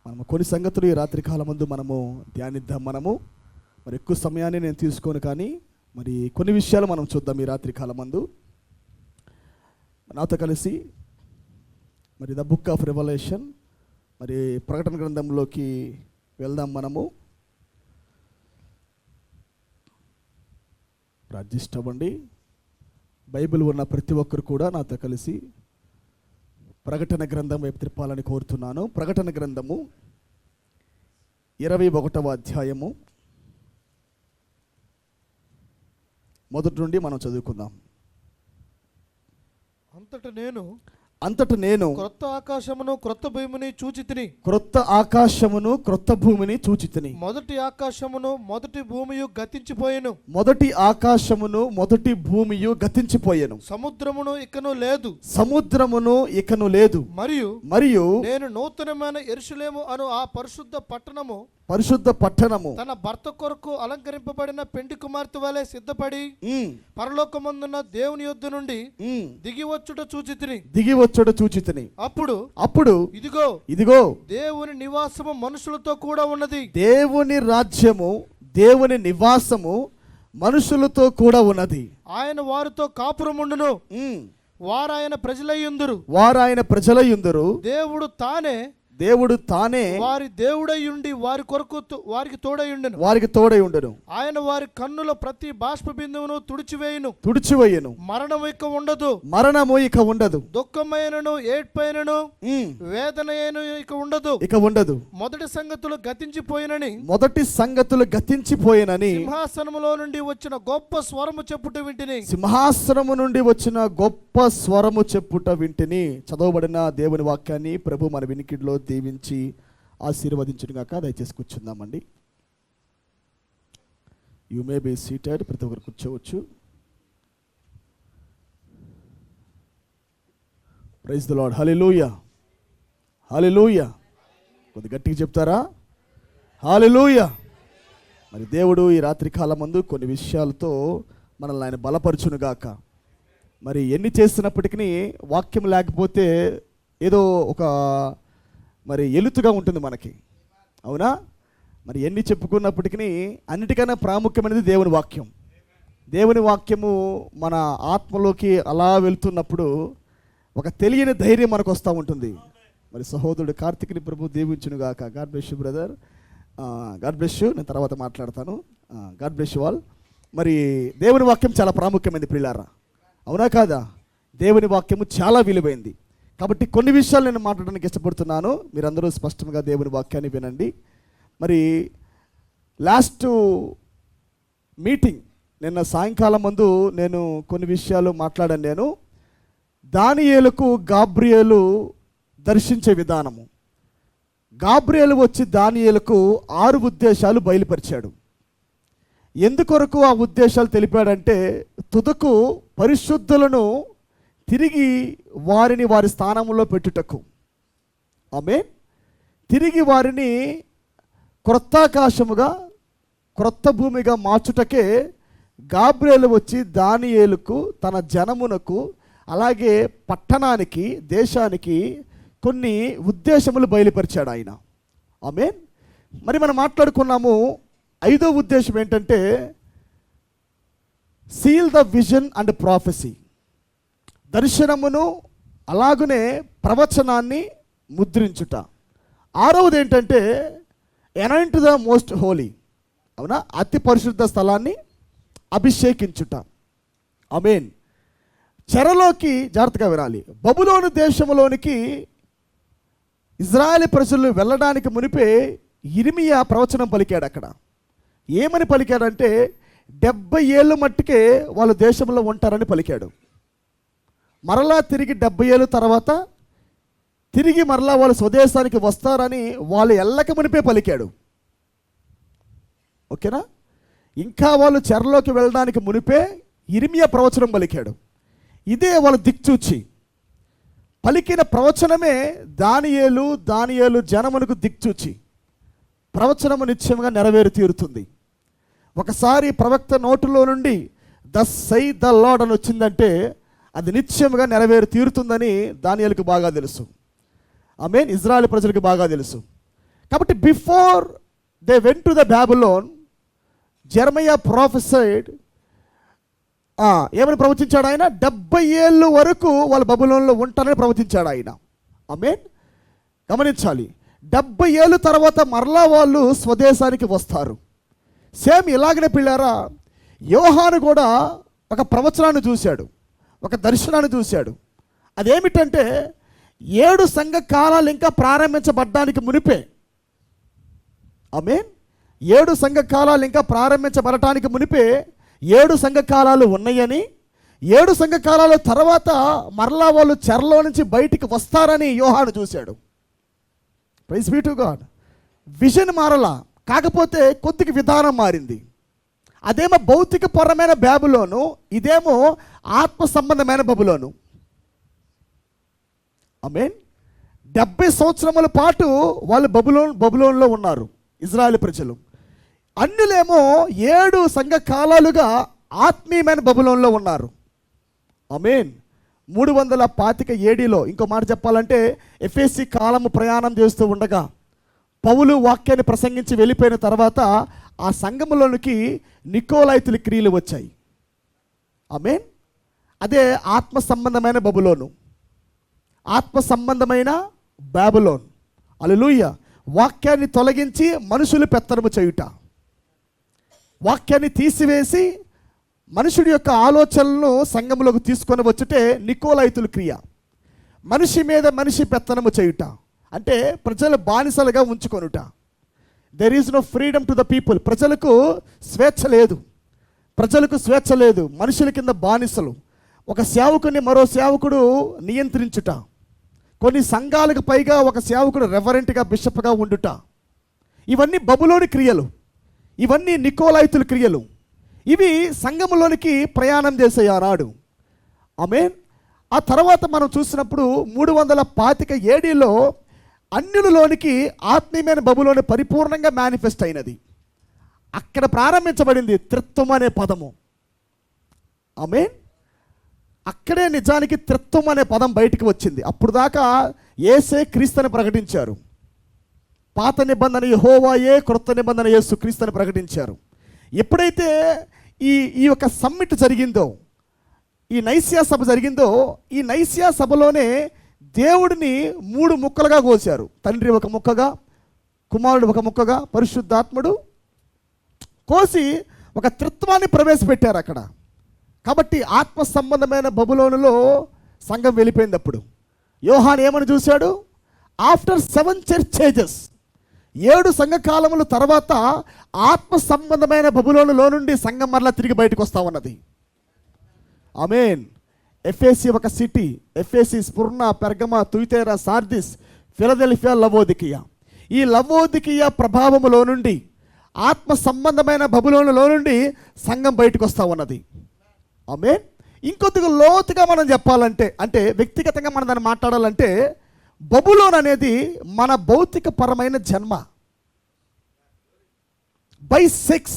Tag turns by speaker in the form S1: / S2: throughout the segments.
S1: మనము కొన్ని సంగతులు ఈ రాత్రి కాలమందు మనము ధ్యానిద్దాం. మరి ఎక్కువ సమయాన్ని నేను తీసుకోను, కానీ మరి కొన్ని విషయాలు మనం చూద్దాం ఈ రాత్రి కాలమందు. నాతో కలిసి మరి ద బుక్ ఆఫ్ రెవల్యూషన్, మరి ప్రకటన గ్రంథంలోకి వెళ్దాం. మనము అడ్జస్ట్ అవ్వండి. బైబిల్ ఉన్న ప్రతి ఒక్కరు కూడా నాతో కలిసి ప్రకటన గ్రంథం వైపు తిప్పాలని కోరుతున్నాను. ప్రకటన గ్రంథము 21వ అధ్యాయము మొదటి నుండి మనం చదువుకుందాం. అంతట నేను
S2: క్రొత్త ఆకాశమును క్రొత్త భూమిని చూచితిని.
S1: క్రొత్త ఆకాశమును క్రొత్త భూమిని చూచితిని.
S2: మొదటి ఆకాశమును మొదటి భూమియు గతించిపోయెను.
S1: మొదటి ఆకాశమును మొదటి భూమియు గతించిపోయెను.
S2: సముద్రమును ఇకను లేదు.
S1: సముద్రమును ఇకను లేదు. మరియు
S2: నేను నూతనమైన యెరూషలేము అను ఆ పరిశుద్ధ పట్టణము తన భర్త కొరకు అలంకరింపబడిన పెండి కుమార్తె వలె సిద్ధపడి పరలోకమందున్న దేవుని యొద్ద నుండి దిగివచ్చుట చూచితిని. అప్పుడు ఇదిగో దేవుని నివాసము మనుషులతో కూడా ఉన్నది. దేవుని రాజ్యము, దేవుని నివాసము మనుషులతో కూడా ఉన్నది. ఆయన వారితో కాపురముండును. వారాయన ప్రజలయ్యుందురు. దేవుడు తానే వారి దేవుడయ్యుండి వారికి తోడయ్యుండును. ఆయన వారి కన్నుల ప్రతి బాష్ప బిందువును తుడిచివేయును. మరణము ఇక ఉండదు. దుఃఖమైనను ఏడ్పైనను వేదనైన ఇక ఉండదు. మొదటి సంగతులు గతించిపోయినని సింహాసనములో నుండి వచ్చిన గొప్ప స్వరము చెప్పుట వింటిని. చదవబడిన దేవుని వాక్యాన్ని ప్రభు మన వినికిడిలో దీవించి ఆశీర్వదించుగాక. దయచేసి కూర్చుందామండి. You may be seated. ప్రతి ఒక్కరు కూర్చోవచ్చు. Praise the Lord. Hallelujah, hallelujah. కొద్ది గట్టిగా చెప్తారా? హల్లెలూయా. మరి దేవుడు ఈ రాత్రి కాలమందు కొన్ని విషయాలతో మనల్ని ఆయన బలపరచునుగాక. మరి ఎన్ని చేస్తున్నప్పటికీ వాక్యం లేకపోతే ఏదో ఒక మరి ఎలుతుగా ఉంటుంది మనకి, అవునా? మరి ఎన్ని చెప్పుకున్నప్పటికీ అన్నిటికన్నా ప్రాముఖ్యమైనది దేవుని వాక్యం. దేవుని వాక్యము మన ఆత్మలోకి అలా వెళ్తున్నప్పుడు ఒక తెలియని ధైర్యం మనకు వస్తూ ఉంటుంది. మరి సహోదరుడు కార్తిక్ని ప్రభు దీవించునుగాక. God bless you brother. God bless you. నేను తర్వాత మాట్లాడతాను. God bless you all. మరి దేవుని వాక్యం చాలా ప్రాముఖ్యమైనది ప్రియులారా, అవునా కాదా? దేవుని వాక్యము చాలా విలువైంది. కాబట్టి కొన్ని విషయాలు నేను మాట్లాడడానికి ఇష్టపడుతున్నాను. మీరందరూ స్పష్టంగా దేవుని వాక్యాన్ని వినండి. మరి లాస్ట్ మీటింగ్ నిన్న సాయంకాలం ముందు నేను కొన్ని విషయాలు మాట్లాడాను. నేను దానియేలుకు గాబ్రియేలు దర్శించే విధానము. గాబ్రియేలు వచ్చి దానియేలుకు 6 ఉద్దేశాలు బయలుపరిచాడు. ఎందుకొరకు ఆ ఉద్దేశాలు తెలిపాడంటే, తుదకు పరిశుద్ధులను తిరిగి వారిని వారి స్థానంలో పెట్టుటకు, ఆమేన్, తిరిగి వారిని క్రొత్త ఆకాశముగా క్రొత్త భూమిగా మార్చుటకే గాబ్రియేలు వచ్చి దానియేలుకు, తన జనమునకు, అలాగే పట్టణానికి, దేశానికి కొన్ని ఉద్దేశములు బయలుపరిచాడు ఆయన. ఆమేన్. మరి మనం మాట్లాడుకున్నాము. 5వ ఉద్దేశం ఏంటంటే seal the vision and prophecy. దర్శనమును అలాగనే ప్రవచనాన్ని ముద్రించుట. 6వది ఏంటంటే ఎనాయింట్ ద మోస్ట్ హోలీ, అవునా, అతి పరిశుద్ధ స్థలాన్ని అభిషేకించుట. ఆమేన్. చెరలోకి జాగ్రత్తగా వినాలి. బబులోను దేశంలోనికి ఇజ్రాయేల్ ప్రజలు వెళ్ళడానికి మునిపే యిర్మీయా ప్రవచనం పలికాడు. అక్కడ ఏమని పలికాడంటే 70 ఏళ్ళు మట్టుకే వాళ్ళు దేశంలో ఉంటారని పలికాడు. మరలా తిరిగి 70 ఏళ్ళ తర్వాత తిరిగి మరలా వాళ్ళు స్వదేశానికి వస్తారని వాళ్ళు ఎల్లక మునిపే పలికాడు. ఓకేనా? ఇంకా వాళ్ళు చెరలోకి వెళ్ళడానికి మునిపే యిర్మీయా ప్రవచనం పలికాడు. ఇదే వాళ్ళ దిక్చూచి పలికిన ప్రవచనమే దానియేలు జనమునకు దిక్చూచి. ప్రవచనము నిశ్చయంగా నెరవేరు తీరుతుంది. ఒకసారి ప్రవక్త నోటులో నుండి దస్ సై ద లార్డ్ అని వచ్చిందంటే అది నిశ్చయంగా నెరవేరు తీరుతుందని దానియేలుకు బాగా తెలుసు. ఆమేన్. ఇజ్రాయెల్ ప్రజలకు బాగా తెలుసు.
S1: కాబట్టి before they went to the Babylon, జెరమయా prophesied, ఏమని ప్రవచించాడు ఆయన? 70 ఏళ్ళు వరకు వాళ్ళు బబులోన్లో ఉంటారని ప్రవచించాడు ఆయన. ఆమేన్. గమనించాలి, 70 ఏళ్ళు తర్వాత మరలా వాళ్ళు స్వదేశానికి వస్తారు. సేమ్ ఇలాగనే పిల్లారా, యోహాను కూడా ఒక ప్రవచనాన్ని చూశాడు, ఒక దర్శనాన్ని చూశాడు. అదేమిటంటే 7 సంఘ కాలాలు ఇంకా ప్రారంభించబడ్డానికి మునిపే, ఆమేన్, 7 సంఘ కాలాలు ఇంకా ప్రారంభించబడటానికి మునిపే 7 సంఘ కాలాలు ఉన్నాయని, 7 సంఘ కాలాల తర్వాత మరలా వాళ్ళు చెరలో నుంచి బయటికి వస్తారని యోహాను చూశాడు. Praise be to God. Vision మారలా, కాకపోతే కొద్దిగా విధానం మారింది. అదేమో భౌతిక పరమైన బబులోను, ఇదేమో ఆత్మ సంబంధమైన బబులోను. ఆమేన్. 70 సంవత్సరముల పాటు వాళ్ళు బబులోన్లో ఉన్నారు ఇజ్రాయేల్ ప్రజలు. అన్యులేమో 7 సంఘ కాలాలుగా ఆత్మీయమైన బబులోన్లో ఉన్నారు. ఆమేన్. 325 ఏడీలో, ఇంకో మాట చెప్పాలంటే ఎఫెసీ కాలము ప్రయాణం చేస్తూ ఉండగా పౌలు వాక్యాన్ని ప్రసంగించి వెళ్ళిపోయిన తర్వాత ఆ సంఘములోనికి నికోలైతుల క్రియలు వచ్చాయి. ఆమేన్. అదే ఆత్మ సంబంధమైన బబులోను, ఆత్మ సంబంధమైన బాబులోన్. హల్లెలూయా. వాక్యాన్ని తొలగించి మనుషులు పెత్తనము చేయుట, వాక్యాన్ని తీసివేసి మనుషుడి యొక్క ఆలోచనలను సంఘంలోకి తీసుకొని వచ్చుటే నికోలైతుల క్రియ. మనిషి మీద మనిషి పెత్తనము చేయుట అంటే ప్రజలు బానిసలుగా ఉంచుకొనుట. There is no freedom to the people. ప్రజలకు స్వేచ్ఛ లేదు, ప్రజలకు స్వేచ్ఛ లేదు, మనుషుల కింద బానిసలు. ఒక సేవకుని మరో సేవకుడు నియంత్రించుట, కొన్ని సంఘాలకు పైగా ఒక సేవకుడు రెవరెంట్గా బిషప్గా ఉండుట, ఇవన్నీ బబులోని క్రియలు, ఇవన్నీ నికోలైతుల క్రియలు. ఇవి సంఘములోనికి ప్రయాణం చేసే ఆనాడు. ఆమేన్. ఆ తర్వాత మనం చూసినప్పుడు 325 ఏడీలో అన్యులలోనికి ఆత్మీయమైన బబులోని పరిపూర్ణంగా మేనిఫెస్ట్ అయినది. అక్కడ ప్రారంభించబడింది త్రిత్వం అనే పదము. ఆమేన్. అక్కడే నిజానికి త్రిత్వం అనే పదం బయటికి వచ్చింది. అప్పుడు దాకా యేసే క్రీస్తుని ప్రకటించారు. పాత నిబంధన యెహోవాయే, క్రొత్త నిబంధన యేసు క్రీస్తుని ప్రకటించారు. ఎప్పుడైతే ఈ యొక్క సమ్మిట్ జరిగిందో, ఈ నైసియా సభ జరిగిందో, ఈ నైసియా సభలోనే దేవుడిని 3 ముక్కలుగా కోశారు. తండ్రి ఒక ముక్కగా, కుమారుడు ఒక ముక్కగా, పరిశుద్ధాత్ముడు కోసి ఒక త్రిత్వాన్ని ప్రవేశపెట్టారు అక్కడ. కాబట్టి ఆత్మ సంబంధమైన బబులోనులో సంఘం వెళ్ళిపోయింది. అప్పుడు యోహాను ఏమని చూశాడు? ఆఫ్టర్ 7 చర్చ్ ఏజెస్, 7 సంఘకాలముల తర్వాత ఆత్మ సంబంధమైన బబులోనులో నుండి సంఘం మరలా తిరిగి బయటకు వస్తా ఉన్నది. ఆమేన్. ఎఫెసీ ఒక సిటీ, ఎఫెసీ, స్పుర్ణ, పెర్గమ, తుయితేరా, సార్దిస్, ఫిలదెల్ఫియా, లవోదికియా. ఈ లవోదికియా ప్రభావములో నుండి, ఆత్మ సంబంధమైన బబులోనులో నుండి సంఘం బయటకు వస్తూ ఉన్నది. ఆమేన్. ఇంకొద్దిగా లోతుగా మనం చెప్పాలంటే, అంటే వ్యక్తిగతంగా మనం దాన్ని మాట్లాడాలంటే, బబులోన్ అనేది మన భౌతిక పరమైన జన్మ. బై 6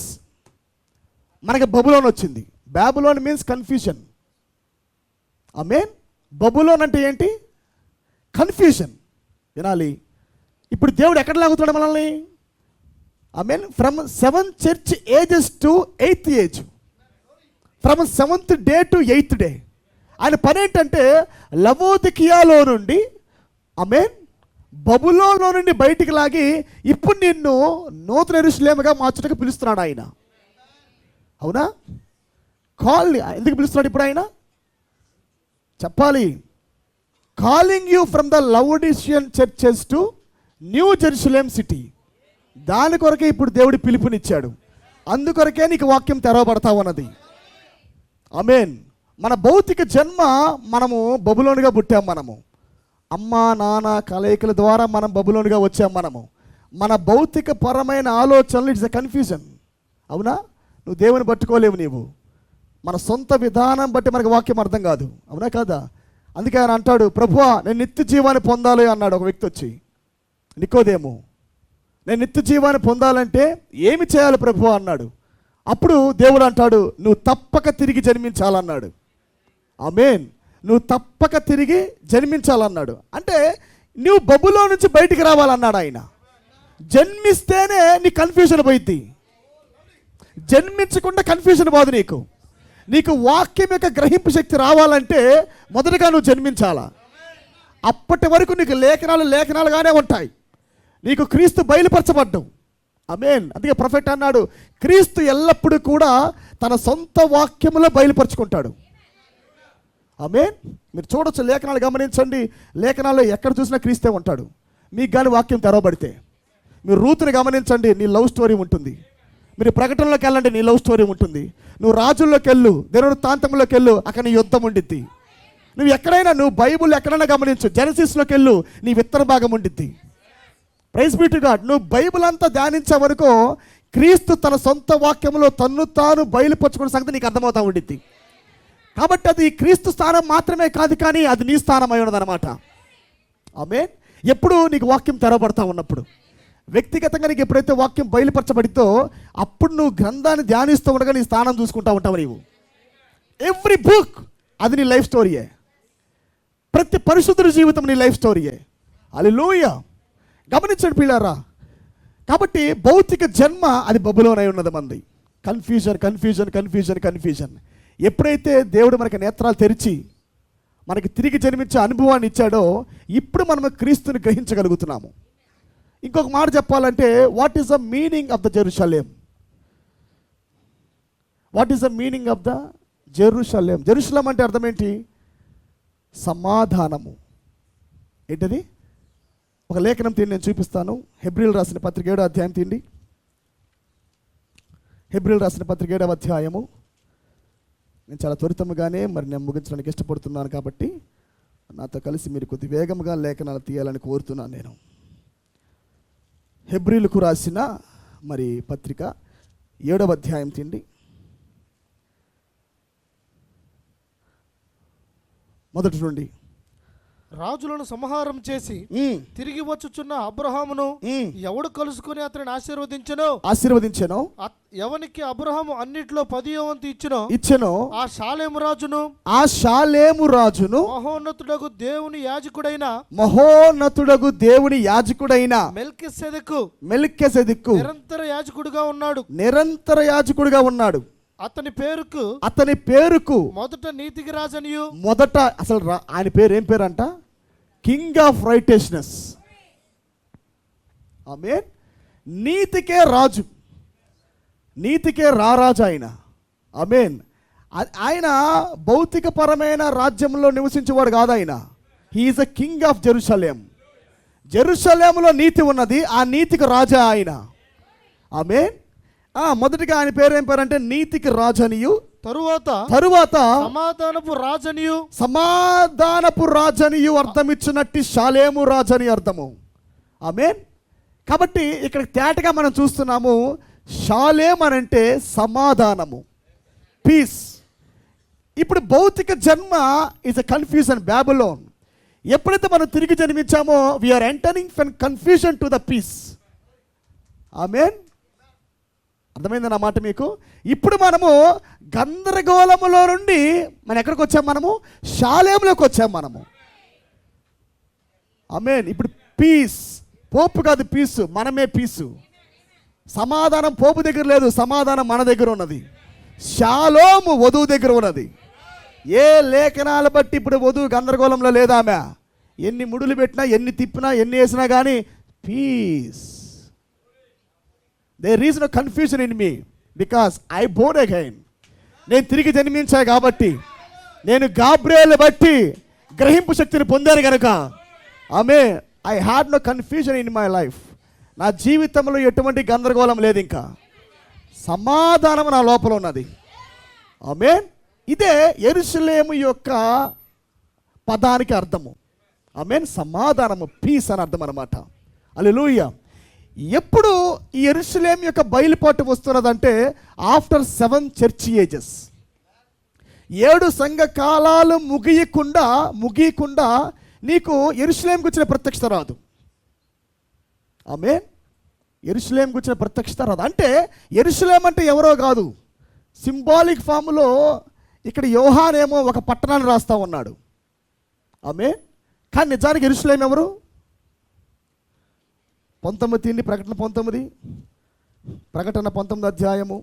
S1: మనకి బబులోన్ వచ్చింది. Babylon means confusion. ఆమేన్. బబులోన్ అంటే ఏంటి? కన్ఫ్యూజన్. వినాలి. ఇప్పుడు దేవుడు ఎక్కడ లాగుతున్నాడు మనల్ని? ఆమేన్. From 7 church ages to 8th age, from 7th day to 8th day. ఆయన పని ఏంటంటే లవోదికియాలో నుండి, ఆమేన్, బబులోన్లో నుండి బయటికి లాగి ఇప్పుడు నిన్ను నూతన యెరూషలేముగా మార్చుటకు పిలుస్తున్నాడు ఆయన. అవునా? కాల్. ఎందుకు పిలుస్తున్నాడు ఇప్పుడు ఆయన? చెప్పాలి. Calling you from the Laodicean churches to new Jerusalem city. దాని కొరకే ఇప్పుడు దేవుడి పిలుపునిచ్చాడు. అందుకొరకే నీకు వాక్యం తెరవబడతా ఉన్నది. ఆమేన్. మన భౌతిక జన్మ, మనము బబులోనుగా పుట్టాం. మనము అమ్మ నాన్న కలయికల ద్వారా మనం బబులోనుగా వచ్చాం. మనము మన భౌతిక పరమైన ఆలోచనలు, ఇట్స్ ఎ కన్ఫ్యూజన్. అవునా? నువ్వు దేవుని పట్టుకోలేవు. నీవు మన సొంత విధానం బట్టి మనకు వాక్యం అర్థం కాదు. అవునా కాదా? అందుకే ఆయన అంటాడు, ప్రభువా నేను నిత్య జీవాన్ని పొందాలి అన్నాడు ఒక వ్యక్తి వచ్చి, నికోదేము. నేను నిత్య జీవాన్ని పొందాలంటే ఏమి చేయాలి ప్రభువా అన్నాడు. అప్పుడు దేవుడు అంటాడు, నువ్వు తప్పక తిరిగి జన్మించాలన్నాడు. ఆమేన్. నువ్వు తప్పక తిరిగి జన్మించాలన్నాడు. అంటే నువ్వు బబులో నుంచి బయటికి రావాలన్నాడు ఆయన. జన్మిస్తేనే నీ కన్ఫ్యూజన్ పోయిద్ది. జన్మించకుండా కన్ఫ్యూజన్ పోదు నీకు. నీకు వాక్యం యొక్క గ్రహింపు శక్తి రావాలంటే మొదటగా నువ్వు జన్మించాలా. అప్పటి వరకు నీకు లేఖనాలుగానే ఉంటాయి. నీకు క్రీస్తు బయలుపరచబడ్డం. ఆమేన్. అందుకే ప్రొఫెట్ అన్నాడు, క్రీస్తు ఎల్లప్పుడూ కూడా తన సొంత వాక్యములో బయలుపరుచుకుంటాడు. ఆమేన్. మీరు చూడొచ్చు, లేఖనాలు గమనించండి. లేఖనాల్లో ఎక్కడ చూసినా క్రీస్తే ఉంటాడు. మీకు కానీ వాక్యం తెరవబడితే. మీరు రూతుని గమనించండి, నీ లవ్ స్టోరీ ఉంటుంది. మీరు ప్రకటనలోకి వెళ్ళండి, నీ లవ్ స్టోరీ ఉంటుంది. నువ్వు రాజుల్లోకి వెళ్ళు, దినవృత్తాంతంలోకి వెళ్ళు, అక్కడ నీ యుద్ధం ఉండిద్ది. నువ్వు ఎక్కడైనా, నువ్వు బైబుల్ ఎక్కడైనా గమనించు, జెనసిస్లోకి వెళ్ళు, నీ విత్తన భాగం ఉండిద్ది. Praise be to God. నువ్వు బైబుల్ అంతా ధ్యానించే వరకు క్రీస్తు తన సొంత వాక్యంలో తన్ను తాను బయలుపరుచుకున్న సంగతి నీకు అర్థమవుతా ఉండిద్ది. కాబట్టి అది క్రీస్తు స్థానం మాత్రమే కాదు, కానీ అది నీ స్థానం అయి ఉన్నదన్నమాట. ఆమేన్. ఎప్పుడు నీకు వాక్యం తెరవబడతా ఉన్నప్పుడు, వ్యక్తిగతంగా నీకు ఎప్పుడైతే వాక్యం బయలుపరచబడితో అప్పుడు నువ్వు గ్రంథాన్ని ధ్యానిస్తూ ఉండగా నీ స్థానం చూసుకుంటా ఉంటావు నీవు. ఎవ్రీ బుక్ అది నీ లైఫ్ స్టోరీయే. ప్రతి పరిశుద్ధుడి జీవితం నీ లైఫ్ స్టోరీయే. హల్లెలూయా. గమనించండి పిల్లారా. కాబట్టి భౌతిక జన్మ అది బబులోనై ఉన్నది మంది. Confusion confusion confusion confusion. ఎప్పుడైతే దేవుడు మనకి నేత్రాలు తెరిచి మనకి తిరిగి జన్మించే అనుభవాన్ని ఇచ్చాడో ఇప్పుడు మనం క్రీస్తుని గ్రహించగలుగుతున్నాము. ఇంకొక మాట చెప్పాలంటే, what is the meaning of the Jerusalem? What is the meaning of the Jerusalem? Jerusalem అంటే అర్థం ఏంటి? సమాధానము. ఏంటది? ఒక లేఖనం తీయండి, నేను చూపిస్తాను. హెబ్రీలు రాసిన పత్రిక 7వ అధ్యాయం తీయండి. హెబ్రీలు రాసిన పత్రిక 7వ అధ్యాయము. నేను చాలా త్వరితముగానే నేను ముగించడానికి ఇష్టపడుతున్నాను, కాబట్టి నాతో కలిసి మీరు కొద్ది వేగంగా లేఖనాలు తీయాలని కోరుతున్నాను నేను. హెబ్రీలకు రాసిన పత్రిక 7వ అధ్యాయం తీయండి. మొదటి నుండి.
S3: రాజులను సంహారం చేసి తిరిగి వచ్చుచున్న అబ్రహామును ఎవడు కలుసుకుని అతనిని
S1: ఆశీర్వదించెనో
S3: ఎవనికి అబ్రహాము అన్నిట్లో 10వ వంతు
S1: ఇచ్చెనో
S3: ఆ షాలేము రాజును మహోన్నతుడగు దేవుని యాజకుడైన మెల్కీసెదెకు నిరంతర యాజకుడుగా ఉన్నాడు. అతని పేరుకు మొదట నీతికి రాజనియు. మొదట అసలు ఆయన పేరు ఏం పేరు అంట? King of righteousness. ఆమేన్. నీతికే రాజు, నీతికే రారాజు ఆయన. ఆమేన్. ఆయన భౌతికపరమైన రాజ్యంలో నివసించేవాడు కాదు ఆయన. He is a king of Jerusalem. జెరూషలేములో నీతి ఉన్నది, ఆ నీతికి రాజా ఆయన. ఆమేన్. మొదటిగా ఆయన పేరు ఏం పేరు అంటే నీతికి రాజనియు, తరువాత సమాధానపు రాజనియు అర్థమిచ్చినట్టు షాలేము రాజని అర్థము. ఆమేన్. కాబట్టి ఇక్కడ తేటగా మనం చూస్తున్నాము, షాలేం అనంటే సమాధానము, పీస్. ఇప్పుడు భౌతిక జన్మ ఇస్ ఎ కన్ఫ్యూజన్, బాబిలోన్. ఎప్పుడైతే మనం తిరిగి జన్మించామో we are entering from confusion to the peace. ఆమేన్. అర్థమైంది నా మాట మీకు? ఇప్పుడు మనము గందరగోళములో నుండి మనం ఎక్కడికి వచ్చాము? మనము షాలేంలోకి వచ్చాము మనము. ఆమేన్. ఇప్పుడు పీస్, పోపు కాదు పీసు, మనమే పీసు. సమాధానం పోపు దగ్గర లేదు, సమాధానం మన దగ్గర ఉన్నది. షాలోము వధువు దగ్గర ఉన్నది. ఏ లేఖనాలు బట్టి ఇప్పుడు వధువు గందరగోళంలో లేదామె. ఎన్ని ముడులు పెట్టినా, ఎన్ని తిప్పినా, ఎన్ని వేసినా కానీ piece. There is no confusion in me because I born again. నేను తిరిగి జన్మించా కాబట్టి, నేను గాబ్రియేలు బట్టి గ్రహింపు శక్తిని పొందాను కనుక, ఆమేన్, I had no confusion in my life. నా జీవితంలో ఎటువంటి గందరగోళం లేదు, ఇంకా సమాధానం నా లోపల ఉన్నది. ఆమేన్. ఇదే యెరూషలేము యొక్క పదానికి అర్థము. ఆమేన్. సమాధానము, పీస్ అని అర్థం అన్నమాట. హల్లెలూయా. ఎప్పుడు ఈ యెరూషలేము యొక్క బయలుపాటు వస్తున్నదంటే ఆఫ్టర్ 7 చర్చ్ ఏజెస్. 7 సంఘ కాలాలు ముగియకుండా నీకు యెరూషలేముకు వచ్చిన ప్రత్యక్షత రాదు. ఆమేన్. యెరూషలేముకు వచ్చిన ప్రత్యక్షత రాదు. అంటే యెరూషలేం అంటే ఎవరో కాదు, సింబాలిక్ ఫామ్లో ఇక్కడ యోహానేమో ఒక పట్టణాన్ని రాస్తా ఉన్నాడు. ఆమేన్. కానీ నిజానికి యెరూషలేం ఎవరు?
S1: 19 తీయండి, ప్రకటన 19, ప్రకటన 19 అధ్యాయము.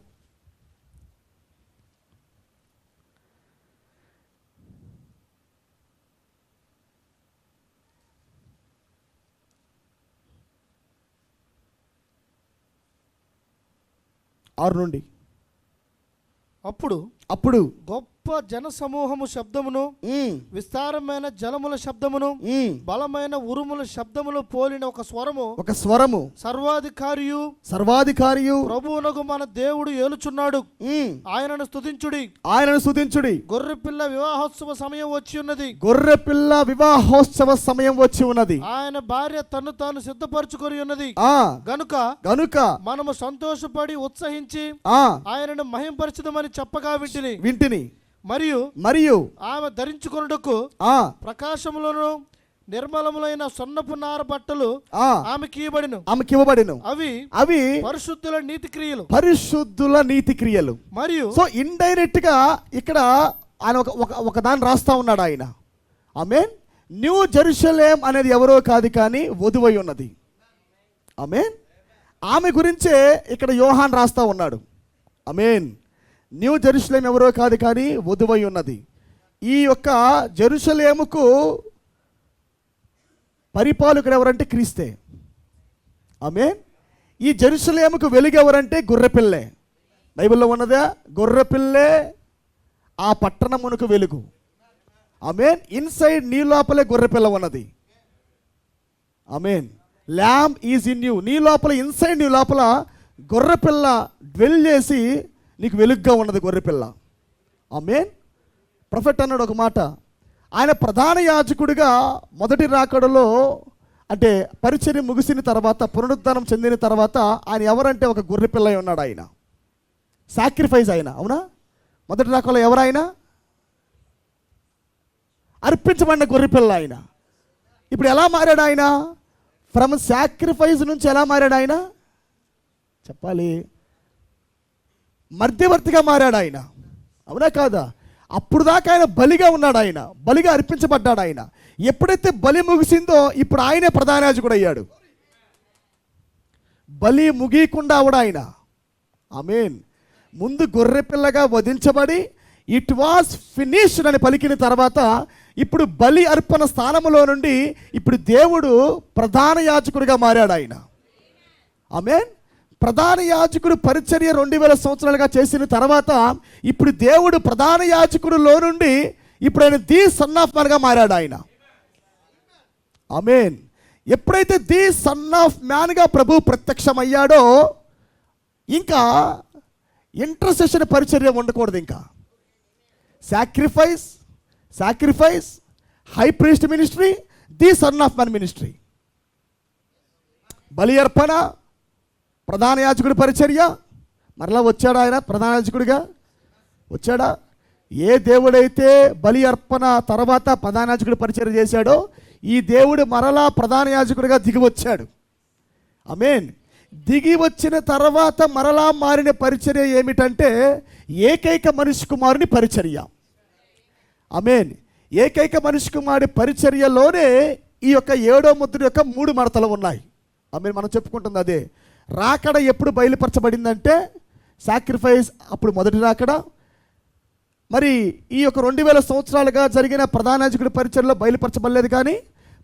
S1: ఆరు నుండి.
S3: అప్పుడు
S2: గొప్ప జన సమూహము శబ్దమును, విస్తారమైన జలముల శబ్దమును, బలమైన ఉరుముల శబ్దములు పోలిన ఒక స్వరము సర్వాధికారియు ప్రభువునకు మన దేవుడు ఏలుచున్నాడు, ఆయనను స్తుతించుడి. గొర్రెపిల్ల వివాహోత్సవ సమయం వచ్చి ఉన్నది. ఆయన భార్య తన్ను తాను సిద్ధపరచుకొని ఉన్నది గనుక మనము సంతోషపడి ఉత్సహించి ఆయనను మహింపరచుదామని చెప్పగా వింటిని. మరియు ఆమె ధరించుకొనుటకు ప్రకాశములను నిర్మలములైన సొన్నపు నార బట్టలు ఆమెకి ఇవ్వబడెను. అవి పరిశుద్ధుల నీతి క్రియలు. మరియు
S1: సో ఇండైరెక్ట్ గా ఇక్కడ ఆయన ఒక దాన్ని రాస్తా ఉన్నాడు ఆయన. ఆమేన్. న్యూ జెరూసలేం అనేది ఎవరో కాదు కానీ వధువై ఉన్నది. ఆమేన్. ఆమె గురించే ఇక్కడ యోహాన్ రాస్తా ఉన్నాడు. ఆమేన్. న్యూ జెరూసలేం ఎవరో కాదు కానీ వధువై ఉన్నది. ఈ యొక్క జెరూసలేముకు పరిపాలకుడు ఎవరంటే క్రీస్తే. ఆమేన్. ఈ జెరూసలేముకు వెలుగు ఎవరంటే గొర్రెపిల్లే. బైబిల్లో ఉన్నదా? గొర్రెపిల్లే ఆ పట్టణమునకు వెలుగు. ఆమేన్. ఇన్సైడ్ నీ లోపలే గొర్రెపిల్ల ఉన్నది. ఆమేన్. Lamb is in you. నీ లోపల ఇన్సైడ్ నీ లోపల గొర్రెపిల్ల డ్వెల్ చేసి నీకు వెలుగ్గా ఉన్నది గొర్రెపిల్ల. ఆమేన్. ప్రొఫెట్ అన్నాడు ఒక మాట, ఆయన ప్రధాన యాజకుడిగా మొదటి రాకడలో అంటే పరిచర్య ముగిసిన తర్వాత పునరుద్ధానం చెందిన తర్వాత ఆయన ఎవరంటే ఒక గొర్రెపిల్ల ఉన్నాడు. ఆయన సాక్రిఫైస్ ఆయన. అవునా? మొదటి రాకడలో ఎవరైనా అర్పించబడిన గొర్రెపిల్ల ఆయన. ఇప్పుడు ఎలా మారాడు ఆయన? ఫ్రమ్ సాక్రిఫైస్ నుంచి ఎలా మారాడు ఆయన? చెప్పాలి. మధ్యవర్తిగా మారాడు ఆయన. అవునా కాదా? అప్పుడు దాకా ఆయన బలిగా ఉన్నాడు. ఆయన బలిగా అర్పించబడ్డాడు. ఆయన ఎప్పుడైతే బలి ముగిసిందో ఇప్పుడు ఆయనే ప్రధాన యాజకుడు అయ్యాడు. బలి ముగియకుండా అవడు ఆయన. ఆమేన్. ముందు గొర్రెపిల్లగా వధించబడి ఇట్ వాస్ ఫినిష్డ్ అని పలికిన తర్వాత ఇప్పుడు బలి అర్పణ స్థానంలో నుండి ఇప్పుడు దేవుడు ప్రధాన యాజకుడిగా మారాడు ఆయన. ఆమేన్. ప్రధాన యాజకుడు పరిచర్య 2000 సంవత్సరాలుగా చేసిన తర్వాత ఇప్పుడు దేవుడు ప్రధాన యాజకుడులో నుండి ఇప్పుడు ఆయన ది సన్ ఆఫ్ మ్యాన్గా మారాడు ఆయన. ఆమేన్. ఎప్పుడైతే ది సన్ ఆఫ్ మ్యాన్గా ప్రభు ప్రత్యక్షమయ్యాడో ఇంకా ఇంటర్సెషన్ పరిచర్య ఉండకూడదు. ఇంకా sacrifice high priest ministry, the son of man ministry. బలి అర్పణ, ప్రధాన యాజకుడి పరిచర్య. మరలా వచ్చాడా ఆయన ప్రధాన యాజకుడిగా? వచ్చాడా? ఏ దేవుడైతే బలి అర్పణ తర్వాత ప్రధాన యాజకుడి పరిచర్య చేశాడో ఈ దేవుడు మరలా ప్రధాన యాజకుడిగా దిగి వచ్చాడు. ఆమేన్. దిగి వచ్చిన తర్వాత మరలా మారిన పరిచర్య ఏమిటంటే ఏకైక మనిషి కుమారుని పరిచర్య. ఆమేన్. ఏకైక మనిషి కుమారుడి పరిచర్యలోనే ఈ యొక్క 7వ ముద్ర యొక్క 3 మడతలు ఉన్నాయి. ఆమేన్. మనం చెప్పుకుంటుంది అదే. రాకడ ఎప్పుడు బయలుపరచబడిందంటే సాక్రిఫైస్ అప్పుడు మొదటి రాకడ. మరి ఈ యొక్క 2000 సంవత్సరాలుగా జరిగిన ప్రధాన యాజకుడి పరిచర్యలో బయలుపరచబడలేదు. కానీ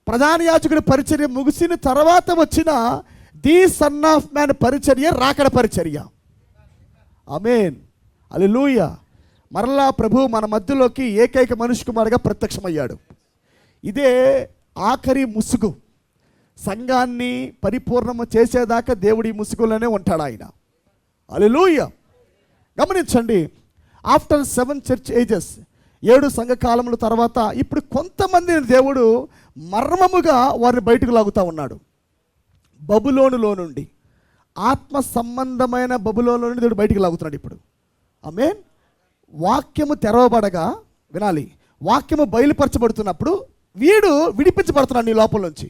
S1: ప్రధాన యాజకుడి పరిచర్య ముగిసిన తర్వాత వచ్చిన ది సన్ ఆఫ్ మ్యాన్ పరిచర్య రాకడ పరిచర్య. ఆమేన్. హల్లెలూయా. మరలా ప్రభు మన మధ్యలోకి ఏకైక మనిషి కుమారుగా ప్రత్యక్షమయ్యాడు. ఇదే ఆఖరి ముసుగు. సంఘాన్ని పరిపూర్ణము చేసేదాకా దేవుడి ముసుగులోనే ఉంటాడు ఆయన. హల్లెలూయా. గమనించండి. ఆఫ్టర్ 7 చర్చ్ ఏజెస్ 7 సంఘ కాలముల తర్వాత ఇప్పుడు కొంతమందిని దేవుడు మర్మముగా వారిని బయటకు లాగుతూ ఉన్నాడు. బబులోనులో నుండి, ఆత్మ సంబంధమైన బబులోనులో నుండి దేవుడు బయటికి లాగుతున్నాడు ఇప్పుడు. ఆమేన్. వాక్యము తెరవబడగా వినాలి. వాక్యము బయలుపరచబడుతున్నప్పుడు వీడు విడిపించబడుతున్నాడు నీ లోపల నుంచి.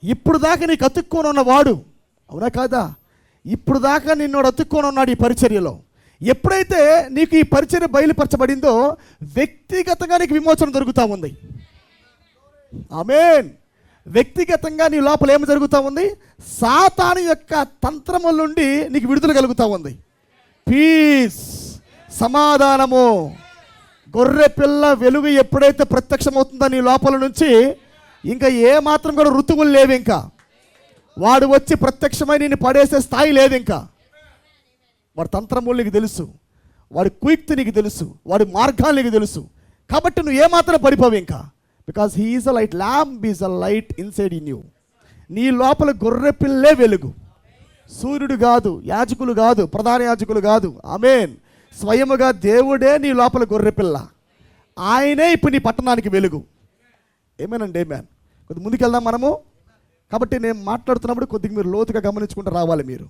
S1: ఇప్పుడు దాకా నీకు అతుక్కొని ఉన్నవాడు, అవునా కాదా? ఇప్పుడు దాకా నిన్నోడు అతుక్కొని ఉన్నాడు ఈ పరిచర్యలో. ఎప్పుడైతే నీకు ఈ పరిచర్య బయలుపరచబడిందో వ్యక్తిగతంగా నీకు విమోచన దొరుకుతూ ఉంది. ఆమేన్. వ్యక్తిగతంగా నీ లోపల ఏమి జరుగుతూ ఉంది? సాతాను యొక్క తంత్రముల నుండి నీకు విడుదల కలుగుతూ ఉంది. పీస్, సమాధానము. గొర్రె పిల్ల వెలుగు ఎప్పుడైతే ప్రత్యక్షమవుతుందో నీ లోపల నుంచి, ఇంకా ఏ మాత్రం కూడా ఋతువులు లేవు. ఇంకా వాడు వచ్చి ప్రత్యక్షమై నిన్ను పడేసే స్థాయి లేదు. ఇంకా వాడి తంత్రములు నీకు తెలుసు, వాడి కుయుక్తి నీకు తెలుసు, వాడి మార్గాలు నీకు తెలుసు. కాబట్టి నువ్వు ఏమాత్రం పడిపోవు ఇంకా. Because he is a light, lamp is a light inside in you. నీ లోపల గొర్రె పిల్లే వెలుగు. సూర్యుడు కాదు, యాజకులు కాదు, ప్రధాన యాజకులు కాదు. ఆమేన్. స్వయముగా దేవుడే నీ లోపల గొర్రె పిల్ల. ఆయనే ఇప్పుడు నీ పట్టణానికి వెలుగు. ఏమేనండి? ఏమేన్. కొద్ది ముందుకెళ్దాం మనము. కాబట్టి నేను మాట్లాడుతున్నప్పుడు కొద్దిగా మీరు లోతుగా గమనించుకుంటూ రావాలి మీరు.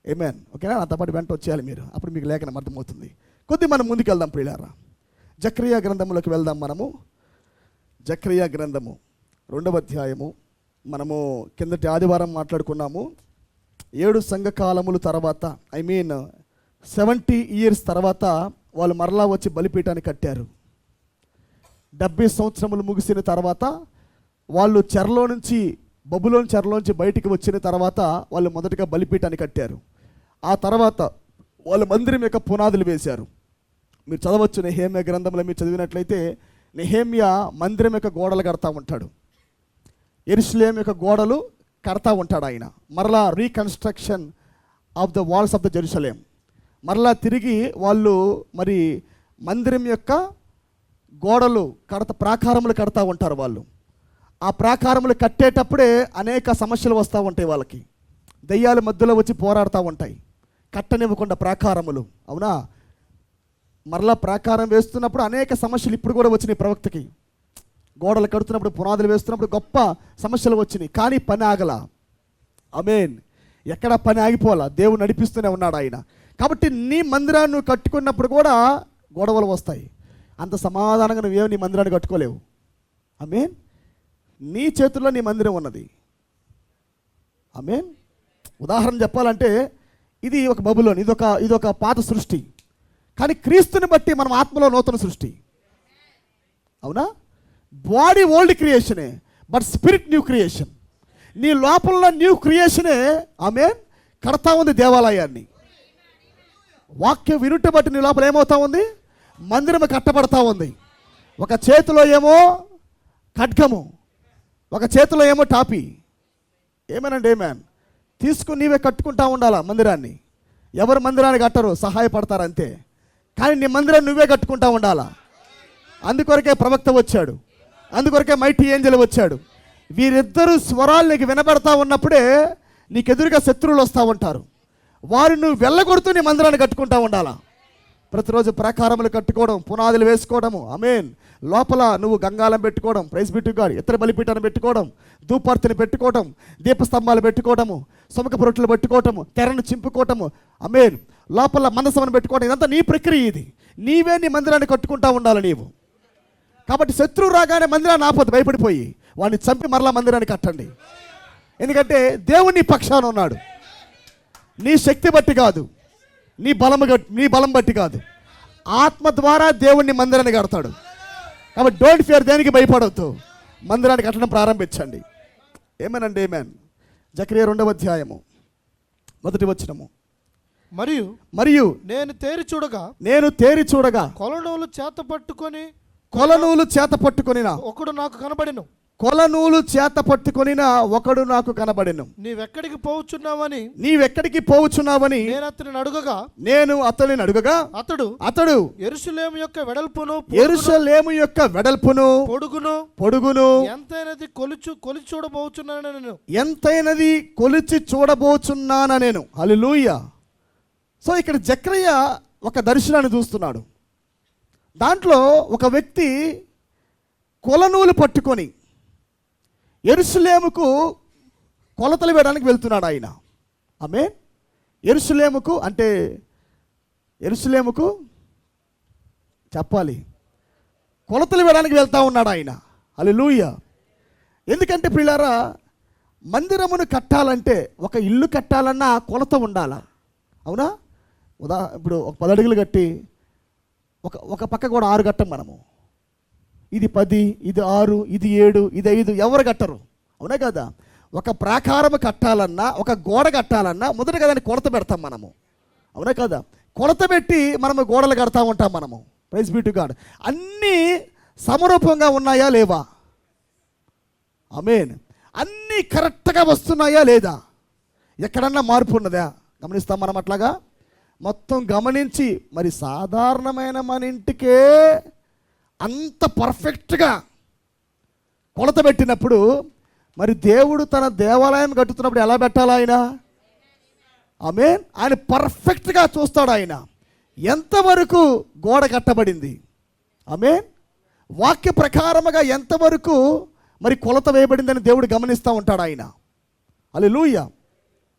S1: ఏమేన్. ఓకేనా? నాతో పాటు వెంట వచ్చేయాలి మీరు, అప్పుడు మీకు లేఖనం అర్థమవుతుంది. కొద్దిగా మనం ముందుకెళ్దాం ప్రియులారా. జకర్యా గ్రంథములోకి వెళ్దాం మనము. జకర్యా గ్రంథము 2వ అధ్యాయము. మనము కిందటి ఆదివారం మాట్లాడుకున్నాము. 7 సంఘకాలముల తర్వాత, 70 years తర్వాత వాళ్ళు మరలా వచ్చి బలిపీఠాన్ని కట్టారు. 70 సంవత్సరములు ముగిసిన తర్వాత వాళ్ళు చెరలో నుంచి, బబులోని చెరలోంచి బయటికి వచ్చిన తర్వాత వాళ్ళు మొదటగా బలిపీఠాన్ని కట్టారు. ఆ తర్వాత వాళ్ళు మందిరం యొక్క పునాదులు వేశారు. మీరు చదవచ్చు నెహెమ్యా గ్రంథంలో. మీరు చదివినట్లయితే నెహెమ్యా మందిరం యొక్క గోడలు కడతా ఉంటాడు, యెరూషలేము యొక్క గోడలు కడతా ఉంటాడు ఆయన. మరలా reconstruction of the walls of the Jerusalem. మరలా తిరిగి వాళ్ళు మరి మందిరం యొక్క గోడలు ప్రాకారములు కడతా ఉంటారు వాళ్ళు. ఆ ప్రాకారములు కట్టేటప్పుడే అనేక సమస్యలు వస్తూ ఉంటాయి వాళ్ళకి. దయ్యాల మధ్యలో వచ్చి పోరాడుతూ ఉంటాయి, కట్టనివ్వకుండా ప్రాకారములు. అవునా? మరలా ప్రాకారం వేస్తున్నప్పుడు అనేక సమస్యలు ఇప్పుడు కూడా వచ్చినాయి ప్రవక్తకి. గోడలు కడుతున్నప్పుడు, పునాదులు వేస్తున్నప్పుడు గొప్ప సమస్యలు వచ్చినాయి, కానీ పని ఆగల. ఆమేన్. ఎక్కడ పని ఆగిపోవాలా, దేవుడు నడిపిస్తూనే ఉన్నాడు ఆయన. కాబట్టి నీ మందిరాన్ని నువ్వు కట్టుకున్నప్పుడు కూడా గొడవలు వస్తాయి. అంత సమాధానంగా నువ్వేమో నీ మందిరాన్ని కట్టుకోలేవు. ఆమేన్. నీ చేతుల్లో నీ మందిరం ఉన్నది. ఆమేన్. ఉదాహరణ చెప్పాలంటే ఇది ఒక బబులోన్, ఇదొక పాత సృష్టి. కానీ క్రీస్తుని బట్టి మనం ఆత్మలో నూతన సృష్టి. అవునా? బాడీ ఓల్డ్ క్రియేషనే, బట్ స్పిరిట్ న్యూ క్రియేషన్. నీ లోపల న్యూ క్రియేషనే ఆమేన్ కడతా ఉంది దేవాలయాన్ని. వాక్యం వినుట బట్టి నీ లోపల ఏమవుతా ఉంది? మందిరం కట్టబడతా ఉంది. ఒక చేతిలో ఏమో ఖడ్గము, ఒక చేతిలో ఏమో టాపీ. ఏమేనండి? ఏమేన్. తీసుకుని నీవే కట్టుకుంటా ఉండాలా మందిరాన్ని. ఎవరు మందిరాన్ని కట్టరు, సహాయపడతారు అంతే. కానీ నీ మందిరాన్ని నువ్వే కట్టుకుంటా ఉండాలా. అందుకొరకే ప్రవక్త వచ్చాడు, అందుకొరకే మైటీ ఏంజెల్ వచ్చాడు. వీరిద్దరూ స్వరాలు నీకు వినబడతా ఉన్నప్పుడే నీకు ఎదురుగా శత్రువులు వస్తూ ఉంటారు. వారు నువ్వు వెళ్ళగొడుతూ నీ మందిరాన్ని కట్టుకుంటా ఉండాలా. ప్రతిరోజు ప్రాకారములు కట్టుకోవడం, పునాదులు వేసుకోవడము. ఆమేన్. లోపల నువ్వు గంగాలం పెట్టుకోవడం, ప్రైజ్ బి టు గాడ్, ఇతర బలిపీఠాన్ని పెట్టుకోవడం, ధూపార్తిని పెట్టుకోవడం, దీపస్తంభాలు పెట్టుకోవడము, సుమక రొట్టెలు పెట్టుకోవటము, తెరను చింపుకోవటము. ఆమేన్. లోపల మందసమను పెట్టుకోవడం. ఇదంతా నీ ప్రక్రియ. ఇది నీవే నీ మందిరాన్ని కట్టుకుంటా ఉండాలి నీవు. కాబట్టి శత్రువు రాగానే మందిరాన్ని ఆపదు, భయపడిపోయి వాడిని చంపి మరలా మందిరాన్ని కట్టండి. ఎందుకంటే దేవుడు నీ పక్షాన ఉన్నాడు. నీ శక్తి బట్టి కాదు, నీ బలం బట్టి కాదు, ఆత్మ ద్వారా దేవుడిని మందిరాన్ని కడతాడు. కాబట్టి డోంట్ ఫియర్, దేనికి భయపడవద్దు, మందిరాన్ని కట్టడం ప్రారంభించండి. ఏమేనండి? ఏమేన్. జకర్యా 2వ అధ్యాయము 1వ వచనము. మరియు
S3: నేను తేరి చూడగా కొలనూలు చేత పట్టుకొనిన ఒకడు నాకు కనబడెను.
S1: కొలనూలు చేత పట్టుకొనిన ఒకడు నాకు కనబడెను.
S3: నీవెక్కడికి పోవుచున్నావని నేను అతనిని అడుగగా అతడు యెరూషలేము యొక్క వెడల్పును పొడుగును ఎంతైనది కొలిచి చూడబోచున్నాను నేను. హల్లెలూయా. సో ఇక్కడ జకర్యా ఒక దర్శనాన్ని చూస్తున్నాడు. దాంట్లో ఒక వ్యక్తి కొలనూలు పట్టుకొని యెరూషలేముకు కొలతలు వేయడానికి వెళ్తున్నాడు ఆయన. ఆమేన్. యెరూషలేముకు అంటే యెరూషలేముకు చెప్పాలి, కొలతలు వేయడానికి వెళ్తా ఉన్నాడు ఆయన. హల్లెలూయా. ఎందుకంటే ప్రియులారా, మందిరమును కట్టాలంటే, ఒక ఇల్లు కట్టాలన్నా కొలత ఉండాలా. అవునా? ఇప్పుడు ఒక 10 అడుగులు కట్టి ఒక పక్క కూడా 6 కట్టం మనము. ఇది 10, ఇది 6, ఇది 7, ఇది 5 ఎవరు కట్టరు.
S1: అవునా కదా? ఒక ప్రాకారం కట్టాలన్నా, ఒక గోడ కట్టాలన్నా మొదటగా దాన్ని కొలత పెడతాం మనము. అవునా కదా? కొలత పెట్టి మనము గోడలు కడతా ఉంటాం మనము. Praise be to God. అన్నీ సమరూపంగా ఉన్నాయా లేవా? ఆమేన్. అన్నీ కరెక్ట్గా వస్తున్నాయా లేదా? ఎక్కడన్నా మార్పు ఉన్నదా? గమనిస్తాం మనం అట్లాగా మొత్తం గమనించి, మరి సాధారణమైన మన ఇంటికే అంత పర్ఫెక్ట్గా కొలత పెట్టినప్పుడు, మరి దేవుడు తన దేవాలయం కట్టుతున్నప్పుడు ఎలా పెట్టాలి ఆయన? ఆమేన్. ఆయన పర్ఫెక్ట్గా చూస్తాడు. ఆయన ఎంతవరకు గోడ కట్టబడింది, ఆమేన్, వాక్య ప్రకారముగా ఎంతవరకు మరి కొలత వేయబడిందని దేవుడు గమనిస్తూ ఉంటాడు ఆయన. హల్లెలూయా.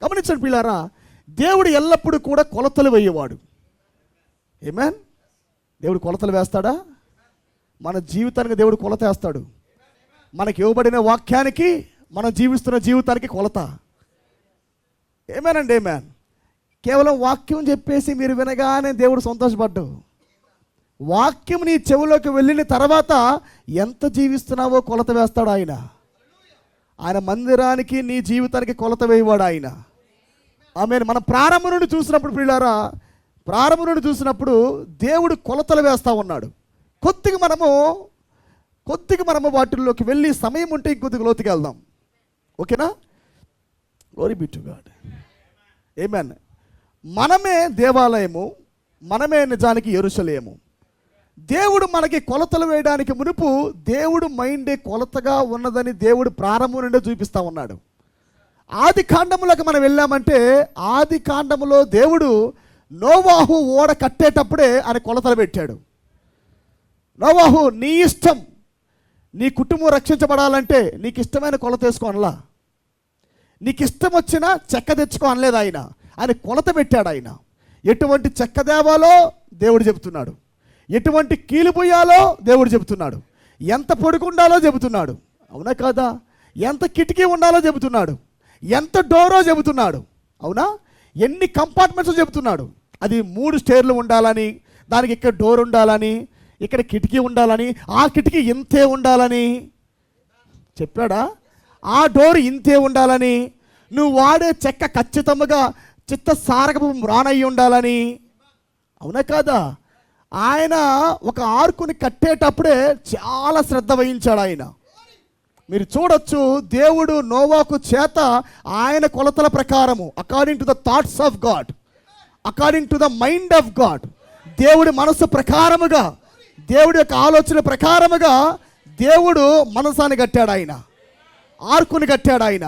S1: గమనించండి పిల్లారా, దేవుడు ఎల్లప్పుడూ కూడా కొలతలు వేయేవాడు. ఆమేన్. దేవుడు కొలతలు వేస్తాడా? మన జీవితానికి దేవుడు కొలత వేస్తాడు. మనకి ఇవ్వబడిన వాక్యానికి, మనం జీవిస్తున్న జీవితానికి కొలత. ఏమేనండి? ఏమేన్. కేవలం వాక్యం చెప్పేసి మీరు వినగానే దేవుడు సంతోషపడ్డు. వాక్యం నీ చెవులోకి వెళ్ళిన తర్వాత ఎంత జీవిస్తున్నావో కొలత వేస్తాడు ఆయన. ఆయన మందిరానికి, నీ జీవితానికి కొలత వేయవాడు ఆయన. ఆమేన్. మన ప్రారంభం నుండి చూసినప్పుడు పిల్లారా, ప్రారంభం నుండి చూసినప్పుడు దేవుడు కొలతలు వేస్తూ ఉన్నాడు. కొద్దిగా మనము వాటిల్లోకి వెళ్ళి సమయం ఉంటే ఇంకొద్దిగా లోతుకి వెళ్దాం. ఓకేనా? Glory be to God. ఆమేన్. మనమే దేవాలయము, మనమే నిజానికి యెరూషలేము. దేవుడు మనకి కొలతలు వేయడానికి మునుపు దేవుడు మైండే కొలతగా ఉన్నదని దేవుడు ప్రారంభం నుండే చూపిస్తూ ఉన్నాడు. ఆది కాండములకు మనం వెళ్ళామంటే, ఆది కాండములో దేవుడు నోవాహు ఓడ కట్టేటప్పుడే ఆయన కొలతలు పెట్టాడు. నోవాహు, నీ ఇష్టం, నీ కుటుంబం రక్షించబడాలంటే నీకు ఇష్టమైన కొలత వేసుకో అనలా. నీకు ఇష్టం వచ్చినా చెక్క తెచ్చుకో అనలేదు ఆయన. ఆయన కొలత పెట్టాడు ఆయన. ఎటువంటి చెక్క తేవాలో దేవుడు చెబుతున్నాడు, ఎటువంటి కీలు పోయాలో దేవుడు చెబుతున్నాడు, ఎంత పొడుగు ఉండాలో చెబుతున్నాడు. అవునా కాదా? ఎంత కిటికీ ఉండాలో చెబుతున్నాడు, ఎంత డోరో చెబుతున్నాడు. అవునా? ఎన్ని కంపార్ట్మెంట్స్ చెబుతున్నాడు. అది 3 స్టేర్లు ఉండాలని, దానికి ఇక్కడ డోర్ ఉండాలని, ఇక్కడ కిటికీ ఉండాలని, ఆ కిటికీ ఇంతే ఉండాలని చెప్పాడా? ఆ డోర్ ఇంతే ఉండాలని, నువ్వు వాడే చెక్క ఖచ్చితంగా చిత్తసారకపు రానయ్యి ఉండాలని. అవునా కాదా? ఆయన ఒక ఆర్కుని కట్టేటప్పుడే చాలా శ్రద్ధ వహించాడు ఆయన. మీరు చూడొచ్చు, దేవుడు నోవాకు చేత ఆయన కొలతల ప్రకారము, according to the thoughts of God, according to the mind of God, దేవుడి మనసు ప్రకారముగా, దేవుడి యొక్క ఆలోచన ప్రకారముగా దేవుడు మనసాన్ని కట్టాడు ఆయన, ఆర్కుని కట్టాడు ఆయన.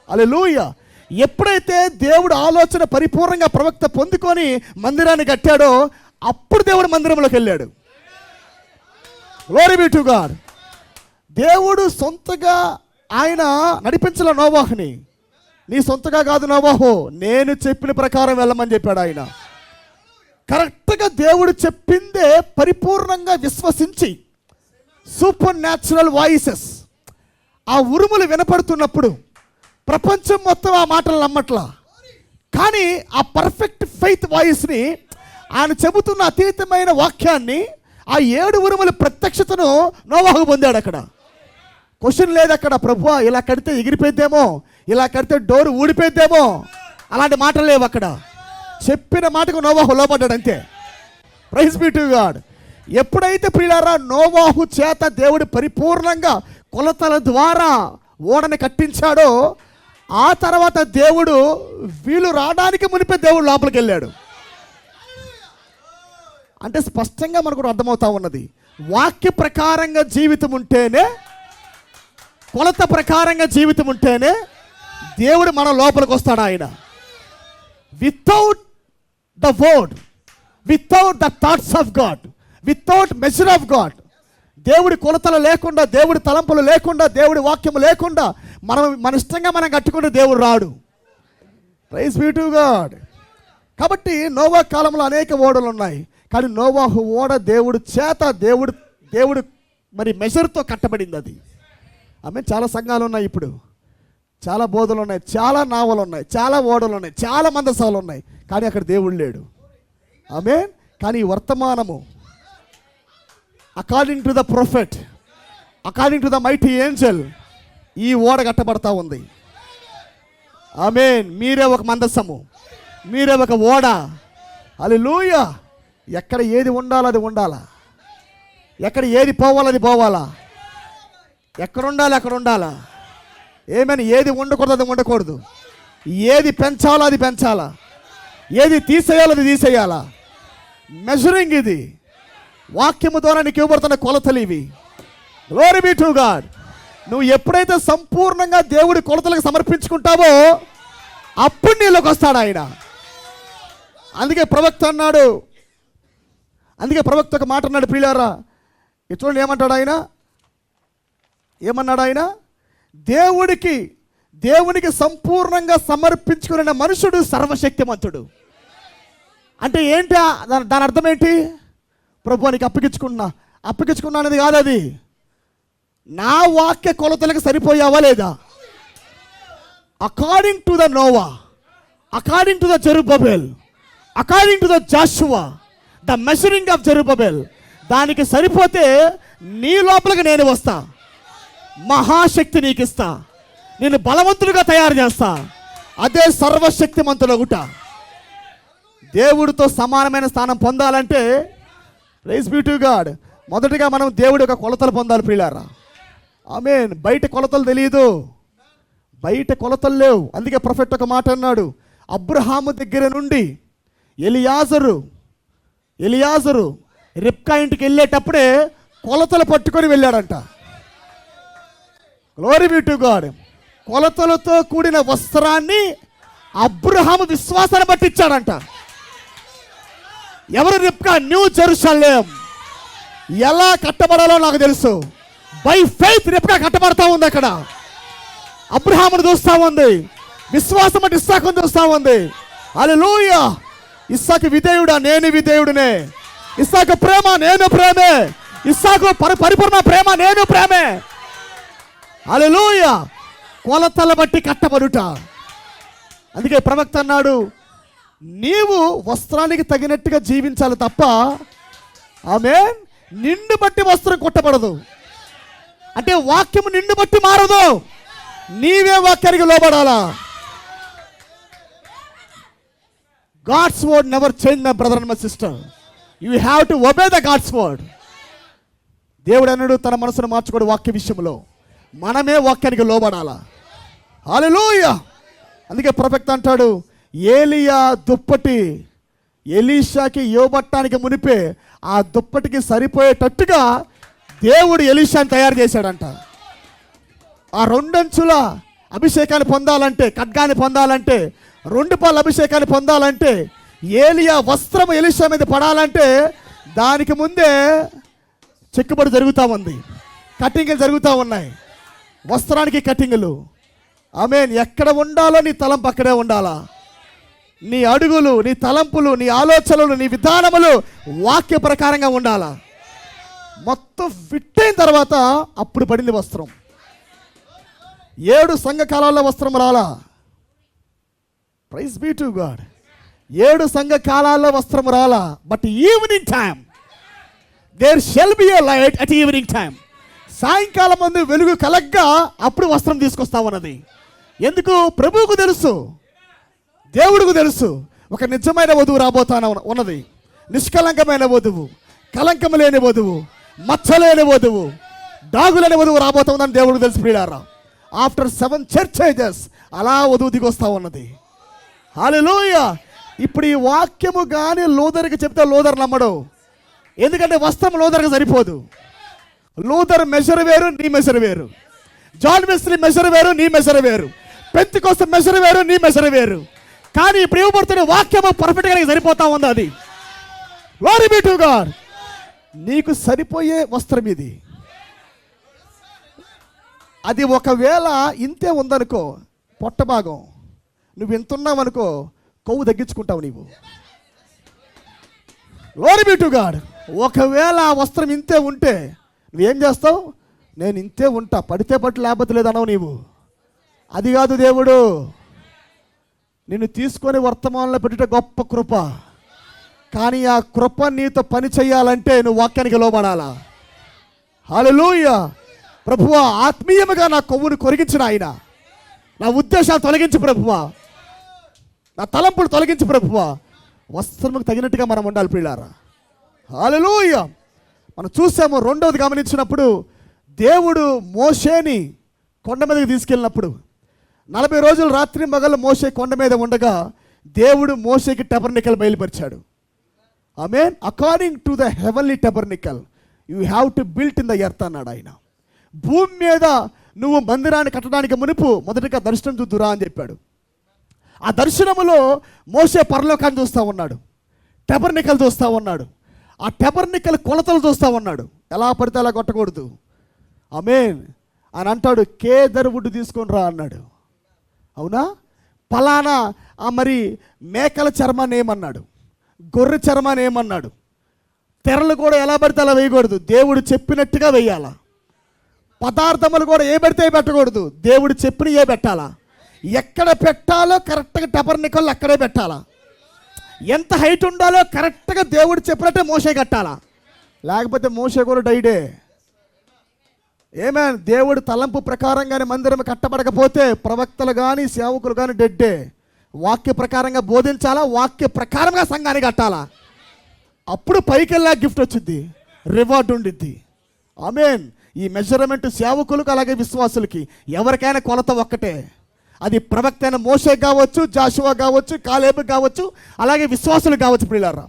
S1: హల్లెలూయా. ఎప్పుడైతే దేవుడు ఆలోచన పరిపూర్ణంగా ప్రవక్త పొందుకొని మందిరాన్ని కట్టాడో అప్పుడు దేవుడు మందిరంలోకి వెళ్ళాడు. Glory be to God. దేవుడు సొంతగా ఆయన నడిపించల నోవాహుని. నీ సొంతగా కాదు నోవాహు, నేను చెప్పిన ప్రకారం వెళ్ళమని చెప్పాడు ఆయన. కరెక్ట్గా దేవుడు చెప్పిందే పరిపూర్ణంగా విశ్వసించి, సూపర్ న్యాచురల్ వాయిసెస్, ఆ ఉరుములు వినపడుతున్నప్పుడు ప్రపంచం మొత్తం ఆ మాటలు నమ్మట్లా, కానీ ఆ పర్ఫెక్ట్ ఫెయిత్ వాయిస్ని, ఆయన చెబుతున్న అతీతమైన వాక్యాన్ని, ఆ 7 ఉరుముల ప్రత్యక్షతను నోవాహు పొందాడు. అక్కడ క్వశ్చన్ లేదు. అక్కడ ప్రభువా ఇలా కడితే ఎగిరిపోయిద్దేమో, ఇలా కడితే డోర్ ఊడిపోయిద్దేమో, అలాంటి మాటలు లేవు. అక్కడ చెప్పిన మాటకు నోవాహు లోపడ్డాడు అంతే. Praise be to God. ఎప్పుడైతే ప్రియులారా నోవాహు చేత దేవుడు పరిపూర్ణంగా కొలతల ద్వారా ఓడని కట్టించాడో, ఆ తర్వాత దేవుడు వీళ్ళు రావడానికి మునిపే దేవుడు లోపలికి వెళ్ళాడు. అంటే స్పష్టంగా మనకు అర్థమవుతా ఉన్నది, వాక్య ప్రకారంగా జీవితం ఉంటేనే, కొలత ప్రకారంగా జీవితం ఉంటేనే దేవుడు మన లోపలికి వస్తాడు. ఆయన without the word, without the thoughts of God, without measure of God, దేవుడి కొలతలు లేకుండా, దేవుడి తలంపులు లేకుండా, దేవుడి వాక్యము లేకుండా మన ఇష్టంగా మనం కట్టుకుంటే దేవుడు రాడు. Praise be to God. కాబట్టి నోవా కాలంలో అనేక ఓడలు ఉన్నాయి, కానీ నోవాహు ఓడ దేవుడు చేత, దేవుడు మరి మెజర్తో కట్టబడింది అది. ఆమె చాలా సంఘాలు ఉన్నాయి, ఇప్పుడు చాలా బోధలు ఉన్నాయి, చాలా నావలు ఉన్నాయి, చాలా ఓడలు ఉన్నాయి, చాలా మందసాలు ఉన్నాయి, కానీ అక్కడ దేవుడు లేడు. ఆమె కానీ వర్తమానము according to the prophet, according to the mighty Angel, ఈ ఓడ కట్టబడతా ఉంది. ఆమేన్. మీరే ఒక మందసము, మీరే ఒక ఓడ. హల్లెలూయా. ఎక్కడ ఏది ఉండాలో అది ఉండాలా, ఎక్కడ ఏది పోవాలో అది పోవాలా, ఎక్కడ ఉండాలి అక్కడ ఉండాలా. ఏమని ఏది ఉండకూడదు అది ఉండకూడదు, ఏది పెంచాలో అది పెంచాలా, ఏది తీసేయాలో అది తీసేయాలా. మెజరింగ్ ఇది. వాక్యము ద్వారా నీకు ఇవ్వబడుతున్న కొలతలు ఇవి. Glory be to God. నువ్వు ఎప్పుడైతే సంపూర్ణంగా దేవుడి కొలతలకు సమర్పించుకుంటావో అప్పుడు నీలోకి వస్తాడు ఆయన. అందుకే ప్రవక్త అన్నాడు, అందుకే ప్రవక్త ఒక మాట అన్నాడు, ప్రియులారా చూడండి ఏమంటాడు ఆయన, ఏమన్నాడు ఆయన, దేవునికి సంపూర్ణంగా సమర్పించుకున్న మనుషుడు సర్వశక్తిమంతుడు. అంటే ఏంటి దాని అర్థం ఏంటి? ప్రభు నీకు అప్పగించుకున్నా అనేది కాదు అది. నా వాక్య కొలతలకు సరిపోయావా లేదా? According to the Noah, according to the Zerubbabel, according to the Joshua, the measuring of Zerubbabel, దానికి సరిపోతే నీ లోపలికి నేను వస్తా, మహాశక్తి నీకు ఇస్తా, నేను బలవంతుడిగా తయారు చేస్తా. అదే సర్వశక్తిమంతుడగుట. దేవుడితో సమానమైన స్థానం పొందాలంటే ప్రైజ్ బి టు గాడ్, మొదటిగా మనం దేవుడి యొక్క కొలతలు పొందాలి ప్రియులారా. ఆమేన్. బయట కొలతలు తెలియదు, బయట కొలతలు లేవు. అందుకే ప్రొఫెట్ ఒక మాట అన్నాడు, అబ్రహాము దగ్గర నుండి ఎలియాజరు రిబ్కా ఇంటికి వెళ్ళేటప్పుడే కొలతలు పట్టుకొని వెళ్ళాడంట. Glory be to God. కొలతలతో కూడిన వస్త్రాన్ని అబ్రహాము విశ్వాసాన్ని బట్టి ఇచ్చాడంట. ఎవరు రిబ్కా? New Jerusalem. ఎలా కట్టబడాలో నాకు తెలుసు. బై ఫెయిత్ రిబ్కా కట్టబడతా ఉంది. అక్కడ అబ్రహామును చూస్తా ఉంది, విశ్వాసం అంటే ఇస్సాకును చూస్తా ఉంది. హల్లెలూయా. ఇస్సాకు విధేయుడా, నేను విధేయుడినే. ఇస్సాకు ప్రేమ, నేను ప్రేమే. ఇస్సాకు పరిపూర్ణ ప్రేమ, నేను ప్రేమే. హల్లెలూయా. కొలతల బట్టి కట్టబడుట. అందుకే ప్రవక్త అన్నాడు, నీవు వస్త్రానికి తగినట్టుగా జీవించాలి తప్ప ఆమేన్ నిన్ను బట్టి వస్త్రం కొట్టబడదు. అంటే వాక్యము నిన్ను బట్టి మారదు, నీవే వాక్యానికి లోబడాలా. God's word never change my brother and my sister. You have to obey the God's word. దేవుడు అన్నాడు తన మనసును మార్చుకోడు వాక్య విషయంలో. మనమే వాక్యానికి లోబడాలా. హల్లెలూయా. అందుకే ప్రవక్త అంటాడు, ఏలియా దుప్పటి ఎలీషాకి ఇవ్వబట్టానికి మునిపే ఆ దుప్పటికి సరిపోయేటట్టుగా దేవుడు ఎలీషాని తయారు చేశాడంట. ఆ రెండంచుల అభిషేకాన్ని పొందాలంటే, ఖడ్గాన్ని పొందాలంటే, 2 పాల అభిషేకాన్ని పొందాలంటే, ఏలియా వస్త్రం ఎలీషా మీద పడాలంటే దానికి ముందే చెక్కుబడి జరుగుతూ ఉంది, కటింగ్లు జరుగుతూ ఉన్నాయి. వస్త్రానికి కటింగ్లు. ఆమేన్. ఎక్కడ ఉండాలో నీ తలంపు అక్కడే ఉండాలా. నీ అడుగులు, నీ తలంపులు, నీ ఆలోచనలు, నీ విధానములు వాక్య ప్రకారంగా ఉండాలా. మొత్తం ఫిట్ అయిన తర్వాత అప్పుడు పడింది వస్త్రం. 7 సంఘకాలాల్లో వస్త్రం రాలా. Praise be to God. 7 సంఘకాలాల్లో వస్త్రం రాలా. But evening time there shall be a light at evening time. సాయంకాలం ముందు వెలుగు కలగ్గా అప్పుడు వస్త్రం తీసుకొస్తామన్నది. ఎందుకు? ప్రభువుకు తెలుసు, దేవుడికి తెలుసు. ఒక నిజమైన వధువు రాబోతాన ఉన్నది. నిష్కలంకమైన వధువు, కలంకం లేని వధువు, మచ్చలేని వధువు, డాగులేని వధువు రాబోతుందని దేవుడికి తెలుసు ప్రియులారా. ఆఫ్టర్ 7 చర్చ్ ఏజెస్ అలా వధువు దిగొస్తా ఉన్నది. హల్లెలూయా. ఇప్పుడు ఈ వాక్యము కానీ లూథర్కి చెప్తే లూథర్ నమ్మడు. ఎందుకంటే వస్త్రం లూథర్కి సరిపోదు. లూథర్ మెజర్ వేరు, నీ మెజర్ వేరు. జాన్ వెస్లీ మెజర్ వేరు, నీ మెజర్ వేరు. పెంతెకోస్తు మెజర్ వేరు, నీ మెజర్ వేరు. కానీ ఇప్పుడు ఇవ్వబడుతున్న వాక్యము పర్ఫెక్ట్గా నీకు సరిపోతా ఉంది. అది గ్లోరీ బి టు గాడ్. నీకు సరిపోయే వస్త్రం ఇది. అది ఒకవేళ ఇంతే ఉందనుకో, పొట్ట భాగం నువ్వు ఎంత ఉన్నావనుకో, కొవ్వు తగ్గించుకుంటావు నీవు. Glory be to God. ఒకవేళ ఆ వస్త్రం ఇంతే ఉంటే నువ్వేం చేస్తావు? నేను ఇంతే ఉంటా, పడితే పట్టు లేకపోతే లేదన్నావు నీవు. అది కాదు దేవుడు నిన్ను తీసుకొని వర్తమానంలో పెట్టుట గొప్ప కృప. కానీ ఆ కృప నీతో పని చేయాలంటే నువ్వు వాక్యానికి లోబడాలా. హల్లెలూయా. ప్రభువా, ఆత్మీయముగా నా కొవ్వును కొరిగించిన ఆయన, నా ఉద్దేశాలు తొలగించి ప్రభువా, నా తలంపులు తొలగించి ప్రభువా. వస్త్రముకు తగినట్టుగా మనం ఉండాలి ప్రియులారా. హల్లెలూయా. మనం చూసాము. రెండవది గమనించినప్పుడు, దేవుడు మోషేని కొండ మీదకి తీసుకెళ్ళినప్పుడు 40 రోజులు రాత్రి మగళ్ళు మోషే కొండ మీద ఉండగా దేవుడు మోషేకి టెబర్నికల్ బయలుపరిచాడు. ఆమేన్. According to the heavenly tabernacle you have to built in the earth అన్నాడు ఆయన. భూమి మీద నువ్వు మందిరాన్ని కట్టడానికి మునుపు మొదటిగా దర్శనం చూద్దురా అని చెప్పాడు. ఆ దర్శనములో మోషే పరలోకాన్ని చూస్తూ ఉన్నాడు, టెబర్నికల్ చూస్తూ ఉన్నాడు, ఆ టెబర్నికల్ కొలతలు చూస్తూ ఉన్నాడు. ఎలా పడితే అలా కొట్టకూడదు. ఆమేన్. అని అంటాడు, కేదర్ వుడ్ తీసుకొని రా అన్నాడు. అవునా? పలానా మరి మేకల చర్మాన్ని ఏమన్నాడు, గొర్రె చర్మాన్ని ఏమన్నాడు. తెరలు కూడా ఎలా పడితే అలా వేయకూడదు, దేవుడు చెప్పినట్టుగా వేయాలా. పదార్థములు కూడా ఏ పడితే పెట్టకూడదు, దేవుడు చెప్పిన ఏ పెట్టాలా. ఎక్కడ పెట్టాలో కరెక్ట్గా టెబర్నికల్ అక్కడే పెట్టాలా. ఎంత హైట్ ఉండాలో కరెక్ట్గా దేవుడు చెప్పినట్టే మోషే కట్టాలా. లేకపోతే మోషే కూడా డైడే. ఏమే, దేవుడు తలంపు ప్రకారంగానే మందిరం కట్టబడకపోతే ప్రవక్తలు కానీ సేవకులు కానీ డెడ్డే. వాక్య ప్రకారంగా బోధించాలా, వాక్య ప్రకారంగా సంఘాన్ని కట్టాలా. అప్పుడు పైకి వెళ్ళా గిఫ్ట్ వచ్చింది, రివార్డు ఉండిద్ది. ఆమేన్. ఈ మెజర్మెంట్ సేవకులకు అలాగే విశ్వాసులకి ఎవరికైనా కొలత ఒక్కటే. అది ప్రవక్త అయిన మోషే కావచ్చు, జాషువా కావచ్చు, కాలేబు కావచ్చు, అలాగే విశ్వాసులు కావచ్చు ప్రియులారా,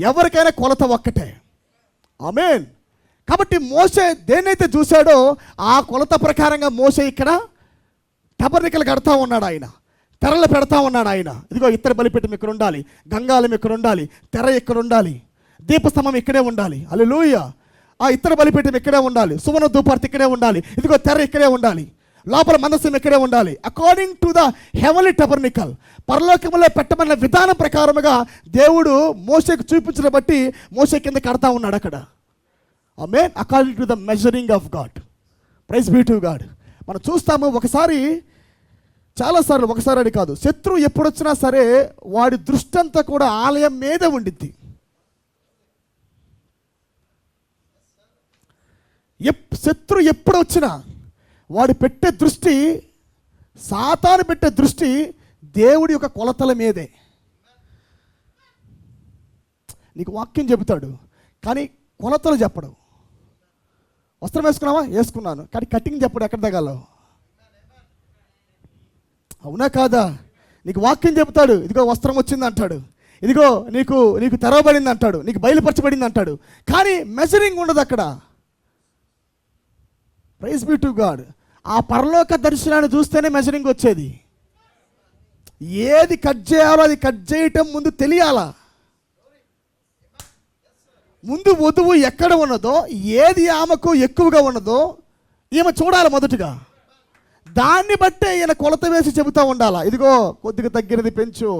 S1: ఎవరికైనా కొలత ఒక్కటే. ఆమేన్. కాబట్టి మోషే దేన్నైతే చూశాడో ఆ కొలత ప్రకారంగా మోషే ఇక్కడ టెబర్నికల్ కడతా ఉన్నాడు. ఆయన తెరలు పెడతా ఉన్నాడు. ఆయన ఇదిగో ఇత్తడి బలిపీఠం ఇక్కడ ఉండాలి, గంగాళం ఇక్కడ ఉండాలి, తెర ఇక్కడ ఉండాలి, దీపస్తంభం ఇక్కడే ఉండాలి. హల్లెలూయా. ఆ ఇత్తడి బలిపీఠం ఇక్కడే ఉండాలి, సువర్ణ ధూపార్తి ఇక్కడే ఉండాలి, ఇదిగో తెర ఇక్కడే ఉండాలి, లోపల మందసం ఇక్కడే ఉండాలి. According to the heavenly tabernacle, పరలోకములో పెట్టబడిన విధానం ప్రకారముగా దేవుడు మోషేకు చూపించిన బట్టి మోషే కింద కడతా ఉన్నాడు అక్కడ. ఆమేన్. According to the measuring of God. Praise be to God. మనం చూస్తాము ఒకసారి, చాలాసార్లు, ఒకసారి అని కాదు, శత్రువు ఎప్పుడు వచ్చినా సరే వాడి దృష్టి అంతా కూడా ఆలయం మీద ఉండిద్ది. శత్రు ఎప్పుడు వచ్చినా వాడు పెట్టే దృష్టి, సాతాను పెట్టే దృష్టి దేవుడి యొక్క కొలతల మీదే. నీకు వాక్యం చెబుతాడు కానీ కొలతలు చెప్పడు. వస్త్రం వేసుకున్నావా? వేసుకున్నాను, కానీ కటింగ్ చెప్పడు ఎక్కడ తగాలో. అవునా కాదా? నీకు వాక్యం చెబుతాడు, ఇదిగో వస్త్రం వచ్చింది అంటాడు, ఇదిగో నీకు నీకు తెరవబడింది అంటాడు, నీకు బయలుపరచబడింది అంటాడు, కానీ మెజరింగ్ ఉండదు అక్కడ. Praise be to God. ఆ పరలోక దర్శనాన్ని చూస్తేనే మెజరింగ్ వచ్చేది. ఏది కట్ చేయాలో అది కట్ చేయటం ముందు తెలియాలా. ముందు వధువు ఎక్కడ ఉన్నదో, ఏది ఆమెకు ఎక్కువగా ఉన్నదో ఈమె చూడాలి మొదటగా. దాన్ని బట్టే ఈయన కొలత వేసి చెబుతూ ఉండాలా. ఇదిగో కొద్దిగా తగ్గినది పెంచు,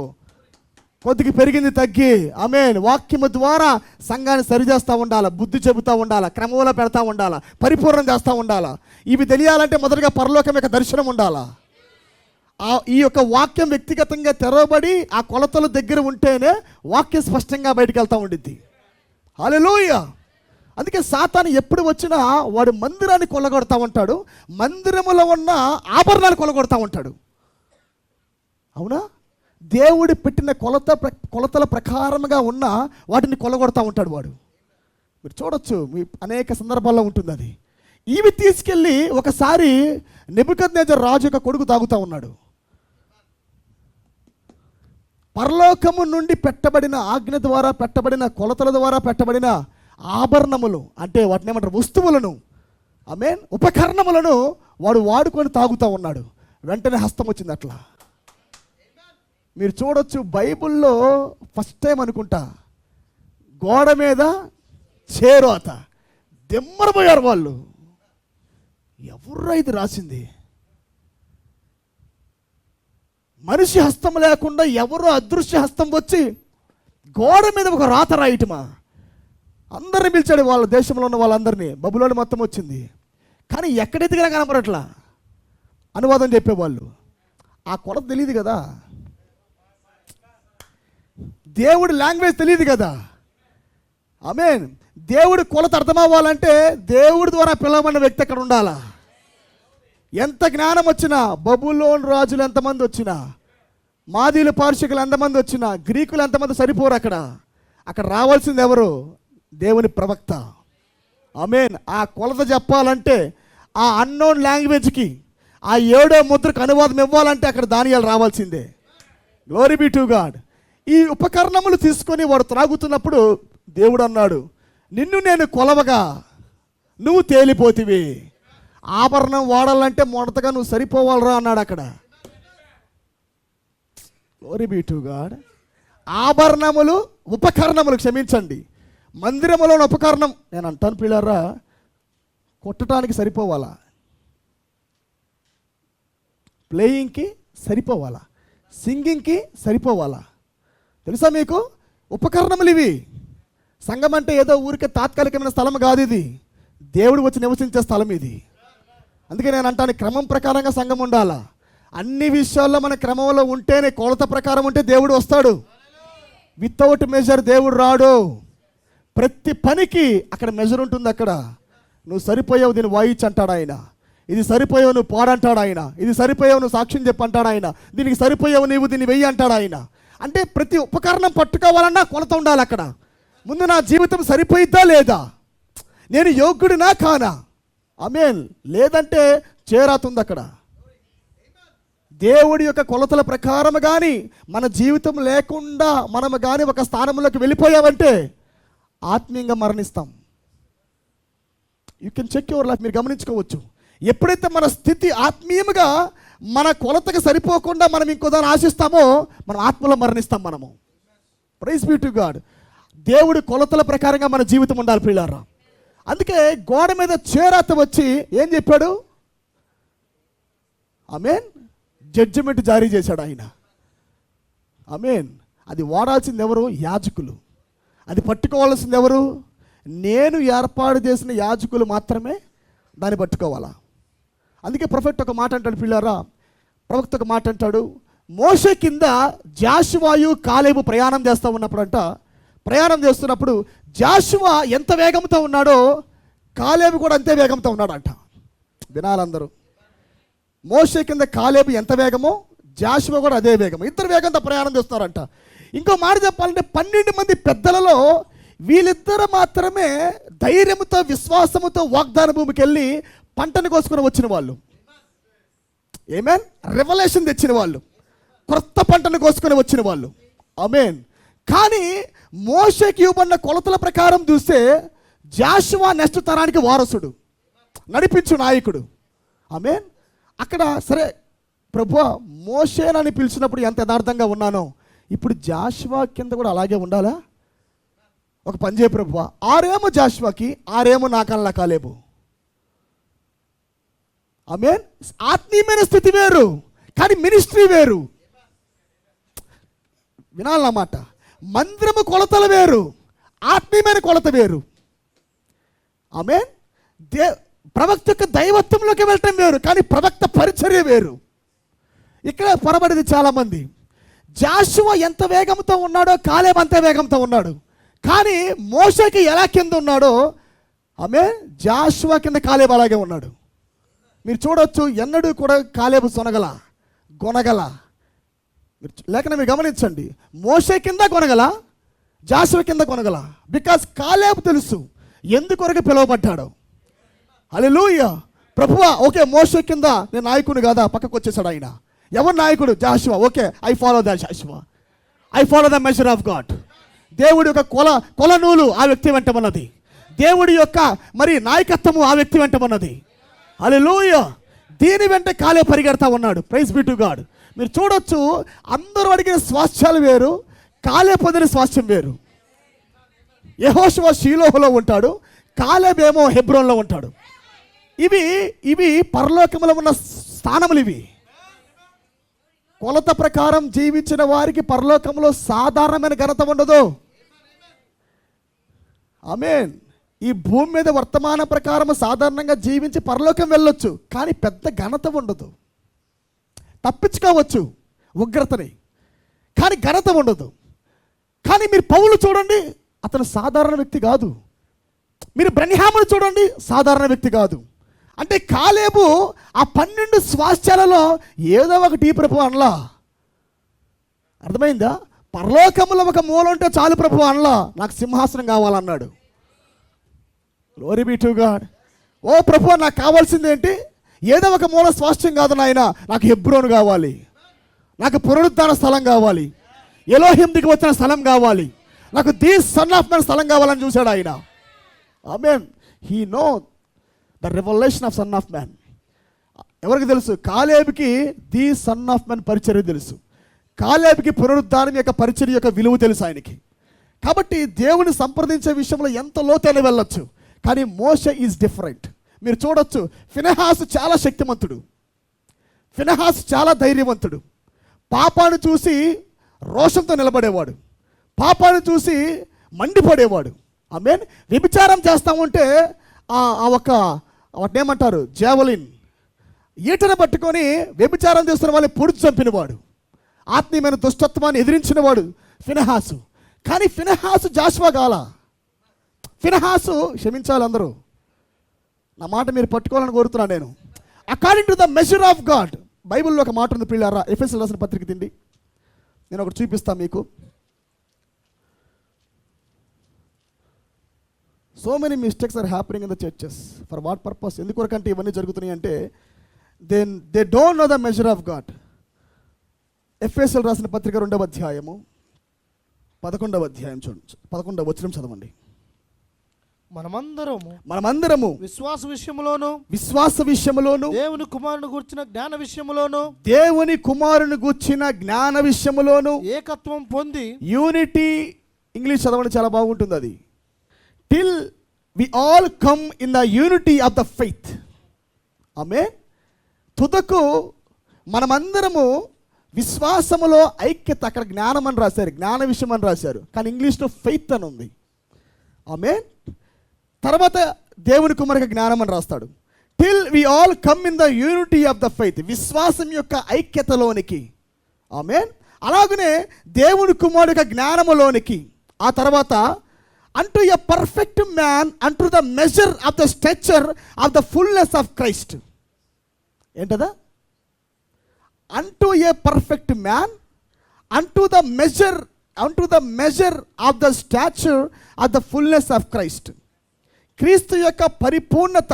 S1: కొద్దిగా పెరిగింది తగ్గి. ఆమేన్. వాక్యము ద్వారా సంఘాన్ని సరిచేస్తూ ఉండాలా, బుద్ధి చెబుతూ ఉండాలా, క్రమంలో పెడతా ఉండాలా, పరిపూర్ణం చేస్తూ ఉండాలా. ఇవి తెలియాలంటే మొదటగా పరలోకం యొక్క దర్శనం ఉండాలా. ఈ యొక్క వాక్యం వ్యక్తిగతంగా తెరవబడి ఆ కొలతల దగ్గర ఉంటేనే వాక్యం స్పష్టంగా బయటకు వెళ్తూ ఉండిద్ది. హల్లెలూయా. అందుకే సాతాను ఎప్పుడు వచ్చినా వాడు మందిరాన్ని కొల్లగొడతా ఉంటాడు, మందిరములో ఉన్న ఆభరణాలు కొల్లగొడతా ఉంటాడు. అవునా? దేవుడు పెట్టిన కొలతల ప్రకారముగా ఉన్న వాటిని కొల్లగొడతా ఉంటాడు వాడు. మీరు చూడొచ్చు, మీ అనేక సందర్భాల్లో ఉంటుంది అది. ఇవి తీసుకెళ్ళి ఒకసారి నెబుకద్నెజర్ రాజు యొక్క కొడుకు తాగుతూ ఉన్నాడు. పరలోకము నుండి పెట్టబడిన ఆజ్ఞ ద్వారా పెట్టబడిన కొలతల ద్వారా పెట్టబడిన ఆభరణములు, అంటే వాటిని ఏమంటారు, వస్తువులను, ఆమేన్, ఉపకరణములను వాడు వాడుకొని తాగుతూ ఉన్నాడు. వెంటనే హస్తం వచ్చింది అట్లా. మీరు చూడొచ్చు, బైబిల్లో ఫస్ట్ టైం అనుకుంటా గోడ మీద చేరోత దెమ్మరపోయారు వాళ్ళు. ఎవర్రా ఇది రాసింది? మనిషి హస్తం లేకుండా ఎవరో అదృశ్య హస్తం వచ్చి గోడ మీద ఒక రాత రాయటమా? అందరిని పిలిచాడు, వాళ్ళ దేశంలో ఉన్న వాళ్ళందరినీ. బబులోని మొత్తం వచ్చింది, కానీ ఎక్కడెదిగినా కనపడట్లా. అనువాదం చెప్పేవాళ్ళు. ఆ కొలత తెలియదు కదా, దేవుడి లాంగ్వేజ్ తెలియదు కదా. ఆమేన్. దేవుడి కొలత అర్థం అవ్వాలంటే దేవుడి ద్వారా పిలవబడిన వ్యక్తి అక్కడ ఉండాలా. ఎంత జ్ఞానం వచ్చినా, బబులోన్ రాజులు ఎంతమంది వచ్చినా, మాదీల పార్షికులు ఎంతమంది వచ్చినా, గ్రీకులు ఎంతమంది సరిపోరు. అక్కడ రావాల్సింది ఎవరు? దేవుని ప్రవక్త. ఆమేన్. ఆ కొలత చెప్పాలంటే, ఆ అన్నోన్ లాంగ్వేజ్కి ఆ 7వ ముద్రకు అనువాదం ఇవ్వాలంటే అక్కడ దానియేలు రావాల్సిందే. Glory be to God. ఈ ఉపకరణములు తీసుకొని వాడు త్రాగుతున్నప్పుడు దేవుడు అన్నాడు, నిన్ను నేను కొలవగా నువ్వు తేలిపోతివి. ఆభరణం వాడాలంటే మొదటగా నువ్వు సరిపోవాలరా అన్నాడు అక్కడ. Glory be to God. ఆభరణములు, ఉపకరణములు, క్షమించండి, మందిరములోని ఉపకరణం నేను అంటాను పిల్లరా, కొట్టడానికి సరిపోవాలా, ప్లేయింగ్కి సరిపోవాలా, సింగింగ్కి సరిపోవాలా? తెలుసా మీకు? ఉపకరణములు ఇవి. సంఘం అంటే ఏదో ఊరికే తాత్కాలికమైన స్థలం కాదు, ఇది దేవుడు వచ్చి నివసించే స్థలం ఇది. అందుకే నేను అంటాను, క్రమం ప్రకారంగా సంఘం ఉండాలా. అన్ని విషయాల్లో మన క్రమంలో ఉంటేనే, కొలత ప్రకారం ఉంటే దేవుడు వస్తాడు. వితౌట్ మెజర్ దేవుడు రాడు. ప్రతి పనికి అక్కడ మెజర్ ఉంటుంది. అక్కడ నువ్వు సరిపోయావు దీన్ని వాయించి అంటాడు ఆయన, ఇది సరిపోయావు నువ్వు పాడంటాడు ఆయన, ఇది సరిపోయావు నువ్వు సాక్ష్యం చెప్పి అంటాడు ఆయన, దీనికి సరిపోయావు నీవు దీన్ని వెయ్యి అంటాడు ఆయన. అంటే ప్రతి ఉపకరణం పట్టుకోవాలన్నా కొలత ఉండాలి. అక్కడ ముందు నా జీవితం సరిపోయిద్దా లేదా, నేను యోగ్యుడినా కానా? ఆమేన్. లేదంటే చేరాతుంది అక్కడ. దేవుడి యొక్క కొలతల ప్రకారం కానీ మన జీవితం లేకుండా మనము కానీ ఒక స్థానంలోకి వెళ్ళిపోయామంటే ఆత్మీయంగా మరణిస్తాం. You can check your life. మీరు గమనించుకోవచ్చు. ఎప్పుడైతే మన స్థితి ఆత్మీయంగా మన కొలతకు సరిపోకుండా మనం ఇంకో దాన్ని ఆశిస్తామో మనం ఆత్మలో మరణిస్తాం మనము. Praise be to God. దేవుడి కొలతల ప్రకారంగా మన జీవితం ఉండాలి ప్రియులారా. అందుకే గోడ మీద చేరాత వచ్చి ఏం చెప్పాడు? ఆమేన్. జడ్జిమెంట్ జారీ చేశాడు ఆయన. ఆమేన్. అది వాడాల్సింది ఎవరు? యాజకులు. అది పట్టుకోవాల్సింది ఎవరు? నేను ఏర్పాటు చేసిన యాజకులు మాత్రమే దాన్ని పట్టుకోవాలా. అందుకే ప్రొఫెట్ ఒక మాట అంటాడు పిల్లారా, ప్రవక్త ఒక మాట అంటాడు, మోషే కింద జాషువాయు కాలేబు ప్రయాణం చేస్తూ ఉన్నప్పుడంట, ప్రయాణం చేస్తున్నప్పుడు జాషువా ఎంత వేగంతో ఉన్నాడో కాలేబు కూడా అంతే వేగంతో ఉన్నాడంట. వినాలందరూ. మోషే కింద కాలేబు ఎంత వేగమో జాషువా కూడా అదే వేగం. ఇద్దరు వేగంతో ప్రయాణం చేస్తున్నారంట. ఇంకో మాట చెప్పాలంటే 12 మంది పెద్దలలో వీళ్ళిద్దరు మాత్రమే ధైర్యంతో, విశ్వాసముతో వాగ్దాన భూమికి వెళ్ళి పంటను కోసుకొని వచ్చిన వాళ్ళు. ఆమేన్. రెవల్యూషన్ తెచ్చిన వాళ్ళు, కొత్త పంటను కోసుకొని వచ్చిన వాళ్ళు. ఆమేన్. కానీ మోషేకి ఇవ్వబడిన కొలతల ప్రకారం చూస్తే జాషువా నెక్స్ట్ తరానికి వారసుడు, నడిపించు నాయకుడు. ఆమేన్. అక్కడ సరే ప్రభువా మోషేనని పిలిచినప్పుడు ఎంత యథార్థంగా ఉన్నానో ఇప్పుడు జాషువా కింద కూడా అలాగే ఉండాలా? ఒక పని చేయ ప్రభువా, 6 ఏమో జాషువాకి, 6 ఏమో నాకల్లా కాలేబు. ఆమేన్. ఆత్మీయమైన స్థితి వేరు, కానీ మినిస్ట్రీ వేరు. వినాలన్నమాట. మందిరము కొలతలు వేరు, ఆత్మీయమైన కొలత వేరు. ఆమేన్. ప్రవక్త యొక్క దైవత్వంలోకి వెళ్ళటం వేరు, కానీ ప్రవక్త పరిచర్య వేరు. ఇక్కడ పొరబడింది చాలామంది. జాషువా ఎంత వేగంతో ఉన్నాడో కాలేబు అంతే వేగంతో ఉన్నాడు, కానీ మోషేకి ఎలా కింద ఉన్నాడో ఆమేన్ జాషువా కింద కాలేబు అలాగే ఉన్నాడు. మీరు చూడొచ్చు, ఎన్నడూ కూడా కాలేబు గొనగల. లేకపోతే మీరు గమనించండి, మోషే కింద కొనగల, జాషువా కింద కొనగల. బికాస్ కాలేబు తెలుసు ఎందుకొరకు పిలువబడ్డాడో. హల్లెలూయా. ప్రభువా ఓకే మోషే కింద నేను నాయకుడు కాదా, పక్కకు వచ్చేసాడు ఆయన. ఎవరు నాయకుడు? Joshua. Okay, I follow the Joshua, I follow the measure of God. దేవుడి యొక్క కొలనూలు ఆ వ్యక్తి వెంట ఉన్నది. దేవుడి యొక్క మరి నాయకత్వము ఆ వ్యక్తి వెంట ఉన్నది. హల్లెలూయా. దీని వెంట కాలే పరిగెడతా ఉన్నాడు. Praise be to God. మీరు చూడొచ్చు, అందరూ అడిగిన స్వాస్థ్యాలు వేరు, కాలే పొందిన స్వాస్థ్యం వేరు. యెహోషువ షీలోహులో ఉంటాడు, కాలేబేమో హెబ్రోన్లో ఉంటాడు. ఇవి పరలోకములో ఉన్న స్థానములు. ఇవి కొలత ప్రకారం జీవించిన వారికి పరలోకంలో సాధారణమైన ఘనత ఉండదు. ఆమేన్. ఈ భూమి మీద వర్తమాన ప్రకారం సాధారణంగా జీవించి పరలోకం వెళ్ళొచ్చు, కానీ పెద్ద ఘనత ఉండదు. తప్పించుకోవచ్చు ఉగ్రతని, కానీ ఘనత ఉండదు. కానీ మీరు పౌలు చూడండి, అతను సాధారణ వ్యక్తి కాదు. మీరు బ్రన్హామును చూడండి, సాధారణ వ్యక్తి కాదు. అంటే కాలేబు ఆ 12 స్వాస్థ్యాలలో ఏదో ఒకటి ప్రభు అనలా. అర్థమైందా? పరలోకములో ఒక మూల ఉంటే చాలు ప్రభు అనలా, నాకు సింహాసనం కావాలన్నాడు. Glory be to God. ఓ ప్రభు, నాకు కావాల్సింది ఏంటి? ఏదో ఒక మూల స్వాస్థ్యం కాదు నాయన, నాకు హెబ్రోను కావాలి, నాకు పునరుద్ధాన స్థలం కావాలి, ఎలోహిం దిగి వచ్చిన స్థలం కావాలి, నాకు ది సన్ ఆఫ్ మ్యాన్ స్థలం కావాలని చూశాడు ఆయన. ఆమేన్. He know the revolution of son of man. ఎవరికి తెలుసు? కాలేబుకి ది సన్ ఆఫ్ మ్యాన్ పరిచర్య తెలుసు. కాలేబుకి పునరుద్ధానం యొక్క పరిచర్య యొక్క విలువ తెలుసు ఆయనకి. కాబట్టి దేవుని సంప్రదించే విషయంలో ఎంత లోతైన వెళ్ళొచ్చు. కానీ మోషే ఈజ్ డిఫరెంట్. మీరు చూడొచ్చు, ఫినెహాసు చాలా శక్తిమంతుడు, ఫినెహాసు చాలా ధైర్యవంతుడు. పాపాన్ని చూసి రోషంతో నిలబడేవాడు, పాపాన్ని చూసి మండిపడేవాడు. ఆమేన్. వ్యభిచారం చేస్తామంటే వాటిని ఏమంటారు, జావలిన్, ఈటను పట్టుకొని వ్యభిచారం చేస్తున్న వాళ్ళని పొడిచి చంపినవాడు, ఆత్మీయమైన దుష్టత్వాన్ని ఎదిరించినవాడు ఫినెహాసు. కానీ ఫినెహాసు జాషువా గాల. ఫినెహాసు, క్షమించాలి అందరూ, నా మాట మీరు పట్టుకోవాలని కోరుతున్నాను నేను. According to the measure of God. బైబిల్లో ఒక మాట ఉంది పిల్లారా, ఎఫెసీయులకు రాసిన పత్రిక తిండి, నేను ఒకటి చూపిస్తాను మీకు. So many mistakes are happening in the churches. For what purpose? ఎందుకొరకంటే ఇవన్నీ జరుగుతున్నాయి అంటే they don't know the measure of God. ఎఫెసీయులకు రాసిన పత్రిక 2వ అధ్యాయము 11వ అధ్యాయం చూడండి, 11వ వచనం చదవండి.
S4: మనమందరము విశ్వాస విషయములోను దేవుని కుమారుని గూర్చిన జ్ఞాన విషయములోను ఏకత్వం పొంది,
S1: యూనిటీ, ఇంగ్లీష్ చదవండి చాలా బాగుంటుంది అది. Till we all come in the unity of the faith. ఆమేన్. తుదకు మనమందరము విశ్వాసములో ఐక్యత. అక్కడ జ్ఞానం అని రాశారు, జ్ఞాన విషయం అని రాశారు, కానీ ఇంగ్లీష్లో ఫెయిత్ అని ఉంది. ఆమేన్. తర్వాత దేవుని కుమారునికి జ్ఞానం అని రాస్తాడు. Till we all come in the unity of the faith, విశ్వాసం యొక్క ఐక్యతలోనికి. ఆమేన్. అలాగనే దేవుని కుమారుడు యొక్క జ్ఞానములోనికి. ఆ తర్వాత unto a perfect man, unto the measure of the stature of the fullness of Christ. ఏంటదా? Unto a perfect man, unto the measure of the stature of the fullness of Christ. క్రీస్తు యొక్క పరిపూర్ణత,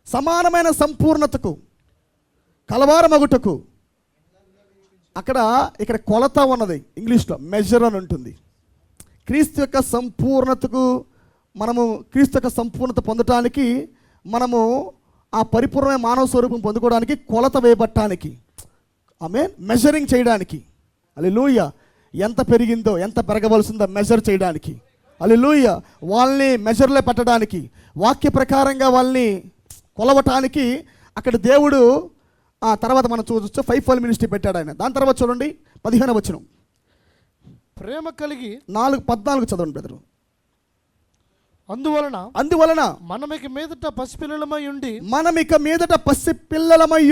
S1: సమానమైన సంపూర్ణతకు, కలవారమగుటకు. ఇక్కడ కొలత ఉన్నది, ఇంగ్లీష్లో మెజర్ అని ఉంటుంది. క్రీస్తు యొక్క సంపూర్ణతకు క్రీస్తు యొక్క సంపూర్ణత పొందటానికి, మనము ఆ పరిపూర్ణమైన మానవ స్వరూపం పొందుకోవడానికి కొలత వేయబట్టానికి, ఆమేన్, మెజరింగ్ చేయడానికి. హల్లెలూయా. ఎంత పెరిగిందో, ఎంత పెరగవలసిందో మెజర్ చేయడానికి. హల్లెలూయా. వాళ్ళని మెజర్లో పెట్టడానికి, వాక్య ప్రకారంగా వాళ్ళని కొలవటానికి అక్కడ దేవుడు తర్వాత మనం చూడొచ్చు 5 మినిస్ట్రీ పెట్టాడు ఆయన. దాని తర్వాత చూడండి 15వ వచనం.
S4: ప్రేమ కలిగి
S1: 4:14 చదవండి బ్రదరు.
S4: అందువలన మనమిక మీదట పసిపిల్లలమై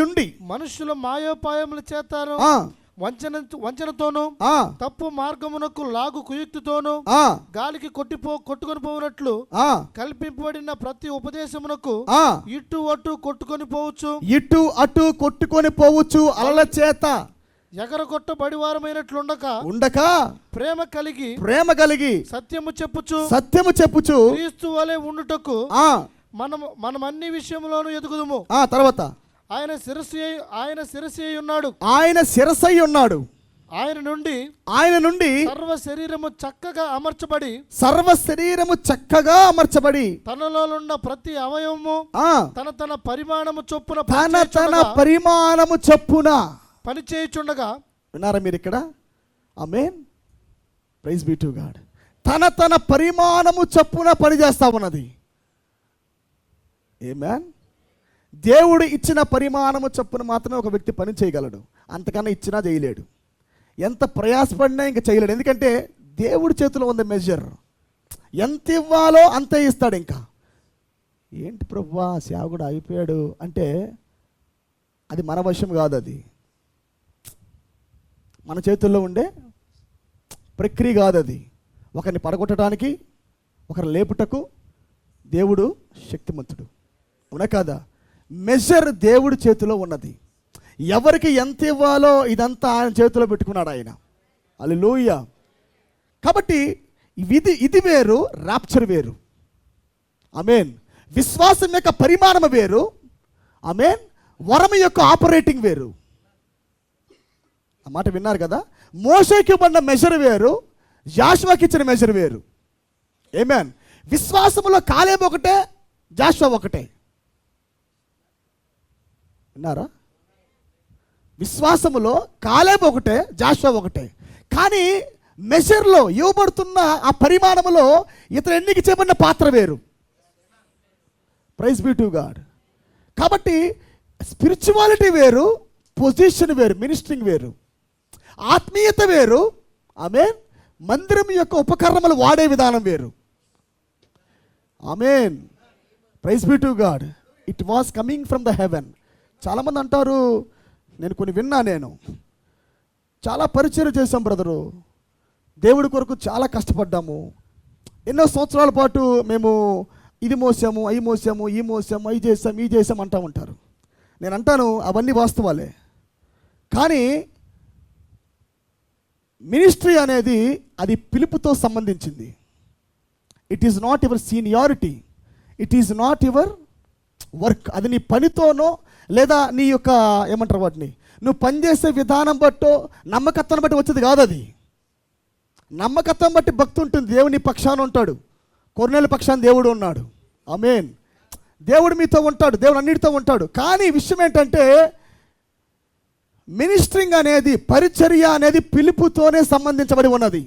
S4: ఉండి మనుషుల మాయోపాయముల చేతాను వంచనతోను తప్పు మార్గమునకు లాగు కుయుక్తితోను గాలికి కొట్టుకొని పోవునట్లు కల్పింపబడిన ప్రతి ఉపదేశమునకు ఇటు అటు కొట్టుకొని పోవచ్చు అలల చేత ఎగరగొట్టబడి వారమైనట్లుండక ప్రేమ కలిగి సత్యము చెప్పుచు క్రీస్తు వలె ఉండుటకు మనం అన్ని విషయములోను ఎదుగుదుము.
S1: తర్వాత
S4: ఆయన శిరస్సు ఉన్నాడు. ఆయన నుండి సర్వ శరీరము చక్కగా అమర్చబడి తనలో ఉన్న ప్రతి అవయవము తన పరిమాణము చొప్పున పని చేయుచుండగా.
S1: విన్నారా మీరు ఇక్కడ? ఆమేన్. Praise be to God. తన పరిమాణము చొప్పున పని చేస్తా ఉన్నది. ఆమేన్. దేవుడు ఇచ్చిన పరిమాణము చొప్పున మాత్రమే ఒక వ్యక్తి పని చేయగలడు, అంతకన్నా ఇచ్చినా చేయలేడు. ఎంత ప్రయాసపడినా ఇంకా చేయలేడు. ఎందుకంటే దేవుడి చేతిలో ఉంది మెజర్. ఎంత ఇవ్వాలో అంతే ఇస్తాడు. ఇంకా ఏంటి ప్రభువా సేవకుడు అయిపోయాడు అంటే అది మన వశం కాదు, అది మన చేతుల్లో ఉండే ప్రక్రియ కాదు. అది ఒకరిని పడగొట్టడానికి, ఒకరిని లేపుటకు దేవుడు శక్తిమంతుడు. అవునా కాదా? మెజర్ దేవుడి చేతిలో ఉన్నది. ఎవరికి ఎంత ఇవ్వాలో ఇదంతా ఆయన చేతిలో పెట్టుకున్నాడు ఆయన. హల్లెలూయా. కాబట్టి ఇది వేరు, రాప్చర్ వేరు. ఆమేన్. విశ్వాసం యొక్క పరిమాణం వేరు. ఆమేన్. వరం యొక్క ఆపరేటింగ్ వేరు. ఆ మాట విన్నారు కదా? మోషేకి ఇవ్వబడిన మెజర్ వేరు, జాషువాకి ఇచ్చిన మెజర్ వేరు. ఆమేన్. విశ్వాసములో కాలేబు ఒకటే, జాషువా ఒకటే. విన్నారా? విశ్వాసములో కాలేబు ఒకటే, జాషువా ఒకటే. కానీ మెజర్లో ఇవ్వబడుతున్న ఆ పరిమాణములో ఇతను ఎన్నిక చేయబడిన పాత్ర వేరు. Praise be to God. కాబట్టి స్పిరిచువాలిటీ వేరు, పొజిషన్ వేరు, మినిస్ట్రింగ్ వేరు, ఆత్మీయత వేరు. ఆమేన్. మందిరం యొక్క ఉపకరణములు వాడే విధానం వేరు. ఆమేన్. Praise be to God. It was coming from the heaven. చాలామంది అంటారు, నేను కొన్ని విన్నా, నేను చాలా పరిచయం చేశాం బ్రదరు, దేవుడి కొరకు చాలా కష్టపడ్డాము, ఎన్నో సంవత్సరాల పాటు మేము ఇది మోసాము, అవి మోసాము, ఈ మోసాము, అవి చేసాము, ఈ చేసాము అంటూ ఉంటారు. నేను అంటాను అవన్నీ వాస్తవాలే. కానీ మినిస్ట్రీ అనేది అది పిలుపుతో సంబంధించింది. It is not your seniority, it is not your work. అది నీ పనితోనో లేదా నీ యొక్క ఏమంటారు వాటిని, నువ్వు పనిచేసే విధానం బట్టో నమ్మకత్వం బట్టి వచ్చేది కాదు. అది నమ్మకత్వం బట్టి భక్తి ఉంటుంది. దేవుని పక్షాన ఉంటాడు, కొర్నేలు పక్షాన దేవుడు ఉన్నాడు. ఆమేన్. దేవుడు మీతో ఉంటాడు, దేవుడు అన్నిటితో ఉంటాడు. కానీ విషయం ఏంటంటే మినిస్ట్రింగ్ అనేది, పరిచర్య అనేది పిలుపుతోనే సంబంధించబడి ఉన్నది.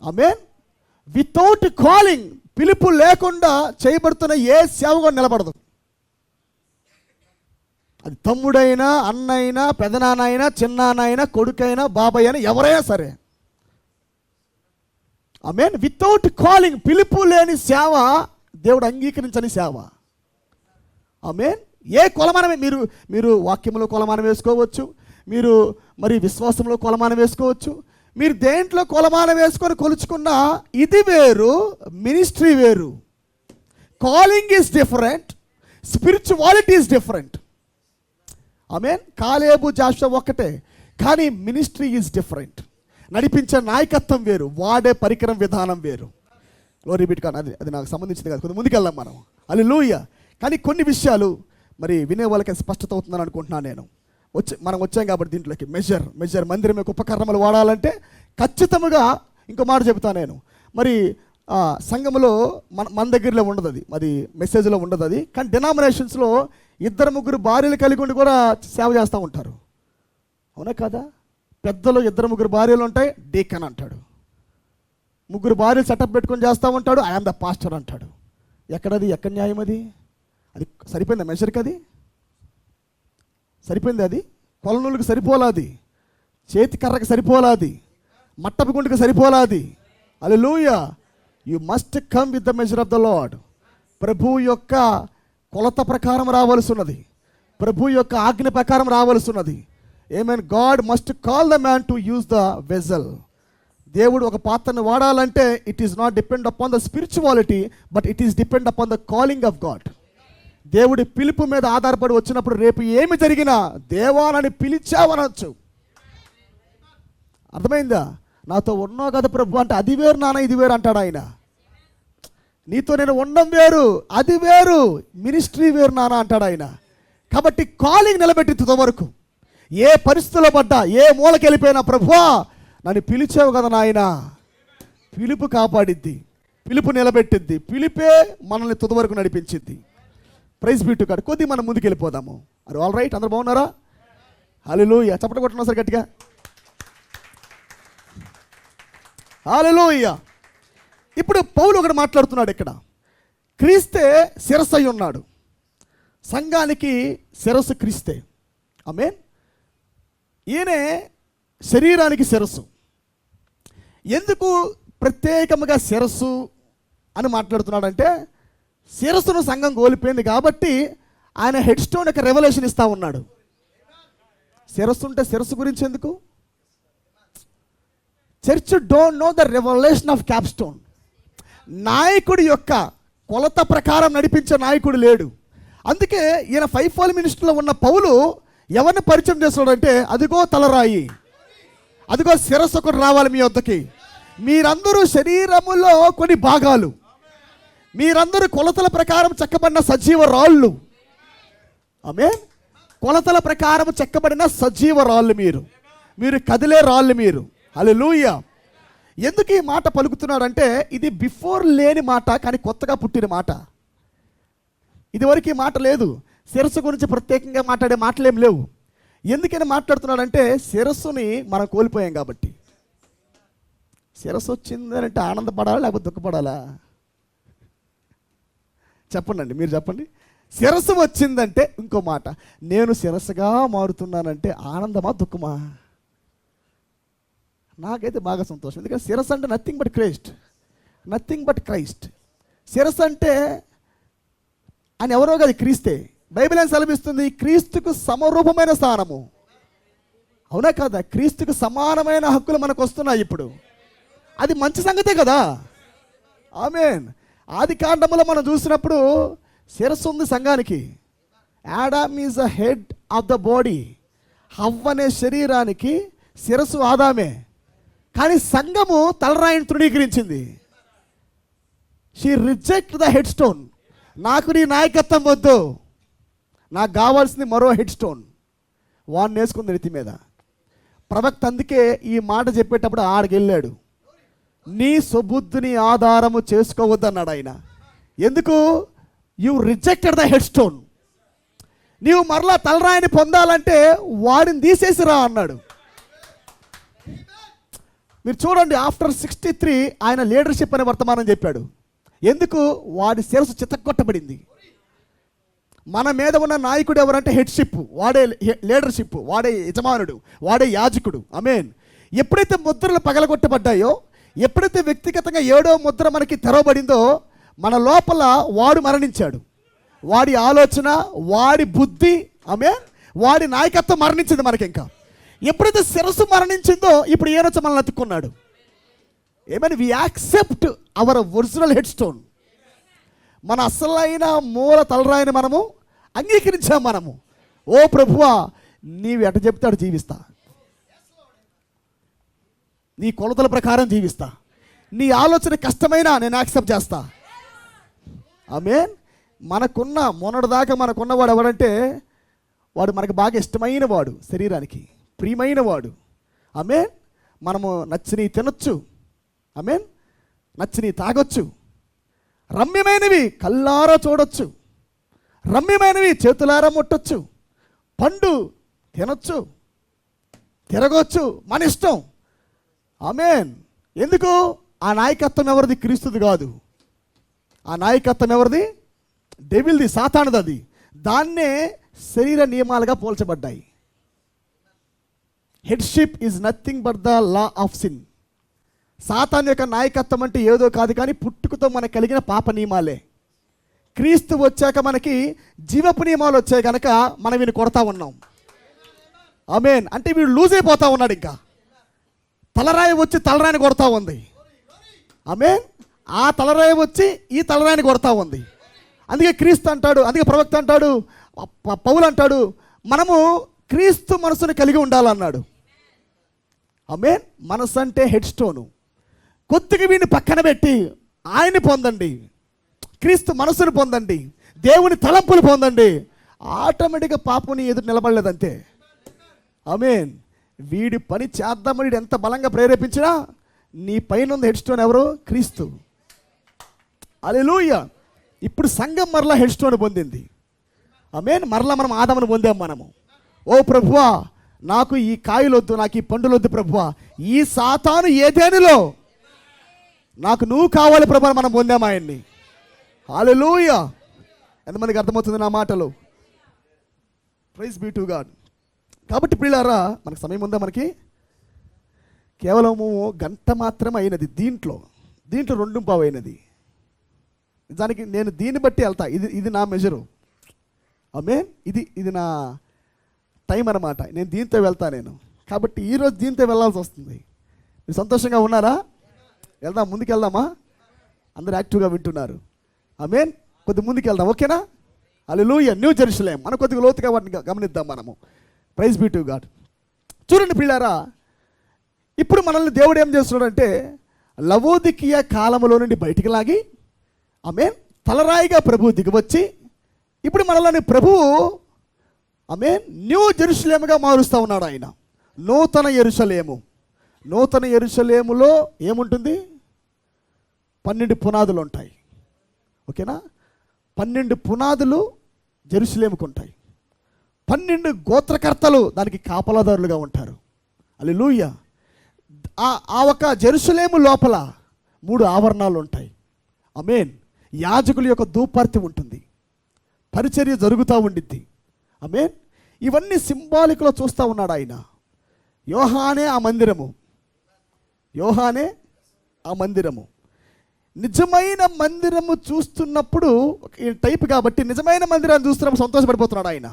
S1: ఆమేన్. వితౌట్ కాలింగ్, పిలుపు లేకుండా చేయబడుతున్న ఏ సేవ కూడా నిలబడదు. అది తమ్ముడైనా, అన్నైనా, పెదనాన్నైనా, చిన్నాన్నైనా, కొడుకైనా, బాబాయ్ అయినా, ఎవరైనా సరే. ఆమేన్. వితౌట్ కాలింగ్, పిలుపు లేని సేవ దేవుడు అంగీకరించని సేవ. ఆమేన్. ఏ కొలమానమే, మీరు వాక్యంలో కొలమానం వేసుకోవచ్చు, మీరు మరి విశ్వాసంలో కొలమానం వేసుకోవచ్చు, మీరు దేంట్లో కొలమానం వేసుకొని కొలుచుకున్నా ఇది వేరు, మినిస్ట్రీ వేరు. Calling is different, spirituality is different. ఆమేన్. కాలేబు, జాషువా ఒక్కటే, కానీ మినిస్ట్రీ ఈజ్ డిఫరెంట్. నడిపించే నాయకత్వం వేరు, వాడే పరికరం విధానం వేరు. Glory be to God. అది నాకు సంబంధించింది కాదు, కొంచెం ముందుకెళ్దాం మనం. హల్లెలూయా. కానీ కొన్ని విషయాలు మరి వినే వాళ్ళకి స్పష్టత అవుతుందని అనుకుంటున్నాను నేను. మనం వచ్చాం కాబట్టి దీంట్లోకి మెజర్ మందిరం యొక్క ఉపకరణములు వాడాలంటే ఖచ్చితంగా ఇంకో మాట చెబుతాను నేను. మరి సంఘములో మన దగ్గరలో ఉండదు అది, మరి మెసేజ్లో ఉండదు అది. కానీ డినామినేషన్స్లో 2-3 భార్యలు కలిగి ఉండి కూడా సేవ చేస్తూ ఉంటారు. అవునా కదా? పెద్దలు 2-3 భార్యలు ఉంటాయి, డీకన్ అంటాడు. 3 భార్యలు సెటప్ పెట్టుకొని చేస్తూ ఉంటాడు, ఐఎమ్ ద పాస్టర్ అంటాడు. ఎక్కడది? ఎక్కడ న్యాయం అది? అది సరిపోయిందా మెజర్కి? అది సరిపోయింది? అది కొలనూలుకి సరిపోలాది, చేతి కర్రకి సరిపోలాది, మట్టపు గుండుకి సరిపోలాది. Hallelujah. You must come with the measure of the Lord. ప్రభు యొక్క కొలత ప్రకారం రావాల్సి ఉన్నది, ప్రభు యొక్క ఆజ్ఞ ప్రకారం రావాల్సి ఉన్నది. ఆమేన్. God must call the man to use the vessel. దేవుడు ఒక పాత్రను వాడాలంటే it is not depend upon the spirituality, but it is depend upon the calling of God. దేవుడి పిలుపు మీద ఆధారపడి వచ్చినప్పుడు రేపు ఏమి జరిగినా దేవాలని పిలిచావనొచ్చు. అర్థమైందా? నాతో ఉన్నావు కదా ప్రభు అంటే అది వేరు నాన్న, ఇది వేరు అంటాడు ఆయన. నీతో నేను ఉండడం వేరు, అది వేరు, మినిస్ట్రీ వేరు నాన్న అంటాడు ఆయన. కాబట్టి కాలింగ్ నిలబెట్టి వరకు ఏ పరిస్థితుల్లో పడ్డా, ఏ మూలకి వెళ్ళిపోయినా ప్రభువా నన్ను పిలిచావు కదా నాయన. పిలుపు కాపాడిద్ది, పిలుపు నిలబెట్టిద్ది, పిలిపే మనల్ని తుది వరకు నడిపించిద్ది. Praise be to God. కొద్ది మనం ముందుకు వెళ్ళిపోదాము. అది ఆల్ రైట్? అందరూ బాగున్నారా? హల్లెలూయా. చప్పట్లు కొట్టున్నా సార్ గట్టిగా. హల్లెలూయా. ఇప్పుడు పౌలు ఒకటి మాట్లాడుతున్నాడు ఇక్కడ. క్రీస్తే శిరస్సు అయి ఉన్నాడు. సంఘానికి శిరస్సు క్రీస్తే. ఆమేన్. ఈయనే శరీరానికి శిరస్సు. ఎందుకు ప్రత్యేకముగా శిరస్సు అని మాట్లాడుతున్నాడంటే శిరస్సును సంఘం కోల్పోయింది కాబట్టి ఆయన హెడ్ స్టోన్ యొక్క రెవల్యూషన్ ఇస్తూ ఉన్నాడు. శిరస్సు ఉంటే శిరస్సు గురించి ఎందుకు? Church don't know the revolution of cap stone. నాయకుడి యొక్క కొలత ప్రకారం నడిపించే నాయకుడు లేడు. అందుకే ఈయన ఫైవ్ మినిస్టర్లో ఉన్న పౌలు ఎవరిని పరిచయం చేస్తున్నాడంటే, అదిగో తలరాయి, అదిగో శిరస్సు ఒకటి రావాలి మీ వద్దకి. మీరందరూ శరీరములో కొన్ని భాగాలు, మీరందరూ కొలతల ప్రకారం చెక్కబడిన సజీవ రాళ్ళు. ఆమేన్. కొలతల ప్రకారం చెక్కబడిన సజీవ రాళ్ళు మీరు కదిలే రాళ్ళు మీరు. హల్లెలూయా. ఎందుకు ఈ మాట పలుకుతున్నాడంటే, ఇది బిఫోర్ లేని మాట, కానీ కొత్తగా పుట్టిన మాట. ఇదివరకు ఈ మాట లేదు. శిరస్సు గురించి ప్రత్యేకంగా మాట్లాడే మాటలు ఏం లేవు. ఎందుకని మాట్లాడుతున్నాడంటే, శిరస్సుని మనం కోల్పోయాం కాబట్టి. శిరస్సు వచ్చిందంటే ఆనందపడాలా లేకపోతే దుఃఖపడాలా? చెప్పండి, మీరు చెప్పండి. శిరస్సు వచ్చిందంటే ఇంకో మాట, నేను శిరస్సుగా మారుతున్నానంటే ఆనందమా దుఃఖమా? నాకైతే బాగా సంతోషం. ఎందుకంటే శిరస్సు అంటే నథింగ్ బట్ క్రైస్ట్. శిరస్సు అంటే అని ఎవరో కాదు, క్రీస్తే. బైబిల్ ఏం సెలవిస్తుంది? క్రీస్తుకు సమరూపమైన స్థానము. అవునా కదా? క్రీస్తుకు సమానమైన హక్కులు మనకు వస్తున్నాయి ఇప్పుడు. అది మంచి సంగతే కదా. ఆమేన్. ఆది కాండములో మనం చూసినప్పుడు శిరస్సు ఉంది సంఘానికి. Adam is the head of the body. హవ్వ అనే శరీరానికి శిరస్సు ఆదామే. కానీ సంఘము తలరాయిని తృణీకరించింది. She reject the head stone. నాకు నీ నాయకత్వం వద్దు, నాకు కావాల్సింది మరో హెడ్ స్టోన్. వాడిని వేసుకుంది నెత్తి మీద. ప్రవక్త అందుకే ఈ మాట చెప్పేటప్పుడు ఆడికి వెళ్ళాడు. నీ సుబుద్ధిని ఆధారము చేసుకోవద్దన్నాడు ఆయన. ఎందుకు? You rejected the head stone. నీవు మరలా తలరాయిని పొందాలంటే వాడిని తీసేసిరా అన్నాడు. మీరు చూడండి, ఆఫ్టర్ 63 ఆయన లీడర్షిప్ అనే వర్తమానం చెప్పాడు. ఎందుకు? వాడి శిరస్సు చితక్కొట్టబడింది. మన మీద ఉన్న నాయకుడు ఎవరంటే హెడ్షిప్, వాడే లీడర్షిప్, వాడే యజమానుడు, వాడే యాజకుడు. ఆమేన్. ఎప్పుడైతే ముద్రలు పగలగొట్టబడ్డాయో, ఎప్పుడైతే వ్యక్తిగతంగా 7వ ముద్ర మనకి తెరవబడిందో, మన లోపల వాడు మరణించాడు. వాడి ఆలోచన, వాడి బుద్ధి, ఆమేన్, వాడి నాయకత్వం మరణించింది మనకి. ఇంకా ఎప్పుడైతే శిరస్సు మరణించిందో ఇప్పుడు ఏనొచ్చ మనల్ని అతుక్కున్నాడు. ఏమని? We accept our original head stone. మన అసలైన మూల తలరాయిని మనము అంగీకరించాం. మనము, ఓ ప్రభువా నీవు ఎట చెప్తాడు జీవిస్తా, నీ కొలతల ప్రకారం జీవిస్తా, నీ ఆలోచన కష్టమైనా నేను యాక్సెప్ట్ చేస్తా. ఆమేన్. మనకున్న మొన్నటిదాకా మనకున్నవాడు ఎవడంటే, వాడు మనకు బాగా ఇష్టమైన వాడు, శరీరానికి ప్రియమైన వాడు. ఆమేన్. మనము నచ్చిని తినొచ్చు, ఆమేన్, నచ్చిని తాగొచ్చు, రమ్యమైనవి కళ్ళారా చూడొచ్చు, రమ్యమైనవి చేతులారా ముట్టొచ్చు, పండు తినొచ్చు, తిరగొచ్చు, మన ఇష్టం. ఆమేన్. ఎందుకు? ఆ నాయకత్వం ఎవరిది? క్రీస్తుది కాదు. ఆ నాయకత్వం ఎవరిది? డెవిల్ది, సాతానుది. అది దాన్నే శరీర నియమాలుగా పోల్చబడ్డాయి. Headship is nothing but the law of sin. సాతాను యొక్క నాయకత్వం అంటే ఏదో కాదు, కానీ పుట్టుకతో మనకు కలిగిన పాప నియమాలే. క్రీస్తు వచ్చాక మనకి జీవపు నియమాలు వచ్చాయి కనుక మనం వీని కొడతా ఉన్నాం. ఆమేన్. అంటే వీడు లూజ్ అయిపోతా ఉన్నాడు. ఇంకా తలరాయి వచ్చి తలరాయిని కొడతా ఉంది. ఆమేన్. ఆ తలరాయి వచ్చి ఈ తలరాయిని కొడతా ఉంది. అందుకే క్రీస్తు అంటాడు, అందుకే ప్రవక్త అంటాడు, పౌలు అంటాడు, మనము క్రీస్తు మనసుని కలిగి ఉండాలన్నాడు. ఆమేన్. మనసు అంటే హెడ్ స్టోను. కొద్దిగా వీడిని పక్కన పెట్టి ఆయన్ని పొందండి, క్రీస్తు మనసును పొందండి, దేవుని తలంపులు పొందండి, ఆటోమేటిక్గా పాపని ఎదురు నిలబడలేదంతే. ఆమేన్. వీడి పని చేద్దామని ఎంత బలంగా ప్రేరేపించినా నీ పైన ఉంది హెడ్ స్టోన్ ఎవరు? క్రీస్తు. హల్లెలూయా. ఇప్పుడు సంఘం మరలా హెడ్ స్టోన్ పొందింది. ఆమేన్. మరలా మనం ఆదామును పొందాం మనము. ఓ ప్రభువా నాకు ఈ కాయలొద్దు, నాకు ఈ పండులొద్దు ప్రభువా, ఈ సాతాను ఏదేనిలో నాకు నువ్వు కావాలి ప్రభు, మనం పొందాం ఆయన్ని. హల్లెలూయా. ఎంతమందికి అర్థమవుతుంది నా మాటలు? Praise be to God. కాబట్టి ప్రియులారా, మనకు సమయం ఉందా? మనకి కేవలము గంట మాత్రం అయినది. దీంట్లో 2:15 అయినది. దానికి నేను దీన్ని బట్టి వెళ్తా. ఇది నా మెజరు. ఆమేన్. ఇది నా టైం అన్నమాట. నేను దీంతో వెళ్తా నేను. కాబట్టి ఈరోజు దీంతో వెళ్ళాల్సి వస్తుంది. మీరు సంతోషంగా ఉన్నారా? వెళ్దాం, ముందుకు వెళ్దామా? అందరూ యాక్టివ్గా వింటున్నారు. ఆమేన్. కొద్ది ముందుకు వెళ్దాం, ఓకేనా? హల్లెలూయా. న్యూ జెరూసలేం, మనం కొద్దిగా లోతుగా వాటిని గమనిద్దాం మనము. Praise be to God. చూడండి పిల్లారా, ఇప్పుడు మనల్ని దేవుడు ఏం చేస్తున్నాడంటే లవోదికీయ కాలంలో నుండి బయటికి లాగి ఆమేన్ తలరాయిగా ప్రభువు దిగివచ్చి ఇప్పుడు మనల్ని ప్రభువు ఆమేన్ న్యూ జెరూసలేముగా మారుస్తూ ఉన్నాడు. ఆయన నూతన యెరూషలేము. నూతన యెరూషలేములో ఏముంటుంది? 12 పునాదులు ఉంటాయి, ఓకేనా? 12 పునాదులు జెరూసలేముకు ఉంటాయి. 12 గోత్రకర్తలు దానికి కాపలాదారులుగా ఉంటారు. హల్లెలూయా. ఆ ఒక జెరూసలేము లోపల 3 ఆవరణాలు ఉంటాయి. ఆమేన్. యాజకుల యొక్క ధూపార్తి ఉంటుంది, పరిచర్య జరుగుతూ ఉండిద్ది. ఆమేన్. ఇవన్నీ సింబాలిక్లో చూస్తూ ఉన్నాడు ఆయన. యోహానే ఆ మందిరము, యోహానే ఆ మందిరము. నిజమైన మందిరము చూస్తున్నప్పుడు ఈ టైప్ కాబట్టి నిజమైన మందిరాన్ని చూస్తున్నప్పుడు సంతోషపడిపోతున్నాడు ఆయన.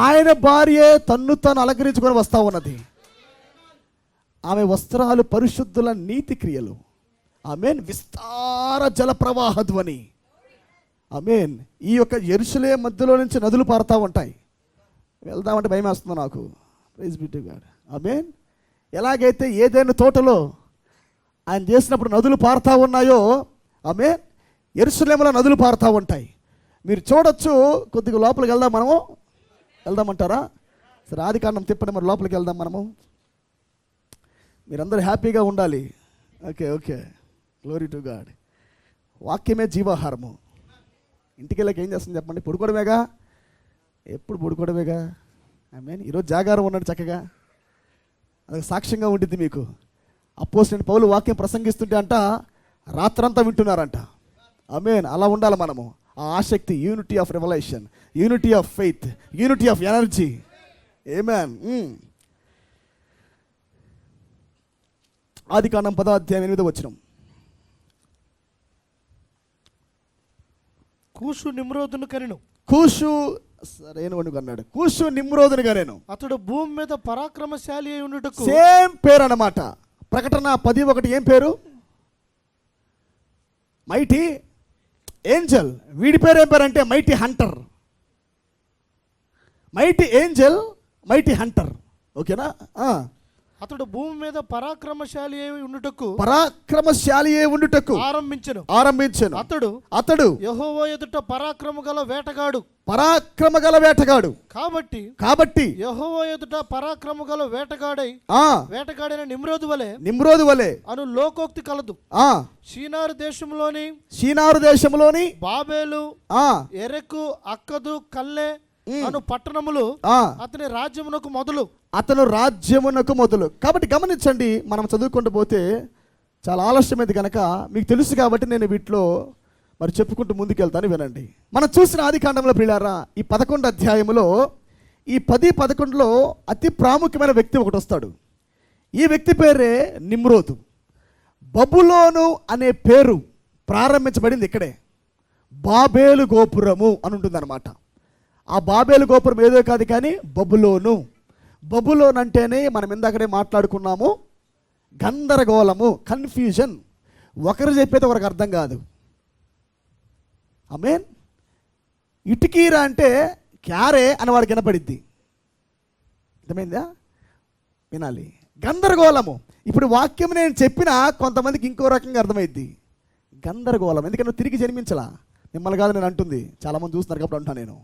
S1: ఆయన భార్య తన్ను తాను అలంకరించుకొని వస్తూ ఉన్నది. ఆమె వస్త్రాలు పరిశుద్ధుల నీతి క్రియలు. ఆమేన్. విస్తార జల ప్రవాహ ధ్వని. ఆమేన్. ఈ యొక్క యెరూషలేం మధ్యలో నుంచి నదులు పారుతూ ఉంటాయి. వెళ్దామంటే భయం వేస్తుంది నాకు. Praise be to God. ఆమేన్. ఎలాగైతే ఏదైనా తోటలో ఆయన చేసినప్పుడు నదులు పారుతూ ఉన్నాయో ఆమేన్ యెరూషలేములో నదులు పారుతూ ఉంటాయి. మీరు చూడొచ్చు. కొద్దిగా లోపలికి వెళ్దాం మనము. వెళ్దామంటారా? సరే, ఆదికాండం తిప్పండి, మరి లోపలికి వెళ్దాం మనము. మీరందరూ హ్యాపీగా ఉండాలి. Okay okay, glory to God. వాక్యమే జీవాహారము. ఇంటికి వెళ్ళాక ఏం చేస్తుంది చెప్పండి? పడుకోవడమేగా, ఎప్పుడు పడుకోవడమేగా. ఆమేన్. ఈరోజు జాగారం ఉన్నాడు చక్కగా, అది సాక్ష్యంగా ఉంటుంది మీకు. అపోస్తలుడైన పౌలు వాక్యం ప్రసంగిస్తుంటే అంట రాత్రంతా వింటున్నారంట. ఆమేన్. అలా ఉండాలి మనము. ఆ ఆసక్తి, unity of revolution, unity of faith, unity of energy. ఆమేన్. ఆదికాండం 10వ అధ్యాయం 8వ వచనం.
S4: కూషు నిమ్రోదును కనెను.
S1: కూషు సరైన వాడు అన్నాడు. కూషు నిమ్రోదుని కనెను.
S4: అతడు భూమి మీద పరాక్రమశాలి అయి ఉండుటకు.
S1: సేమ్ పేరు అన్నమాట. ప్రకటన 10:1 ఏం పేరు? Mighty Angel. వీడి పేరు ఏం పేరు అంటే mighty Hunter. Mighty Angel, mighty Hunter. ఓకేనా?
S4: అతడు భూమి మీద పరాక్రమశాలి అయి ఉండుటకు.
S1: పరాక్రమశాలి అయి ఉండుటకు ఆరంభించెను. అతడు
S4: యెహోవా ఎదుట పరాక్రమ గల వేటగాడు.
S1: పరాక్రమ గల వేటగాడు. కాబట్టి
S4: యెహోవా ఎదుట పరాక్రమ గల వేటగాడైన నిమ్రోదు వలె అను లోకోక్తి కలదు. షీనారు దేశంలోని బాబేలు, ఎరెకు, అక్కదు, కల్లె అను పట్టణములు అతని రాజ్యమునకు మొదలు. కాబట్టి గమనించండి, మనం చదువుకుంటూ పోతే చాలా ఆలస్యమైంది కనుక మీకు తెలుసు కాబట్టి నేను వీటిలో మరి చెప్పుకుంటూ ముందుకెళ్తాను, వినండి. మనం చూసిన ఆదికాండంలో ప్రియులారా, ఈ 11 అధ్యాయములో ఈ 10-11లో అతి ప్రాముఖ్యమైన వ్యక్తి ఒకటి వస్తాడు. ఈ వ్యక్తి పేరే నిమ్రోదు. బబులోను అనే పేరు ప్రారంభించబడింది ఇక్కడే. బాబేలు గోపురము అని ఉంటుందన్నమాట. ఆ బాబేలు గోపురం ఏదో కాదు కానీ బబులోను. బబులోన్ అంటేనే మనం ఇందాకనే మాట్లాడుకున్నాము, గందరగోళము, కన్ఫ్యూజన్. ఒకరు చెప్పేది ఒకరికి అర్థం కాదు. ఆమేన్. ఇటుకీరా అంటే క్యారే అని వాడికి వినపడిద్ది. అర్థమైందా? వినాలి. గందరగోళము. ఇప్పుడు వాక్యం నేను చెప్పినా కొంతమందికి ఇంకో రకంగా అర్థమైద్ది. గందరగోళం. ఎందుకంటే తిరిగి జన్మించలా. మిమ్మల్ని కాదు నేను అంటుంది, చాలామంది చూస్తున్నారు కాబట్టి అంటున్నాను నేను.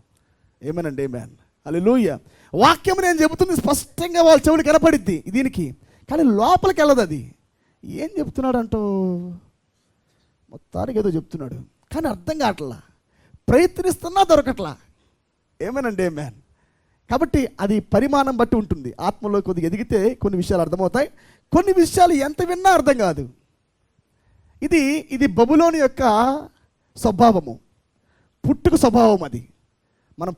S4: ఏమేనండి? ఏమేన్. హల్లెలూయా. వాక్యం నేను చెబుతుంది స్పష్టంగా వాళ్ళ చెవులు కనపడిద్ది దీనికి, కానీ లోపలికి వెళ్ళదు. అది ఏం చెప్తున్నాడు అంటూ మొత్తానికి ఏదో చెప్తున్నాడు, కానీ అర్థం కావట్లా. ప్రయత్నిస్తున్నా దొరకట్లా. ఏమేనండి? ఏమేన్. కాబట్టి అది పరిమాణం బట్టి ఉంటుంది. ఆత్మలో కొద్దిగా ఎదిగితే కొన్ని విషయాలు అర్థమవుతాయి, కొన్ని విషయాలు ఎంత విన్నా అర్థం కాదు. ఇది బబులోను యొక్క స్వభావము, పుట్టుక స్వభావం. అది మనం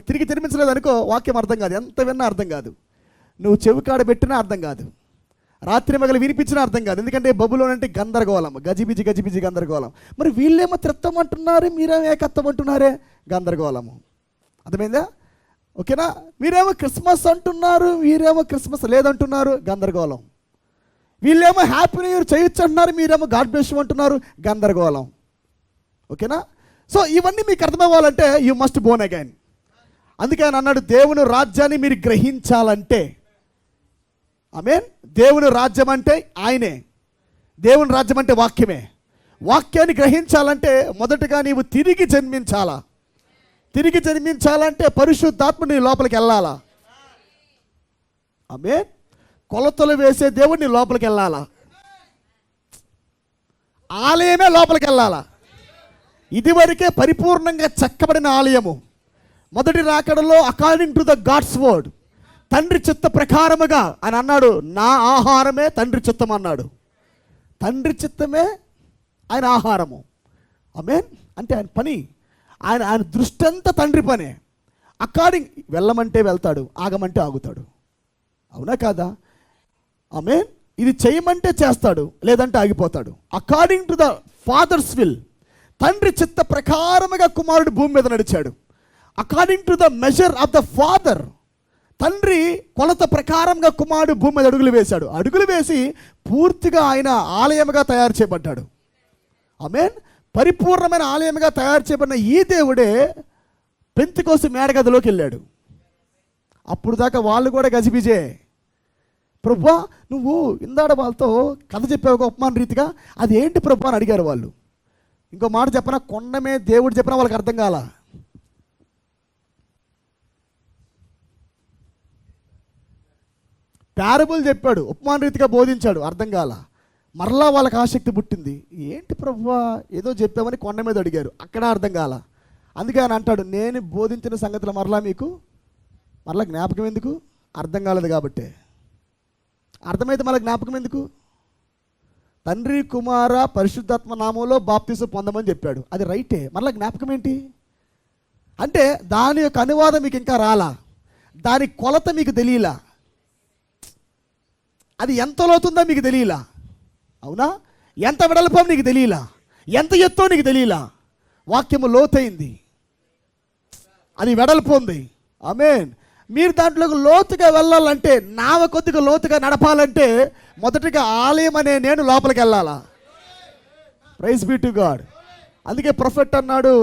S4: తిరిగి జన్మించలేదు అనుకో, వాక్యం అర్థం కాదు. ఎంత విన్నా అర్థం కాదు. నువ్వు చెవికాడ పెట్టినా అర్థం కాదు, రాత్రి మగలు వినిపించినా అర్థం కాదు. ఎందుకంటే బబులోన్ అంటే గందరగోళం, గజిబిజి గందరగోళం. మరి వీళ్ళేమో త్రిత్వం అంటున్నారు, మీరేమో ఏకత్వం అంటున్నారే, గందరగోళము. అర్థమైందా? ఓకేనా? మీరేమో క్రిస్మస్ అంటున్నారు, వీరేమో క్రిస్మస్ లేదంటున్నారు, గందరగోళం. వీళ్ళేమో హ్యాపీ న్యూ ఇయర్ చేయొచ్చు అంటున్నారు, మీరేమో గాడ్ బ్లెస్ యు అంటున్నారు, గందరగోళం. ఓకేనా?
S1: సో ఇవన్నీ మీకు అర్థమవ్వాలంటే యు మస్ట్ బోర్న్ అగైన్. అందుకే ఆయన అన్నాడు, దేవుని రాజ్యాన్ని మీరు గ్రహించాలంటే, ఆమేన్, దేవుని రాజ్యం అంటే ఆయనే, దేవుని రాజ్యం అంటే వాక్యమే. వాక్యాన్ని గ్రహించాలంటే మొదటగా నీవు తిరిగి జన్మించాలా. తిరిగి జన్మించాలంటే పరిశుద్ధాత్మ నీ లోపలికి వెళ్ళాలా. ఆమేన్. కొలతలు వేసే దేవుడు నీ లోపలికి వెళ్ళాలా. ఆలయమే లోపలికి వెళ్ళాలా. ఇదివరకే పరిపూర్ణంగా చెక్కబడిన ఆలయము. మొదటి రాకడలో according to the God's word, తండ్రి చిత్త ప్రకారముగా అని అన్నాడు. నా ఆహారమే తండ్రి చిత్తం అన్నాడు. తండ్రి చిత్తమే ఆయన ఆహారము. ఆమేన్. అంటే ఆయన పని, ఆయన దృష్టి అంతా తండ్రి పనే. అకార్డింగ్, వెళ్ళమంటే వెళ్తాడు, ఆగమంటే ఆగుతాడు. అవునా కాదా? ఆమేన్. ఇది చేయమంటే చేస్తాడు, లేదంటే ఆగిపోతాడు. According to the Father's will, తండ్రి చిత్త ప్రకారముగా కుమారుడు భూమి మీద నడిచాడు. According to the measure of the father, తండ్రి కొలత ప్రకారంగా కుమారుడు భూమి మీద అడుగులు వేశాడు. అడుగులు వేసి పూర్తిగా ఆయన ఆలయముగా తయారు చేయబడ్డాడు. ఆమేన్. పరిపూర్ణమైన ఆలయముగా తయారు చేయబడిన ఈ దేవుడే పెంతెకోస్తు మేడగదిలోకి వెళ్ళాడు. అప్పుడు దాకా వాళ్ళు కూడా గజిబిజే. ప్రభువా, నువ్వు ఇందాడ వాళ్ళతో కథ చెప్పావు ఒక ఉపమాన రీతిగా, అది ఏంటి ప్రభువా అని అడిగారు వాళ్ళు. ఇంకో మాట చెప్పనా, కొండమే దేవుడు చెప్పినా వాళ్ళకి అర్థం కాల. ప్యారబుల్ చెప్పాడు, ఉపమాన రీతిగా బోధించాడు, అర్థం కాల. మరలా వాళ్ళకి ఆసక్తి పుట్టింది. ఏంటి ప్రభువా ఏదో చెప్పామని కొండ మీద అడిగారు, అక్కడ అర్థం కాల. అందుకే ఆయన అంటాడు, నేను బోధించిన సంగతులు మరలా జ్ఞాపకం ఎందుకు? అర్థం కాలేదు కాబట్టి. అర్థమైతే మళ్ళీ జ్ఞాపకం ఎందుకు? తండ్రి కుమార పరిశుద్ధాత్మ నామంలో బాప్తిసం పొందమని చెప్పాడు, అది రైటే, మరలా జ్ఞాపకం ఏంటి అంటే దాని యొక్క అనువాదం మీకు ఇంకా రాలా, దాని కొలత మీకు తెలియలా, అది ఎంత లోతుందో మీకు తెలియలా. అవునా? ఎంత వెడల్పో నీకు తెలియలా, ఎంత ఎత్తో నీకు తెలియలా. వాక్యము లోతైంది, అది వెడల్పు ఉంది. ఆమేన్. మీరు దాంట్లోకి లోతుగా వెళ్ళాలంటే, నావ కొద్దిగా లోతుగా నడపాలంటే మొదటిగా ఆలయం అనే నేను లోపలికి వెళ్ళాలా. Praise be to God. అందుకే ప్రొఫెట్ అన్నాడు,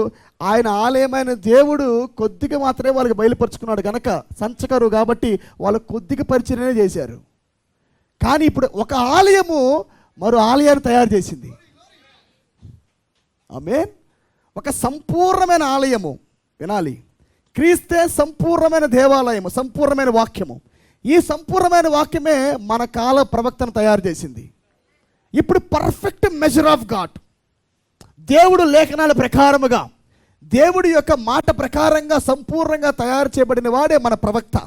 S1: ఆయన ఆలయమైన దేవుడు కొద్దిగా మాత్రమే వాళ్ళకి బయలుపరుచుకున్నాడు కనుక సంచకరు కాబట్టి వాళ్ళు కొద్దిగా పరిచయనే చేశారు. కానీ ఇప్పుడు ఒక ఆలయము మరో ఆలయాన్ని తయారు చేసింది. ఆమేన్. ఒక సంపూర్ణమైన ఆలయము. వినాలి, క్రీస్తే సంపూర్ణమైన దేవాలయము, సంపూర్ణమైన వాక్యము. ఈ సంపూర్ణమైన వాక్యమే మన కాల ప్రవక్తను తయారు చేసింది. ఇప్పుడు పర్ఫెక్ట్ మెజర్ ఆఫ్ గాడ్, దేవుడు లేఖనాల ప్రకారముగా, దేవుడి యొక్క మాట ప్రకారంగా సంపూర్ణంగా తయారు చేయబడిన వాడే మన ప్రవక్త.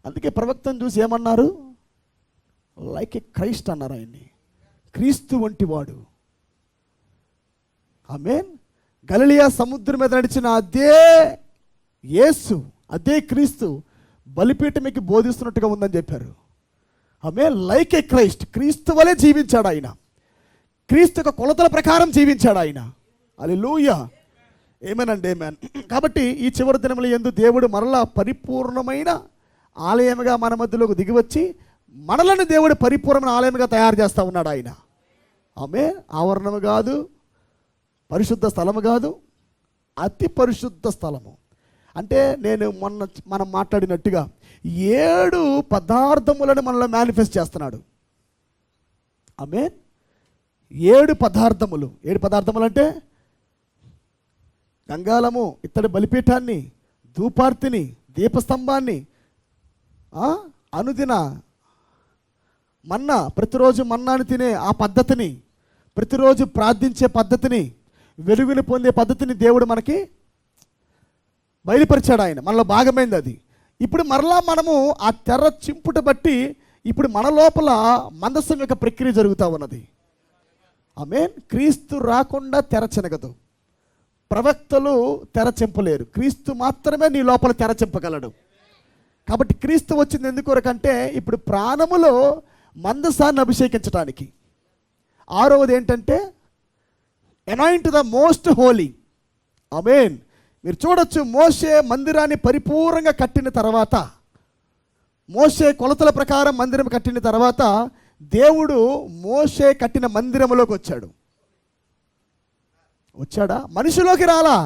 S1: అందుకే ప్రవక్తను చూసి ఏమన్నారు? లైక్ ఏ క్రైస్ట్ అన్నారు ఆయన్ని, క్రీస్తు వంటి వాడు. ఆమేన్. గలిలయ సముద్రం మీద నడిచిన అదే యేసు, అదే క్రీస్తు బలిపీఠమికి బోధిస్తున్నట్టుగా ఉందని చెప్పారు. ఆమేన్. లైక్ ఏ క్రైస్ట్, క్రీస్తు వలె జీవించాడు ఆయన, క్రీస్తు యొక్క కొలతల ప్రకారం జీవించాడు ఆయన. హల్లెలూయా. ఏమేనండి, ఏమేన్. కాబట్టి ఈ చివరి దినముల యందు దేవుడు మరలా పరిపూర్ణమైన ఆలయముగా మన మధ్యలోకి దిగివచ్చి మనలను దేవుడు పరిపూర్ణమైన ఆలయముగా తయారు చేస్తూ ఉన్నాడు ఆయన. ఆమేన్. ఆవరణము కాదు, పరిశుద్ధ స్థలము కాదు, అతి పరిశుద్ధ స్థలము. అంటే మనం మాట్లాడినట్టుగా 7 పదార్థములను మనలో మేనిఫెస్ట్ చేస్తున్నాడు. ఆమేన్. 7 పదార్థములు. 7 పదార్థములు అంటే గంగాళము, ఇత్తడి బలిపీఠాన్ని, ధూపార్తిని, దీపస్తంభాన్ని, అనుదిన మన్నా, ప్రతిరోజు మన్నాను తినే ఆ పద్ధతిని, ప్రతిరోజు ప్రార్థించే పద్ధతిని, వెలుగుని పొందే పద్ధతిని దేవుడు మనకి బయలుపరిచాడు. ఆయన మనలో భాగమైంది అది. ఇప్పుడు మరలా మనము ఆ తెర చింపుట బట్టి ఇప్పుడు మన లోపల మందసం యొక్క ప్రక్రియ జరుగుతూ ఉన్నది. ఆమేన్. క్రీస్తు రాకుండా తెర చెనగదు, ప్రవక్తలు తెర చెంపలేరు, క్రీస్తు మాత్రమే నీ లోపల తెర చెంపగలడు. కాబట్టి క్రీస్తు వచ్చింది ఎందుకొరకంటే ఇప్పుడు ప్రాణములో మందసాన్ని అభిషేకించడానికి. 6వది ఏంటంటే అనాయింట్ ద మోస్ట్ హోలీ. ఆమేన్. మీరు చూడొచ్చు, మోషే మందిరాన్ని పరిపూర్ణంగా కట్టిన తర్వాత, మోషే కొలతల ప్రకారం మందిరం కట్టిన తర్వాత దేవుడు మోషే కట్టిన మందిరంలోకి వచ్చాడు. వచ్చాడా? మనిషిలోకి రాలా,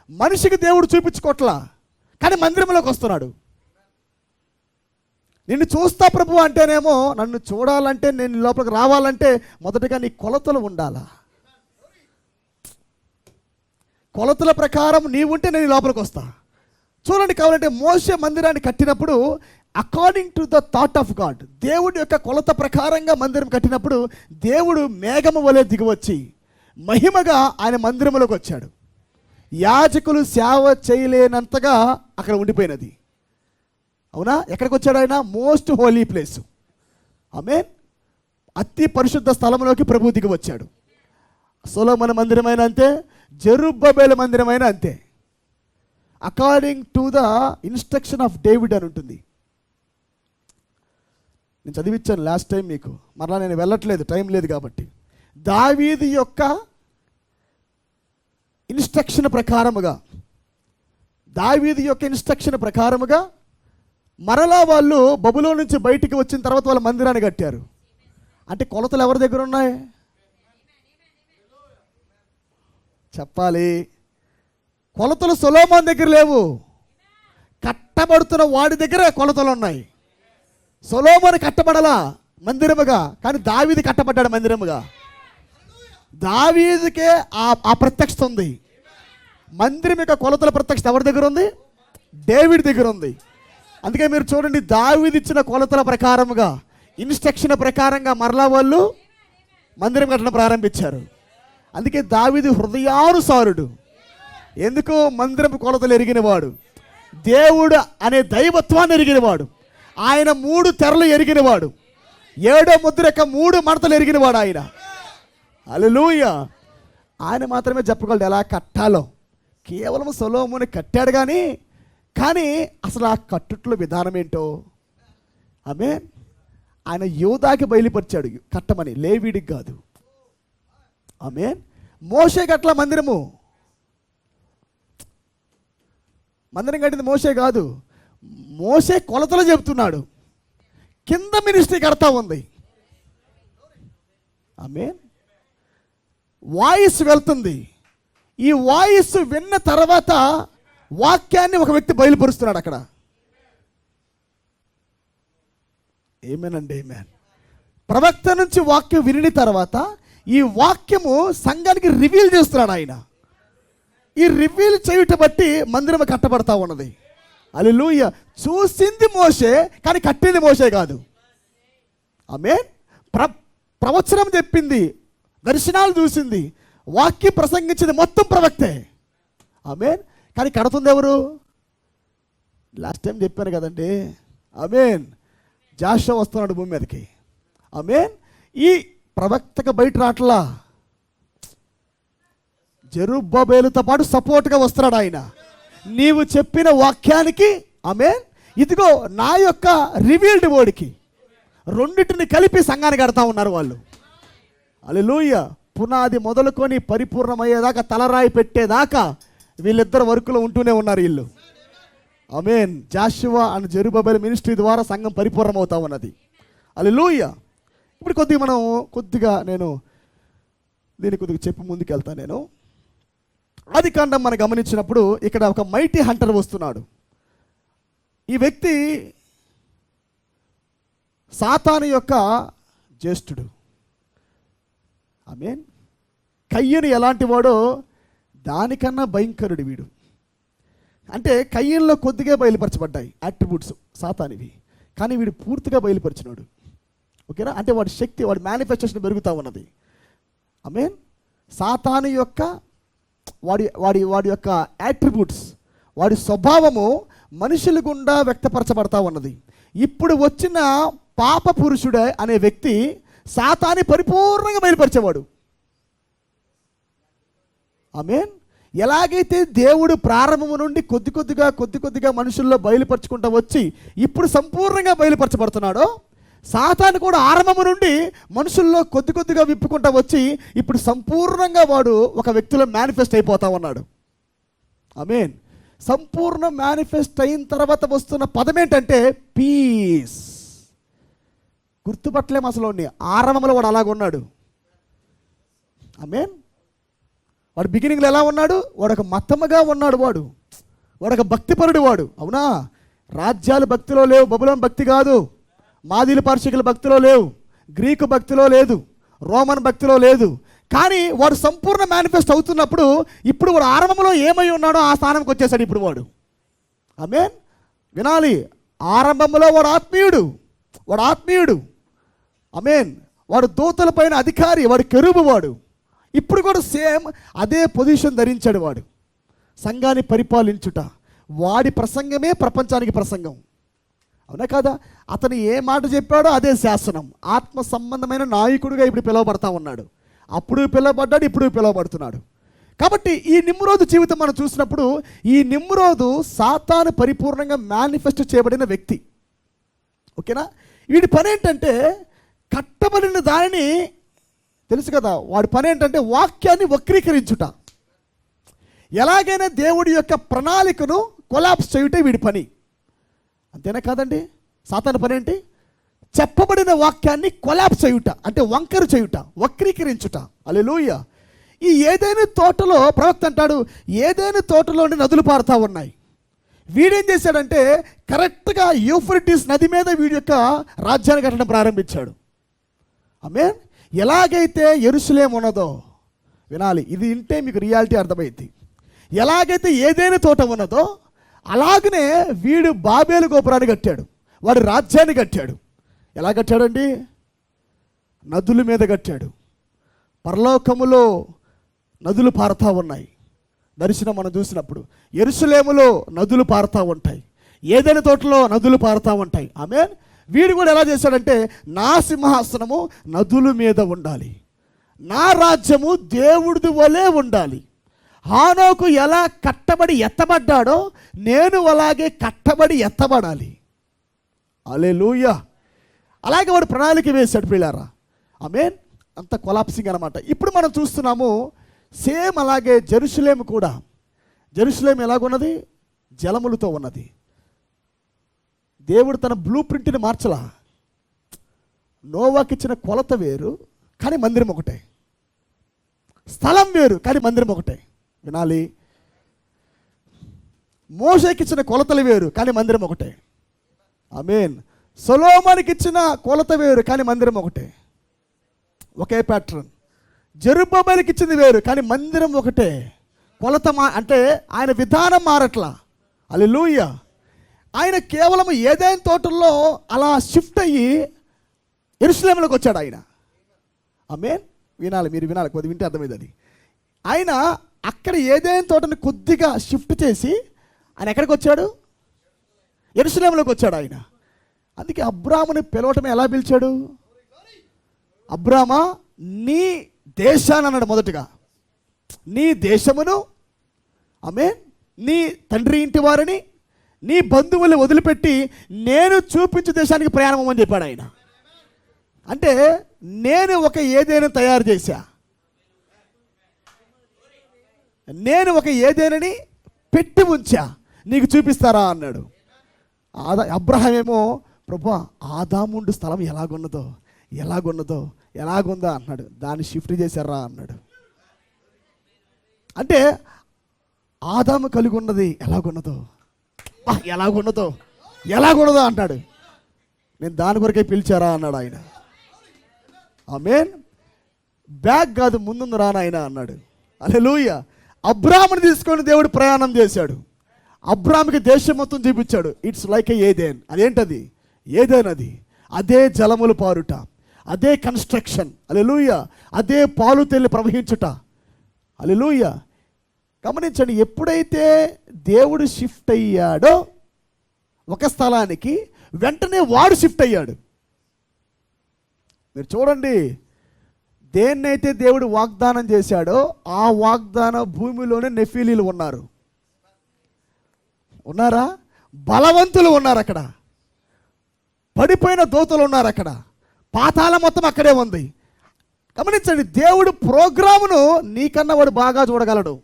S1: మనిషికి దేవుడు చూపించుకోట్లా, కానీ మందిరంలోకి వస్తున్నాడు. నిన్ను చూస్తా ప్రభు అంటేనేమో, నన్ను చూడాలంటే, నేను లోపలికి రావాలంటే మొదటగా నీ కొలతలు ఉండాలా. కొలతల ప్రకారం నీవుంటే నేను లోపలికి వస్తా. చూడండి, కావాలంటే మోషే మందిరాన్ని కట్టినప్పుడు according to the thought of God, దేవుడి యొక్క కొలత ప్రకారంగా మందిరం కట్టినప్పుడు దేవుడు మేఘము వలె దిగివచ్చి మహిమగా ఆయన మందిరంలోకి వచ్చాడు. యాజకులు సేవ చేయలేనంతగా అక్కడ ఉండిపోయినది. అవునా? ఎక్కడికి వచ్చాడు ఆయన? Most holy place. ఆమేన్. అతి పరిశుద్ధ స్థలంలోకి ప్రభు దిగి వచ్చాడు. సొలొమోను మందిరమైన అంతే, జెరుబ్బబేలు మందిరమైన అంతే. According to the instruction of David అని ఉంటుంది. నేను చదివించాను లాస్ట్ టైం మీకు, మరలా నేను వెళ్ళట్లేదు, టైం లేదు కాబట్టి. దావీదు యొక్క ఇన్స్ట్రక్షన్ ప్రకారముగా మరలా వాళ్ళు బబులోను నుంచి బయటికి వచ్చిన తర్వాత వాళ్ళ మందిరాన్ని కట్టారు. అంటే కొలతలు ఎవరి దగ్గర ఉన్నాయి చెప్పాలి. కొలతలు సొలొమోను దగ్గర లేవు, కట్టబడుతున్న వాడి దగ్గర కొలతలు ఉన్నాయి. సొలొమోను కట్టబడలా మందిరముగా, కానీ దావీదు కట్టబడ్డాడు మందిరముగా. దావీదుకే ఆ ప్రత్యక్షత ఉంది. మందిరం యొక్క కొలతల ప్రత్యక్షత ఎవరి దగ్గర ఉంది? డేవిడ్ దగ్గర ఉంది. అందుకే మీరు చూడండి, దావీదు ఇచ్చిన కొలతల ప్రకారముగా, ఇన్స్ట్రక్షన్ ప్రకారంగా మరలా వాళ్ళు మందిరం కట్టడం ప్రారంభించారు. అందుకే దావీదు హృదయానుసారుడు. ఎందుకు? మందిరపు కొలతలు ఎరిగినవాడు, దేవుడు అనే దైవత్వాన్ని ఎరిగినవాడు, ఆయన 3 తెరలు ఎరిగినవాడు, 7వ ముద్ర యొక్క 3 మడతలు ఎరిగినవాడు ఆయన. హల్లెలూయా. ఆయన మాత్రమే చెప్పగలడు ఎలా కట్టాలో. కేవలం సొలొమోను కట్టాడు కానీ అసలు ఆ కట్టుట్లో విధానం ఏంటో ఆమేన్ ఆయన యోధాకి బయలుపరిచాడు కట్టమని, లేవీడికి కాదు. ఆమేన్. మోషే కట్ల మందిరం కట్టింది మోషే కాదు. మోషే కొలతలు చెబుతున్నాడు, కింద మినిస్ట్రీ కడతా ఉంది. ఆమేన్. వాయిస్ వెళ్తుంది. ఈ వాయిస్ విన్న తర్వాత వాక్యాన్ని ఒక వ్యక్తి బయలుపరుస్తున్నాడు అక్కడ. ఏమేనండి ఏమేన్. ప్రవక్త నుంచి వాక్యం విని తర్వాత ఈ వాక్యము సంఘానికి రివీల్ చేస్తున్నాడు ఆయన. ఈ రివీల్ చేయుట బట్టి మందిరం కట్టబడతా ఉన్నది. హల్లెలూయా. చూసింది మోషే, కానీ కట్టింది మోషే కాదు. ఆమేన్. ప్రవచనం చెప్పింది, దర్శనాలు చూసింది, వాక్యం ప్రసంగించింది మొత్తం ప్రవక్తే. ఆమేన్. కానీ కడుతుంది ఎవరు? లాస్ట్ టైం చెప్పాను కదండి. ఆమేన్. జాషువా వస్తున్నాడు భూమి మీదకి. ఆమేన్. ఈ ప్రవక్తకు బయట రాట్లా, జెరుబ్బబేలుతో పాటు సపోర్ట్గా వస్తున్నాడు ఆయన. నీవు చెప్పిన వాక్యానికి ఆమేన్, ఇదిగో నా యొక్క రివీల్డ్ వర్డ్కి, రెండింటిని కలిపి సంఘాన్ని కడతా ఉన్నారు వాళ్ళు. హల్లెలూయా. పునాది మొదలుకొని పరిపూర్ణమయ్యేదాకా, తలరాయి పెట్టేదాకా వీళ్ళిద్దరు వర్కులో ఉంటూనే ఉన్నారు వీళ్ళు. ఆమేన్. జాషువా అండ్ జెరుబ్బబేలు మినిస్ట్రీ ద్వారా సంఘం పరిపూర్ణమవుతా ఉన్నది. హల్లెలూయా. ఇప్పుడు నేను దీన్ని కొద్దిగా చెప్పి ముందుకు వెళ్తాను. నేను ఆదికాండం మనం గమనించినప్పుడు ఇక్కడ ఒక మైటీ హంటర్ వస్తున్నాడు. ఈ వ్యక్తి సాతాను యొక్క జ్యేష్ఠుడు. ఆమేన్. కయ్యను ఎలాంటి వాడో దానికన్నా భయంకరుడు వీడు. అంటే కయ్యన్లో కొద్దిగా బయలుపరచబడ్డాయి అట్రిబ్యూట్స్ సాతానివి, కానీ వీడు పూర్తిగా బయలుపరిచినాడు. ఓకేనా? అంటే వాడి శక్తి, వాడి మేనిఫెస్టేషన్ పెరుగుతూ ఉన్నది. ఆమేన్. సాతాను యొక్క వాడి యొక్క యాట్రిబ్యూట్స్, వాడి స్వభావము మనుషుల గుండా వ్యక్తపరచబడతా ఉన్నది. ఇప్పుడు వచ్చిన పాప పురుషుడే అనే వ్యక్తి సాతాన్ని పరిపూర్ణంగా బయలుపరిచేవాడు. ఆమేన్. ఎలాగైతే దేవుడు ప్రారంభము నుండి కొద్ది కొద్దిగా మనుషుల్లో బయలుపరచుకుంటూ వచ్చి ఇప్పుడు సంపూర్ణంగా బయలుపరచబడుతున్నాడో, సాతాను కూడా ఆరంభము నుండి మనుషుల్లో కొద్దిగా విప్పుకుంటూ వచ్చి ఇప్పుడు సంపూర్ణంగా వాడు ఒక వ్యక్తిలో మేనిఫెస్ట్ అయిపోతా ఉన్నాడు. ఆమేన్. సంపూర్ణ మేనిఫెస్ట్ అయిన తర్వాత వస్తున్న పదం ఏంటంటే పీస్. గుర్తుపట్టలేము అసలు. ఆరంభంలో వాడు అలాగున్నాడు. ఆమేన్.
S4: వాడు బిగినింగ్లో ఎలా ఉన్నాడు? వాడు ఒక మతముగా ఉన్నాడు, వాడు ఒక భక్తిపరుడు వాడు. అవునా? రాజ్యాలు భక్తిలో లేవు, బబులోను భక్తి కాదు, మాదీల పార్షికుల భక్తిలో లేవు, గ్రీకు భక్తిలో లేదు, రోమన్ భక్తిలో లేదు. కానీ వాడు సంపూర్ణ మేనిఫెస్ట్ అవుతున్నప్పుడు ఇప్పుడు వాడు ఆరంభంలో ఏమై ఉన్నాడో ఆ స్థానంకి వచ్చేసాడు ఇప్పుడు వాడు. ఆమేన్. వినాలి, ఆరంభంలో వాడు ఆత్మీయుడు. ఆమేన్. వాడు దూతల పైన అధికారి, వాడు కెరూబు వాడు. ఇప్పుడు కూడా సేమ్ అదే పొజిషన్ ధరించాడు వాడు. సంఘాన్ని పరిపాలించుట, వాడి ప్రసంగమే ప్రపంచానికి ప్రసంగం. అవునా కాదా? అతను ఏ మాట చెప్పాడో అదే శాసనం. ఆత్మ సంబంధమైన నాయకుడిగా ఇప్పుడు పిలువబడతా ఉన్నాడు. అప్పుడు పిలువబడ్డాడు, ఇప్పుడు పిలువబడుతున్నాడు. కాబట్టి ఈ నిమ్రోదు జీవితం మనం చూసినప్పుడు ఈ నిమ్రోదు సాతాను పరిపూర్ణంగా మేనిఫెస్ట్ చేయబడిన వ్యక్తి. ఓకేనా? వీడి పని ఏంటంటే కట్టబడిన దానిని, తెలుసు కదా, వాడి పని ఏంటంటే వాక్యాన్ని వక్రీకరించుట. ఎలాగైనా దేవుడి యొక్క ప్రణాళికను కొలాప్స్ చేయుటే వీడి పని. అంతేనా కాదండి? సాతాను పని ఏంటి? చెప్పబడిన వాక్యాన్ని కొలాప్స్ చేయుట, అంటే వంకర చేయుట, వక్రీకరించుట. హల్లెలూయా. ఈ ఏదైనా తోటలో ప్రవక్త అంటాడు, ఏదైనా తోటలోని నదులు పారుతూ ఉన్నాయి. వీడేం చేశాడంటే కరెక్ట్గా యూఫ్రటీస్ నది మీద వీడి యొక్క రాజ్యాన్ని కట్టడం ప్రారంభించాడు. ఆమేన్. ఎలాగైతే యెరూషలేము ఉన్నదో, వినాలి, ఇది వింటే మీకు రియాలిటీ అర్థమైంది. ఎలాగైతే ఏదైనా తోట ఉన్నదో అలాగనే వీడు బాబేలు గోపురాన్ని కట్టాడు, వాడు రాజ్యాన్ని కట్టాడు. ఎలా కట్టాడండి? నదుల మీద కట్టాడు. పరలోకములో నదులు పారుతూ ఉన్నాయి. దర్శనం మనం చూసినప్పుడు యెరూషలేములో నదులు పారుతూ ఉంటాయి, ఏదైనా తోటలో నదులు పారుతూ ఉంటాయి. ఆమేన్. వీడు కూడా ఎలా చేశాడంటే నా సింహాసనము నదుల మీద ఉండాలి, నా రాజ్యము దేవుడిది వలె ఉండాలి. హానోకు ఎలా కట్టబడి ఎత్తబడ్డాడో నేను అలాగే కట్టబడి ఎత్తబడాలి. హల్లెలూయా. అలాగే వాడు ప్రణాళిక వేశాడు ప్రియులారా. ఆమేన్. అంత కొలాప్సింగ్ అనమాట. ఇప్పుడు మనం చూస్తున్నాము సేమ్ అలాగే జెరూషలేము కూడా. జెరూషలేము ఎలాగున్నది? జలములతో ఉన్నది. దేవుడు తన బ్లూ ప్రింట్ని మార్చలా. నోవాకి ఇచ్చిన కొలత వేరు కానీ మందిరం ఒకటే, స్థలం వేరు కానీ మందిరం ఒకటే. వినాలి, మోషేకి ఇచ్చిన కొలతలు వేరు కానీ మందిరం ఒకటే. ఆమేన్. సొలొమోనుకి ఇచ్చిన కొలత వేరు కానీ మందిరం ఒకటే, ఒకే ప్యాటర్న్. జెరుబ్బయలుకి ఇచ్చింది వేరు కానీ మందిరం ఒకటే. కొలత అంటే ఆయన విధానం మారట్లా. హల్లెలూయా. ఆయన కేవలం ఏదైనా తోటల్లో అలా షిఫ్ట్ అయ్యి యెరూషలేములోకి వచ్చాడు ఆయన. ఆమేన్. వినాలి, మీరు వినాలి, కొద్ది వింటే అర్థమైంది అది. ఆయన అక్కడ ఏదైనా తోటని కొద్దిగా షిఫ్ట్ చేసి ఆయన ఎక్కడికి వచ్చాడు? యెరూషలేములోకి వచ్చాడు ఆయన. అందుకే అబ్రాముని పిలవటమే ఎలా పిలిచాడు? అబ్రామా నీ దేశాన్ని అన్నాడు మొదటగా. నీ దేశమును, ఆమేన్, నీ తండ్రి ఇంటి వారిని, నీ బంధువుల్ని వదిలిపెట్టి నేను చూపించే దేశానికి ప్రయాణం అని చెప్పాడు ఆయన. అంటే నేను ఒక ఏదైనా తయారు చేశా, నేను ఒక ఏదేనని పెట్టి ఉంచా, నీకు చూపిస్తారా అన్నాడు. అబ్రహాం ఏమో ప్రభువా ఆదాముండు స్థలం ఎలాగుందో అన్నాడు. దాన్ని షిఫ్ట్ చేశారా అన్నాడు. అంటే ఆదాము కలిగి ఉన్నది ఎలాగున్నదో అంటాడు. నేను దాని కొరకే పిలిచారా అన్నాడు ఆయన. ఆమేన్. బ్యాగ్ కాదు ముందుంది రా నాయనా అన్నాడు. హల్లెలూయా. అబ్రాముని తీసుకొని దేవుడు ప్రయాణం చేశాడు. అబ్రాముకి దేశం మొత్తం చూపించాడు. It's like a Eden. అదేంటది? ఏదెన్. అది అదే జలములు పారుట, అదే కన్స్ట్రక్షన్. హల్లెలూయా. అదే పాలు తేలి ప్రవహించుట. హల్లెలూయా. గమనించండి, ఎప్పుడైతే దేవుడు షిఫ్ట్ అయ్యాడో ఒక స్థలానికి, వెంటనే వాడు షిఫ్ట్ అయ్యాడు. మీరు చూడండి, దేన్నైతే దేవుడు వాగ్దానం చేశాడో ఆ వాగ్దాన భూమిలోనే నెఫీలీలు ఉన్నారా? బలవంతులు ఉన్నారు అక్కడ, పడిపోయిన దోతలు ఉన్నారు అక్కడ, పాతాళం మొత్తం అక్కడే ఉంది. గమనించండి, దేవుడు ప్రోగ్రామును నీకన్నా వాడు బాగా చూడగలడు.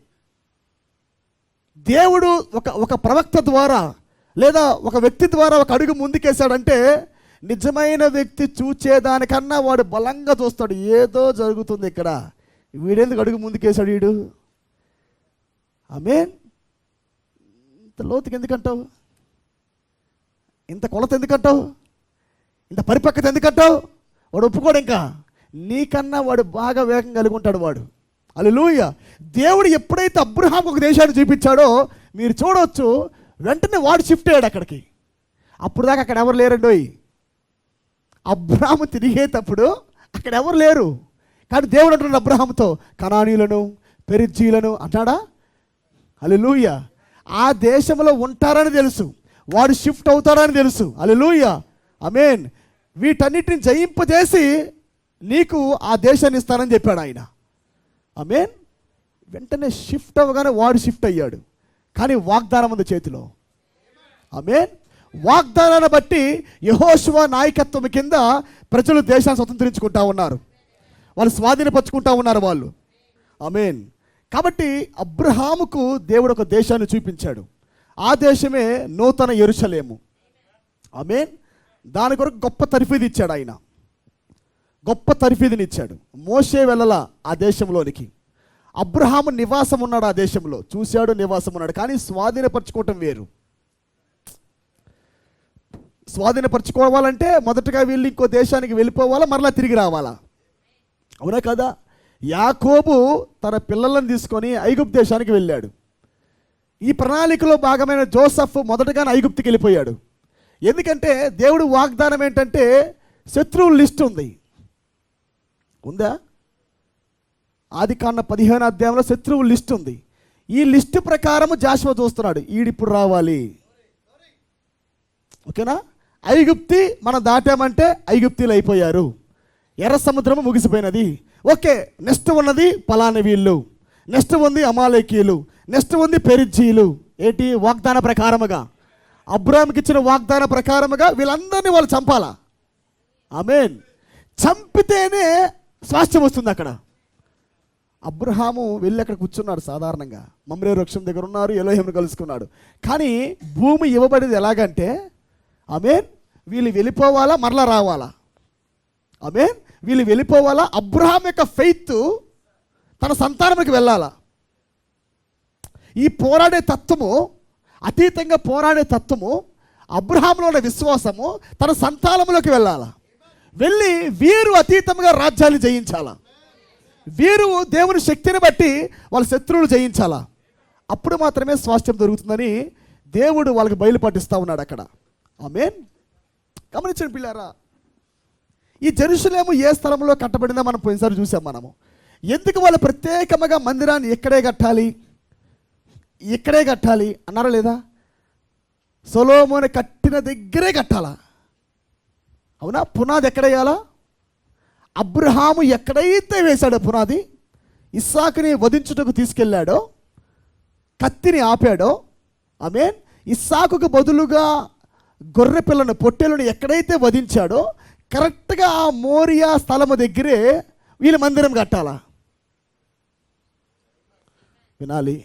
S4: దేవుడు ఒక ప్రవక్త ద్వారా లేదా ఒక వ్యక్తి ద్వారా ఒక అడుగు ముందుకేశాడంటే నిజమైన వ్యక్తి చూచేదానికన్నా వాడు బలంగా చూస్తాడు. ఏదో జరుగుతుంది ఇక్కడ, వీడేందుకు అడుగు ముందుకేశాడు వీడు ఆమేన్. ఇంత లోతుకి ఎందుకంటావు? ఇంత కొలత ఎందుకంటావు? ఇంత పరిపక్వత ఎందుకంటావు? వాడు ఒప్పుకోడు. ఇంకా నీకన్నా వాడు బాగా వేగం కలిగి ఉంటాడు వాడు. హల్లెలూయా. దేవుడు ఎప్పుడైతే అబ్రహాంకు ఒక దేశాన్ని చూపించాడో మీరు చూడవచ్చు, వెంటనే వాడు షిఫ్ట్ అయ్యాడు అక్కడికి. అప్పుడు దాకా అక్కడ ఎవరు లేరండోయ్. అబ్రహాము తిరిగేటప్పుడు అక్కడ ఎవరు లేరు. కానీ దేవుడు అంటున్నాడు అబ్రహాముతో, కనానీయులను పెరిజ్జీలను అంటాడా. హల్లెలూయా. ఆ దేశంలో ఉంటారని తెలుసు, వాడు షిఫ్ట్ అవుతాడని తెలుసు. హల్లెలూయా. ఆమేన్. వీటన్నిటిని జయింపజేసి నీకు ఆ దేశాన్ని ఇస్తానని చెప్పాడు ఆయన. ఆమేన్. వెంటనే షిఫ్ట్ అవ్వగానే వాడు షిఫ్ట్ అయ్యాడు. కానీ వాగ్దానం ఉంది చేతిలో. ఆమేన్. వాగ్దానాన్ని బట్టి యెహోషువ నాయకత్వం కింద ప్రజలు దేశాన్ని స్వతంత్రించుకుంటా ఉన్నారు, వాళ్ళు స్వాధీనపరుచుకుంటా ఉన్నారు వాళ్ళు. ఆమేన్. కాబట్టి అబ్రహాముకు దేవుడు ఒక దేశాన్ని చూపించాడు. ఆ దేశమే నూతన యెరూషలేము. ఆమేన్. దాని కొరకు గొప్ప తర్ఫీదు ఇచ్చాడు ఆయన, గొప్ప తర్ఫీదుని ఇచ్చాడు. మోషే వెళ్ళల ఆ దేశంలోనికి, అబ్రహాము నివాసం ఉన్నాడు ఆ దేశంలో, చూశాడు, నివాసం ఉన్నాడు. కానీ స్వాధీనపరచుకోవటం వేరు. స్వాధీనపరచుకోవాలంటే మొదటగా వీళ్ళు ఇంకో దేశానికి వెళ్ళిపోవాలా, మరలా తిరిగి రావాలా. అవునా కదా? యాకోబు తన పిల్లలను తీసుకొని ఐగుప్తు దేశానికి వెళ్ళాడు. ఈ ప్రణాళికలో భాగమైన జోసెఫ్ మొదటగానే ఐగుప్తుకి వెళ్ళిపోయాడు. ఎందుకంటే దేవుడు వాగ్దానం ఏంటంటే శత్రువుల లిస్ట్ ఉంది, ఉందా? ఆదికాండ 15వ అధ్యాయంలో శత్రువుల లిస్ట్ ఉంది. ఈ లిస్టు ప్రకారము జాషువా చూస్తున్నాడు, ఈడిప్పుడు రావాలి. ఓకేనా? ఐగుప్తి మనం దాటామంటే ఐగుప్తీలు అయిపోయారు, ఎర్ర సముద్రము ముగిసిపోయినది. ఓకే, నెక్స్ట్ ఉన్నది పలాని వీళ్ళు, నెక్స్ట్ ఉంది అమాలేకీయులు, నెక్స్ట్ ఉంది పెరిజ్జీలు. ఏంటి? వాగ్దాన ప్రకారముగా, అబ్రాహాముకి ఇచ్చిన వాగ్దాన ప్రకారముగా వీళ్ళందరినీ వాళ్ళు చంపాలా. ఆమేన్. చంపితేనే స్వాస్థ్యం వస్తుంది అక్కడ. అబ్రహాము వెళ్ళి అక్కడ కూర్చున్నాడు సాధారణంగా, మమ్రే వృక్షం దగ్గర ఉన్నారు, ఎలోహింను కలుసుకున్నాడు. కానీ భూమి ఇవ్వబడేది ఎలాగంటే, ఆమేన్, వీళ్ళు వెళ్ళిపోవాలా మరలా రావాలా. ఆమేన్. వీళ్ళు వెళ్ళిపోవాలా, అబ్రహాం యొక్క ఫెయిత్ తన సంతానానికి వెళ్ళాలా. ఈ పోరాడే తత్వము, అతీతంగా పోరాడే తత్వము, అబ్రహాంలో ఉన్న విశ్వాసము తన సంతానంలోకి వెళ్ళాలా. వెళ్ళి వీరు అతీతంగా రాజ్యాన్ని జయించాలా, వీరు దేవుని శక్తిని బట్టి వాళ్ళ శత్రువులు జయించాలా. అప్పుడు మాత్రమే స్వాస్థ్యం దొరుకుతుందని దేవుడు వాళ్ళకి బయలుపటిస్తూ ఉన్నాడు అక్కడ. ఆమేన్. గమనించండి పిల్లారా, ఈ జెరూసలేము ఏ స్థలంలో కట్టబడిందో మనం పోయినసారి చూసాం మనము. ఎందుకు వాళ్ళు ప్రత్యేకంగా మందిరాన్ని ఇక్కడే కట్టాలి, ఇక్కడే కట్టాలి అన్నారా లేదా? సొలొమోను కట్టిన దగ్గరే కట్టాలా. అవునా? పునాది ఎక్కడ వేయాలా? అబ్రహాము ఎక్కడైతే వేశాడో పునాది, ఇస్సాకుని వధించుటకు తీసుకెళ్ళాడో, కత్తిని ఆపాడో, ఆమేన్, ఇస్సాకుకు బదులుగా గొర్రె పిల్లను పొట్టేలను ఎక్కడైతే వధించాడో కరెక్ట్గా ఆ మోరియా స్థలము దగ్గరే వీళ్ళు మందిరం కట్టాలా. వినాలి,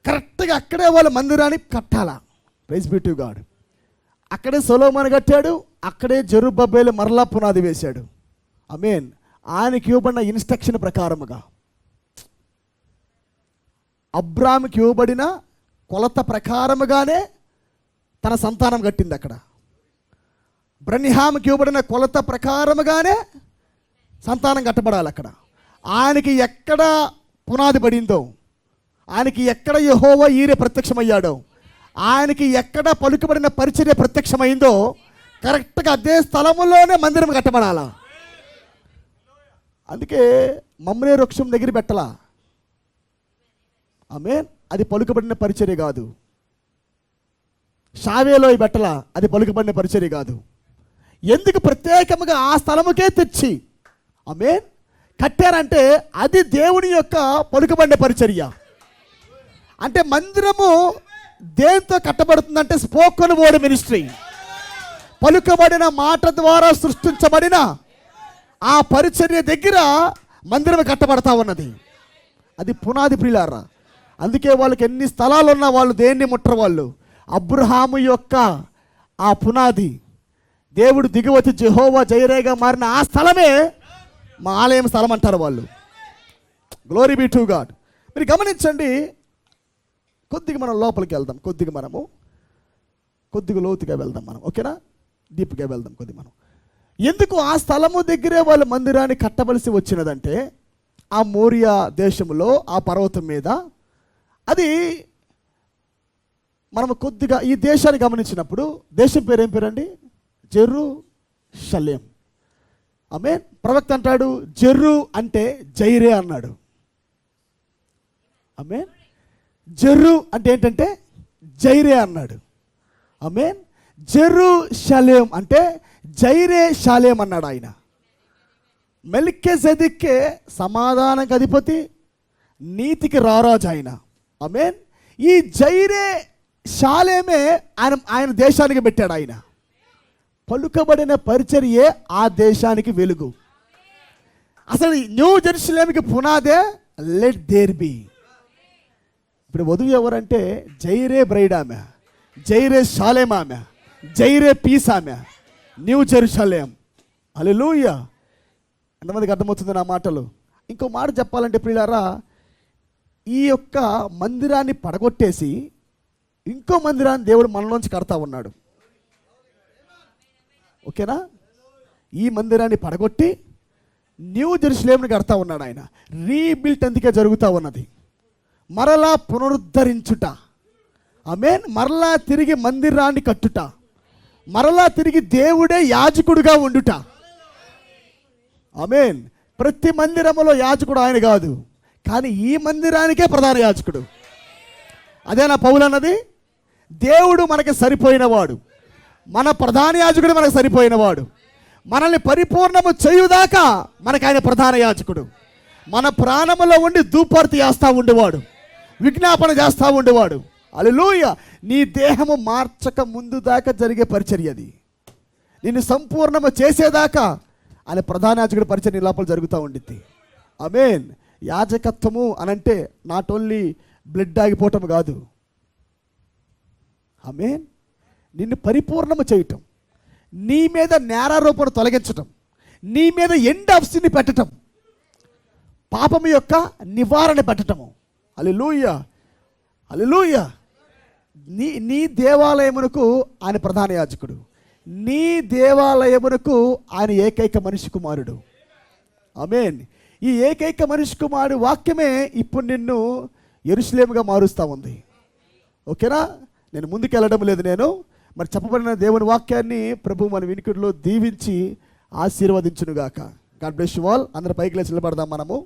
S4: కరెక్ట్గా అక్కడే వాళ్ళ మందిరాన్ని కట్టాలా. Praise be to God. అక్కడే సొలొమోను కట్టాడు, అక్కడే జెరుబ్బేలు మరలా పునాది వేశాడు. ఆమేన్. ఆయనకి ఇవ్వబడిన ఇన్స్ట్రక్షన్ ప్రకారముగా, అబ్రాహాముకి ఇవ్వబడిన కొలత ప్రకారముగానే తన సంతానం కట్టింది అక్కడ. బ్రనిహాముకి ఇవ్వబడిన కొలత ప్రకారముగానే సంతానం కట్టబడాలి అక్కడ. ఆయనకి ఎక్కడ పునాది పడిందో, ఆయనకి ఎక్కడ యెహోవా ఈరే ప్రత్యక్షమయ్యాడో, ఆయనకి ఎక్కడ పలుకుబడిన పరిచర్య ప్రత్యక్షమైందో కరెక్ట్గా అదే స్థలములోనే మందిరం కట్టబడాలా. అందుకే మమ్రే వృక్షం దగ్గర పెట్టలా. ఆమేన్. అది పలుకుబడిన పరిచర్య కాదు. షావేలో పెట్టలా, అది పలుకుబడిన పరిచర్య కాదు. ఎందుకు ప్రత్యేకంగా ఆ స్థలముకే తెచ్చి ఆమేన్ కట్టారంటే అది దేవుని యొక్క పలుకుబడిన పరిచర్య. అంటే మందిరము దేంతో కట్టబడుతుందంటే స్పోకెన్ వర్డ్ మినిస్ట్రీ, పలుకబడిన మాట ద్వారా సృష్టించబడిన ఆ పరిచర్య దగ్గర మందిరం కట్టబడతా ఉన్నది. అది పునాది ప్రియులారా. అందుకే వాళ్ళకి ఎన్ని స్థలాలు ఉన్నా వాళ్ళు దేన్ని ముట్టరు. వాళ్ళు అబ్రహాము యొక్క ఆ పునాది, దేవుడు దిగివచ్చి జెహోవా జైరేగా మారిన ఆ స్థలమే మా ఆలయం స్థలం అంటారు వాళ్ళు. Glory be to God. మీరు గమనించండి, కొద్దిగా మనం లోపలికి వెళ్దాం, కొద్దిగా లోతుగా వెళ్దాం మనం, ఓకేనా? డీప్గా వెళ్దాం కొద్దిగా మనం. ఎందుకు ఆ స్థలము దగ్గరే వాళ్ళ మందిరాన్ని కట్టవలసి వచ్చినదంటే, ఆ మోరియా దేశంలో ఆ పర్వతం మీద అది మనం కొద్దిగా ఈ దేశాన్ని గమనించినప్పుడు, దేశం పేరు ఏం పేరండి? జెరూషలేం. ఆమేన్. ప్రవక్త అంటాడు జెర్రు అంటే జైరే అన్నాడు. ఆమేన్. జెర్రు అంటే ఏంటంటే జైరే అన్నాడు. ఆమేన్. జెరూషలేం అంటే జైరే షాలేం అన్నాడు ఆయన. మెల్కీసెదెకే సమాధానానికి అధిపతి, నీతికి రారాజు ఆయన. ఆమేన్. ఈ జైరే షాలేమే ఆయన దేశానికి పెట్టాడు ఆయన. పలుకబడిన పరిచర్యే ఆ దేశానికి వెలుగు. అసలు న్యూ జెరూసలేంకి పునాదే లెట్ దేర్ బి. ఇప్పుడు వధువు ఎవరంటే జైరే బ్రైడ్ ఆమె, జైరే షాలేం ఆమె, జైరే పీస్ ఆమె, న్యూ జెరూసలేం. హల్లెలూయా. ఎంతమందికి అర్థమవుతుంది నా మాటలు? ఇంకో మాట చెప్పాలంటే ప్రియులారా, ఈ యొక్క మందిరాన్ని పడగొట్టేసి ఇంకో మందిరాన్ని దేవుడు మనలోంచి కడతా ఉన్నాడు. ఓకేనా? ఈ మందిరాన్ని పడగొట్టి న్యూ జెరూసలేంని కడతా ఉన్నాడు ఆయన. రీబిల్ట్ అందుకే జరుగుతూ ఉన్నది. మరలా పునరుద్ధరించుట. ఆమేన్. మరలా తిరిగి మందిరాన్ని కట్టుట, మరలా తిరిగి దేవుడే యాజకుడుగా ఉండుట. ఆమేన్. ప్రతి మందిరములో యాజకుడు ఆయన కాదు, కానీ ఈ మందిరానికే ప్రధాన యాజకుడు. అదేనా పౌలు అన్నది? దేవుడు మనకి సరిపోయినవాడు, మన ప్రధాన యాజకుడు మనకు సరిపోయినవాడు. మనల్ని పరిపూర్ణము చేయుదాకా మనకు ఆయన ప్రధాన యాజకుడు. మన ప్రాణములో ఉండి ధూపార్తి చేస్తూ ఉండేవాడు, విజ్ఞాపన చేస్తూ ఉండేవాడు. హల్లెలూయా. నీ దేహము మార్చక ముందు దాకా జరిగే పరిచర్య అది. నిన్ను సంపూర్ణము చేసేదాకా ఆయన ప్రధాన యాజకుడి పరిచర్య లోపల జరుగుతూ ఉండిద్ది. ఆమేన్. యాజకత్వము అనంటే నాట్ ఓన్లీ బ్లడ్ ఆగిపోవటం కాదు. ఆమేన్. నిన్ను పరిపూర్ణము చేయటం, నీ మీద నేరారోపణ తొలగించటం, నీ మీద ఎండ్ ఆఫ్ సిన్ పెట్టటం, పాపము యొక్క నివారణ పెట్టటము. హల్లెలూయా. హల్లెలూయా. నీ దేవాలయమునకు ఆయన ప్రధాన యాజకుడు, నీ దేవాలయమునకు ఆయన ఏకైక మనిషి కుమారుడు. ఆమేన్. ఈ ఏకైక మనిషి కుమారుడు వాక్యమే ఇప్పుడు నిన్ను యెరూషలేముగా మారుస్తూ ఉంది. ఓకేనా? నేను ముందుకు వెళ్ళడం లేదు. నేను మరి చెప్పబడిన దేవుని వాక్యాన్ని ప్రభు మన వినికిడిలో దీవించి ఆశీర్వదించునుగాక. God bless you all. అందరూ పైకి లేచి నిలబడదాం మనము.